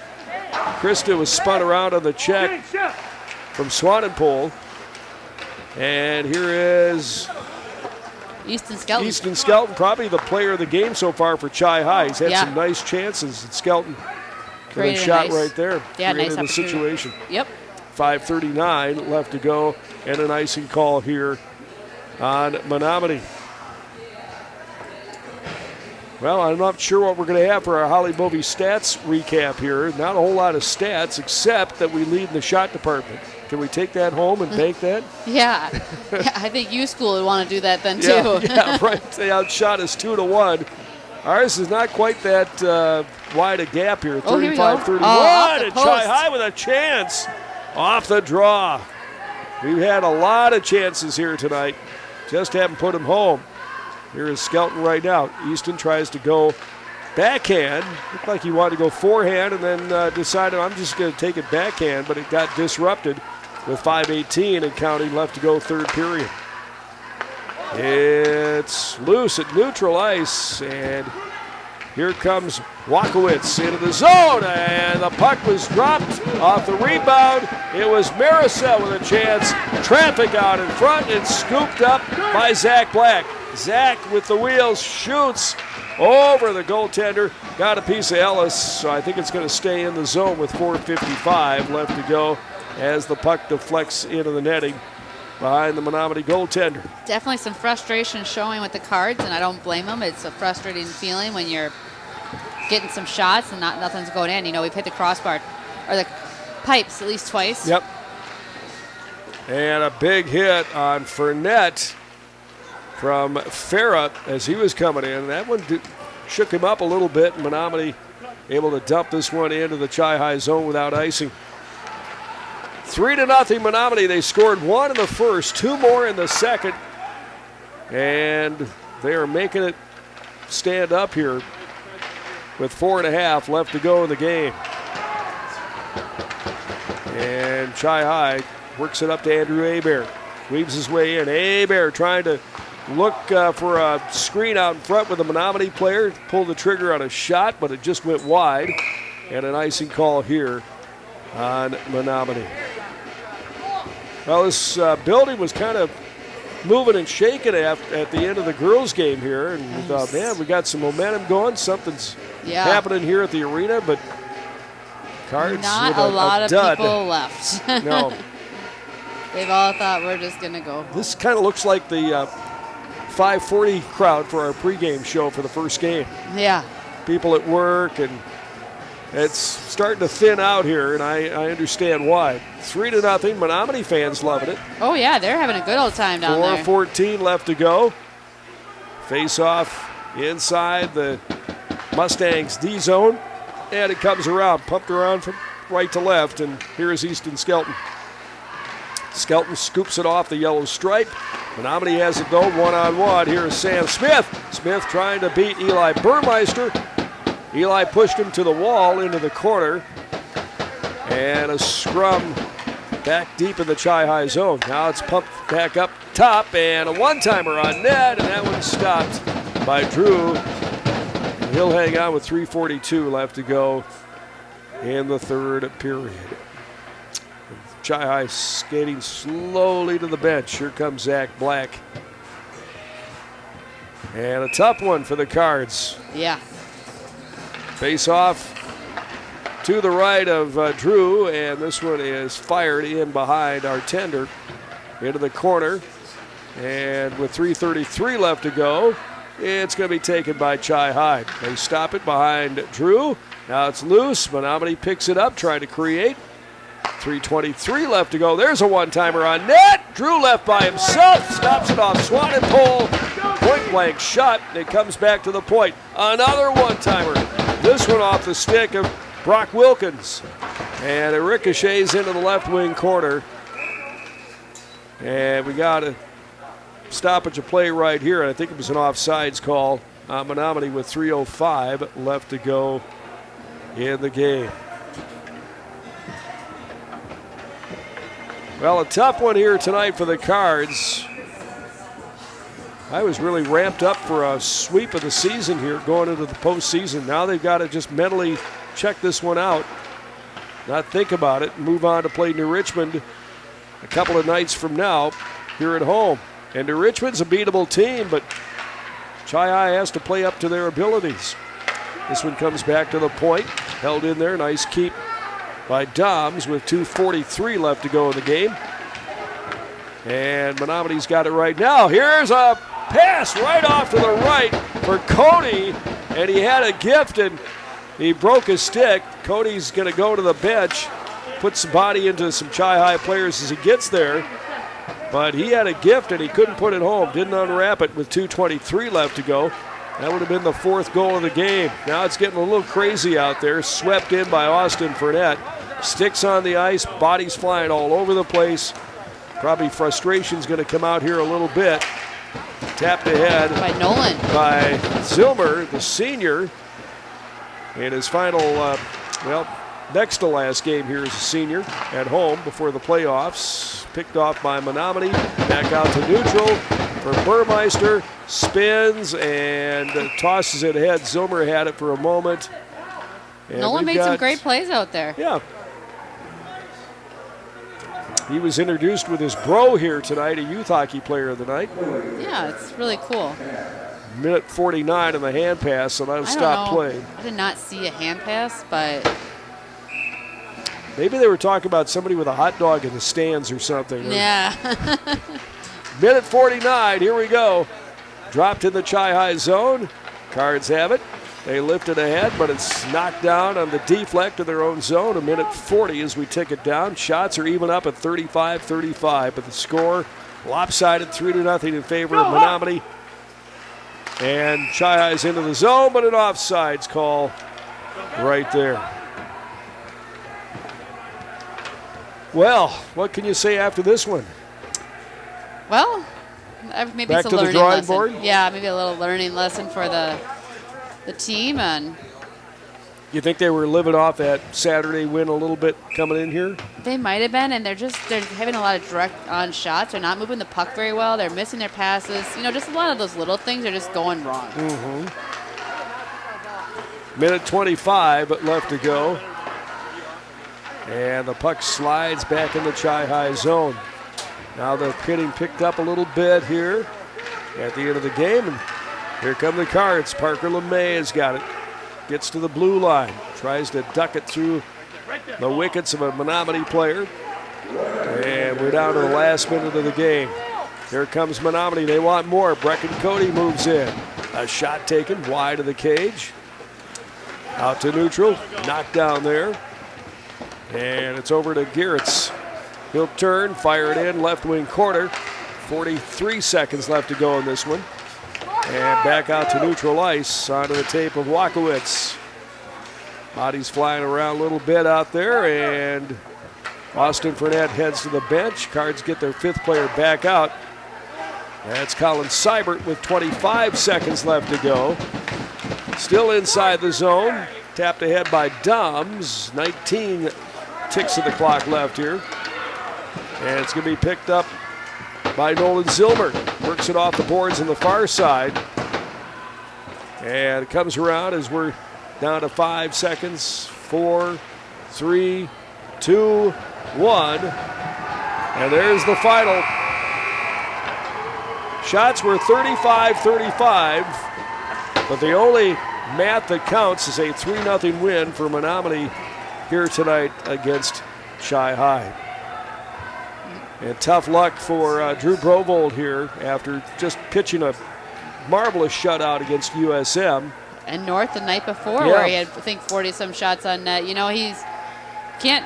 Christa was spun around on the check from Swanenpole. And here is Easton Skelton. Easton Skelton, probably the player of the game so far for Chi-High. He's had some nice chances. And Skelton got a shot right there. Yeah, created nice the situation. Yep. 5:39 left to go, and an icing call here on Menomonie. Well, I'm not sure what we're going to have for our Holly Bovey stats recap here. Not a whole lot of stats, except that we lead in the shot department. Can we take that home and bank that? Yeah. I think U School would want to do that then, too. Yeah, right. They outshot us 2-1. Ours is not quite that wide a gap here. 35-31, and Chi-High with a chance off the draw. We've had a lot of chances here tonight. Just haven't put them home. Here is Skelton right now. Easton tries to go backhand. Looked like he wanted to go forehand and then decided I'm just going to take it backhand, but it got disrupted with 5:18 and counting left to go, third period. It's loose at neutral ice, and here comes Wakowitz into the zone, and the puck was dropped off the rebound. It was Maricel with a chance. Traffic out in front and scooped up by Zach Black. Zach with the wheels shoots over the goaltender. Got a piece of Ellis, so I think it's going to stay in the zone with 4:55 left to go as the puck deflects into the netting behind the Menomonie goaltender. Definitely some frustration showing with the Cards, and I don't blame them. It's a frustrating feeling when you're getting some shots and nothing's going in. You know, we've hit the crossbar or the pipes at least twice. Yep. And a big hit on Fournette from Farah as he was coming in. That one shook him up a little bit, and Menomonie able to dump this one into the Chi-High zone without icing. 3-0 Menomonie. They scored one in the first, two more in the second, and they are making it stand up here with 4.5 left to go in the game. And Chi-High works it up to Andrew Hebert. Weaves his way in. Hebert trying to look for a screen out in front with the Menomonie player. Pulled the trigger on a shot, but it just went wide. And an icing call here on Menomonie. Well, this building was kind of moving and shaking at the end of the girls' game here. And we thought, man, we got some momentum going. Something's happening here at the arena, but Cards not with a lot of dud. people left. No. They've all thought we're just going to go. This kind of looks like the 540 crowd for our pregame show for the first game. Yeah. People at work, and it's starting to thin out here, and I understand why. 3-0. Menomonie fans loving it. Oh, yeah, they're having a good old time down there. 4:14 left to go. Face off inside the Mustangs D zone, and it comes around, pumped around from right to left, and here's Easton Skelton. Skelton scoops it off the yellow stripe. Menomonie has it though, one-on-one. Here is Sam Smith. Smith trying to beat Eli Burmeister. Eli pushed him to the wall into the corner. And a scrum back deep in the Chi-High zone. Now it's pumped back up top, and a one-timer on net, and that one's stopped by Drew. And he'll hang on with 3:42 left to go in the third period. Chi-High skating slowly to the bench. Here comes Zach Black. And a tough one for the Cards. Yeah. Face off to the right of Drew, and this one is fired in behind our tender into the corner. And with 3:33 left to go, it's going to be taken by Chi-High. They stop it behind Drew. Now it's loose. Menomonie picks it up, trying to create. 3:23 left to go. There's a one-timer on net. Drew left by himself. Stops it off Swanenpole. point-blank shot. It comes back to the point. Another one-timer. This one off the stick of Brock Wilkins. And it ricochets into the left wing corner. And we got a stoppage of play right here. And I think it was an offsides call. Menomonie with 3:05 left to go in the game. Well, a tough one here tonight for the Cards. I was really ramped up for a sweep of the season here going into the postseason. Now they've got to just mentally check this one out, not think about it, and move on to play New Richmond a couple of nights from now here at home. And New Richmond's a beatable team, but Chi-Hi has to play up to their abilities. This one comes back to the point, held in there, nice keep by Doms with 2:43 left to go in the game. And Menomonie's got it right now. Here's a pass right off to the right for Cody, and he had a gift and he broke his stick. Cody's going to go to the bench, put some body into some Chi-Hi players as he gets there. But he had a gift and he couldn't put it home. Didn't unwrap it with 2:23 left to go. That would have been the 4th goal of the game. Now it's getting a little crazy out there. Swept in by Austin Fournette. Sticks on the ice, bodies flying all over the place. Probably frustration's going to come out here a little bit. Tapped ahead by Nolan. By Zilmer, the senior. In his final, next to last game here as a senior at home before the playoffs. Picked off by Menomonie. Back out to neutral for Burmeister. Spins and tosses it ahead. Zilmer had it for a moment. And Nolan made some great plays out there. Yeah. He was introduced with his bro here tonight, a youth hockey player of the night. Yeah, it's really cool. Minute 49 on the hand pass, so that'll stop play. I did not see a hand pass, but maybe they were talking about somebody with a hot dog in the stands or something. Yeah. Minute 49, here we go. Dropped in the Chi-Hi zone. Cards have it. They lift it ahead, but it's knocked down on the deflect of their own zone. A minute 40 as we tick it down. Shots are even up at 35-35, but the score lopsided 3-0 in favor of Menomonie. And Chi-Hi's into the zone, but an offsides call right there. Well, what can you say after this one? Well, maybe back it's a to learning the drawing lesson. board? Yeah, maybe a little learning lesson for the team. And you think they were living off that Saturday win a little bit coming in here? they might have been, and they're having a lot of direct on shots. They're not moving the puck very well. They're missing their passes. Just a lot of those little things are just going wrong. Mm-hmm. Minute 25 left to go. And the puck slides back in the Chi-Hi zone. Now they're getting picked up a little bit here at the end of the game. And here come the Cards. Parker LeMay has got it. Gets to the blue line. Tries to duck it through the wickets of a Menomonie player. And we're down to the last minute of the game. Here comes Menomonie. They want more. Brecken Cody moves in. A shot taken wide of the cage. Out to neutral. Knocked down there. And it's over to Geertz. He'll turn, fire it in, left wing corner. 43 seconds left to go in this one. And back out to neutral ice onto the tape of Wakowitz. Bodies flying around a little bit out there, and Austin Fournette heads to the bench. Cards get their 5th player back out. That's Colin Seibert with 25 seconds left to go. Still inside the zone. Tapped ahead by Doms. 19 ticks of the clock left here. And it's going to be picked up by Nolan Zilmer. Works it off the boards on the far side. And it comes around as we're down to 5 seconds. 4, 3, 2, 1. And there's the final. Shots were 35-35. But the only math that counts is a 3-0 win for Menomonie here tonight against Chi-Hi. And tough luck for Drew Brovold here after just pitching a marvelous shutout against USM. And North the night before, where he had, I think, 40-some shots on net. He's can't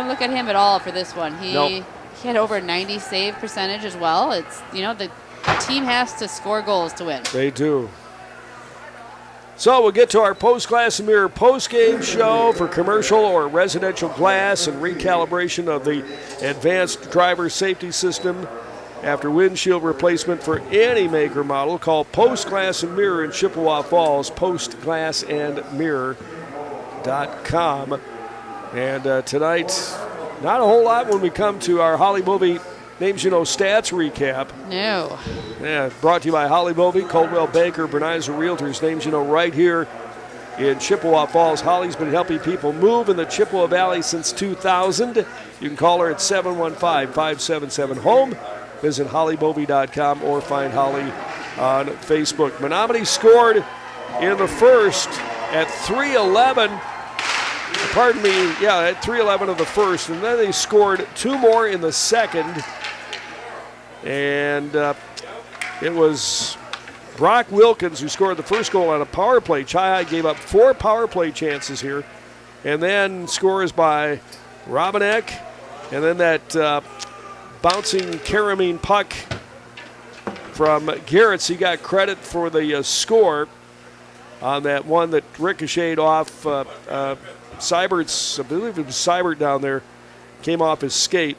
look at him at all for this one. He had over 90 save percentage as well. It's the A team has to score goals to win. They do. So we'll get to our Post-Glass and Mirror post-game show for commercial or residential glass and recalibration of the advanced driver safety system after windshield replacement for any make or model. Call Post-Glass and Mirror in Chippewa Falls, postglassandmirror.com. And tonight, not a whole lot when we come to our Holly Bovey Names You Know Stats recap. No. Yeah, brought to you by Holly Bovey, Coldwell Banker, Bernizer Realtors. Names You Know right here in Chippewa Falls. Holly's been helping people move in the Chippewa Valley since 2000. You can call her at 715-577-HOME. Visit hollybovey.com or find Holly on Facebook. Menomonie scored in the first at 3:11. Pardon me, at 3:11 of the first, and then they scored two more in the second. And it was Brock Wilkins who scored the first goal on a power play. Chi-High gave up 4 power play chances here. And then scores by Romanek. And then that bouncing Karamine puck from Garretts. He got credit for the score on that one that ricocheted off Seibert's, I believe it was Seibert down there, came off his skate.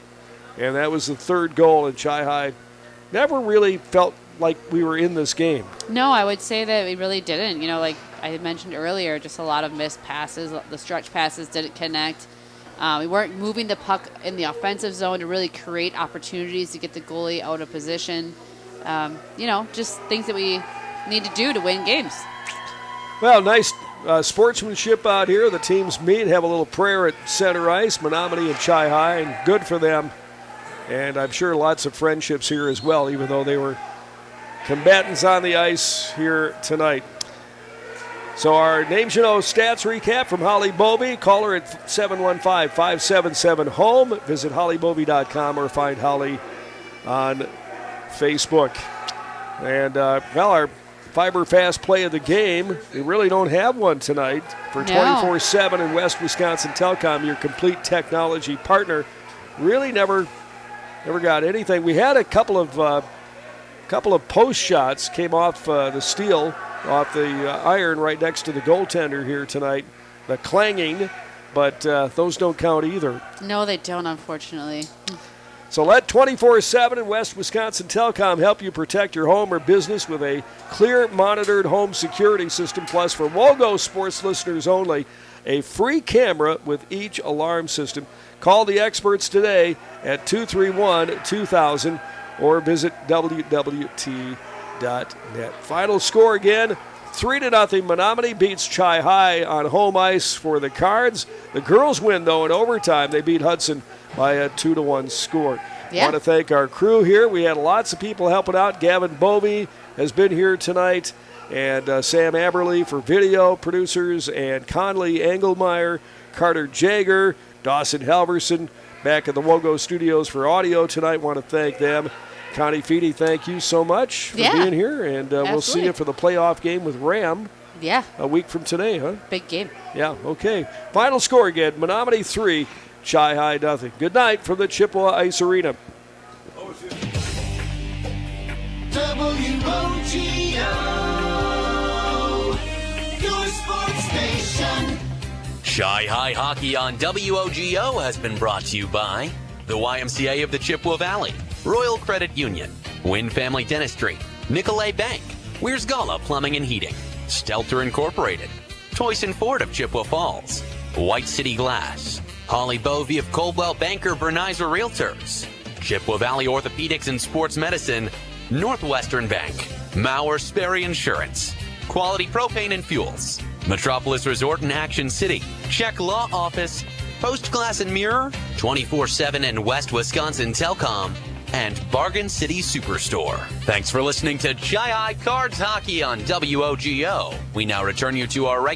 And that was the third goal, and Chi-High never really felt like we were in this game. No, I would say that we really didn't. Like I had mentioned earlier, just a lot of missed passes. The stretch passes didn't connect. We weren't moving the puck in the offensive zone to really create opportunities to get the goalie out of position. Just things that we need to do to win games. Well, nice sportsmanship out here. The teams meet, have a little prayer at center ice, Menomonie and Chi-High, and good for them. And I'm sure lots of friendships here as well, even though they were combatants on the ice here tonight. So our Names You Know Stats recap from Holly Bovey. Call her at 715-577-HOME. Visit hollybovey.com or find Holly on Facebook. And, our Fiber Fast Play of the game, we really don't have one tonight for 24/7 and West Wisconsin Telecom, your complete technology partner. Really never got anything. We had a couple of post shots came off the steel, off the iron right next to the goaltender here tonight. The clanging, but those don't count either. No, they don't, unfortunately. So let 24/7 and West Wisconsin Telecom help you protect your home or business with a clear monitored home security system. Plus, for WOGO Sports listeners only, a free camera with each alarm system. Call the experts today at 231-2000 or visit wwt.net. Final score again, 3-0. Menomonie beats Chi-High on home ice for the Cards. The girls win, though, in overtime. They beat Hudson by a 2-1 score. I want to thank our crew here. We had lots of people helping out. Gavin Bovey has been here tonight, and Sam Aberley for video producers, and Conley Engelmeyer, Carter Jager, Dawson Halverson back at the WOGO studios for audio tonight. Want to thank them. Connie Feedy, thank you so much for being here, and we'll see you for the playoff game with Ram. Yeah. A week from today, huh? Big game. Yeah, okay. Final score again, Menomonie 3, Chi-High 0. Good night from the Chippewa Ice Arena. WOGO, your sports station. Chi-High Hockey on WOGO has been brought to you by the YMCA of the Chippewa Valley, Royal Credit Union, Wynn Family Dentistry, Nicolay Bank, Weir's Gala Plumbing and Heating, Stelter Incorporated, Toyson Ford of Chippewa Falls, White City Glass, Holly Bovey of Coldwell Banker Bernizer Realtors, Chippewa Valley Orthopedics and Sports Medicine, Northwestern Bank, Mauer Sperry Insurance, Quality Propane and Fuels, Metropolis Resort in Action City, Check Law Office, Post Glass and Mirror, 24/7 and West Wisconsin Telcom, and Bargain City Superstore. Thanks for listening to Chi-High Cards Hockey on WOGO. We now return you to our regular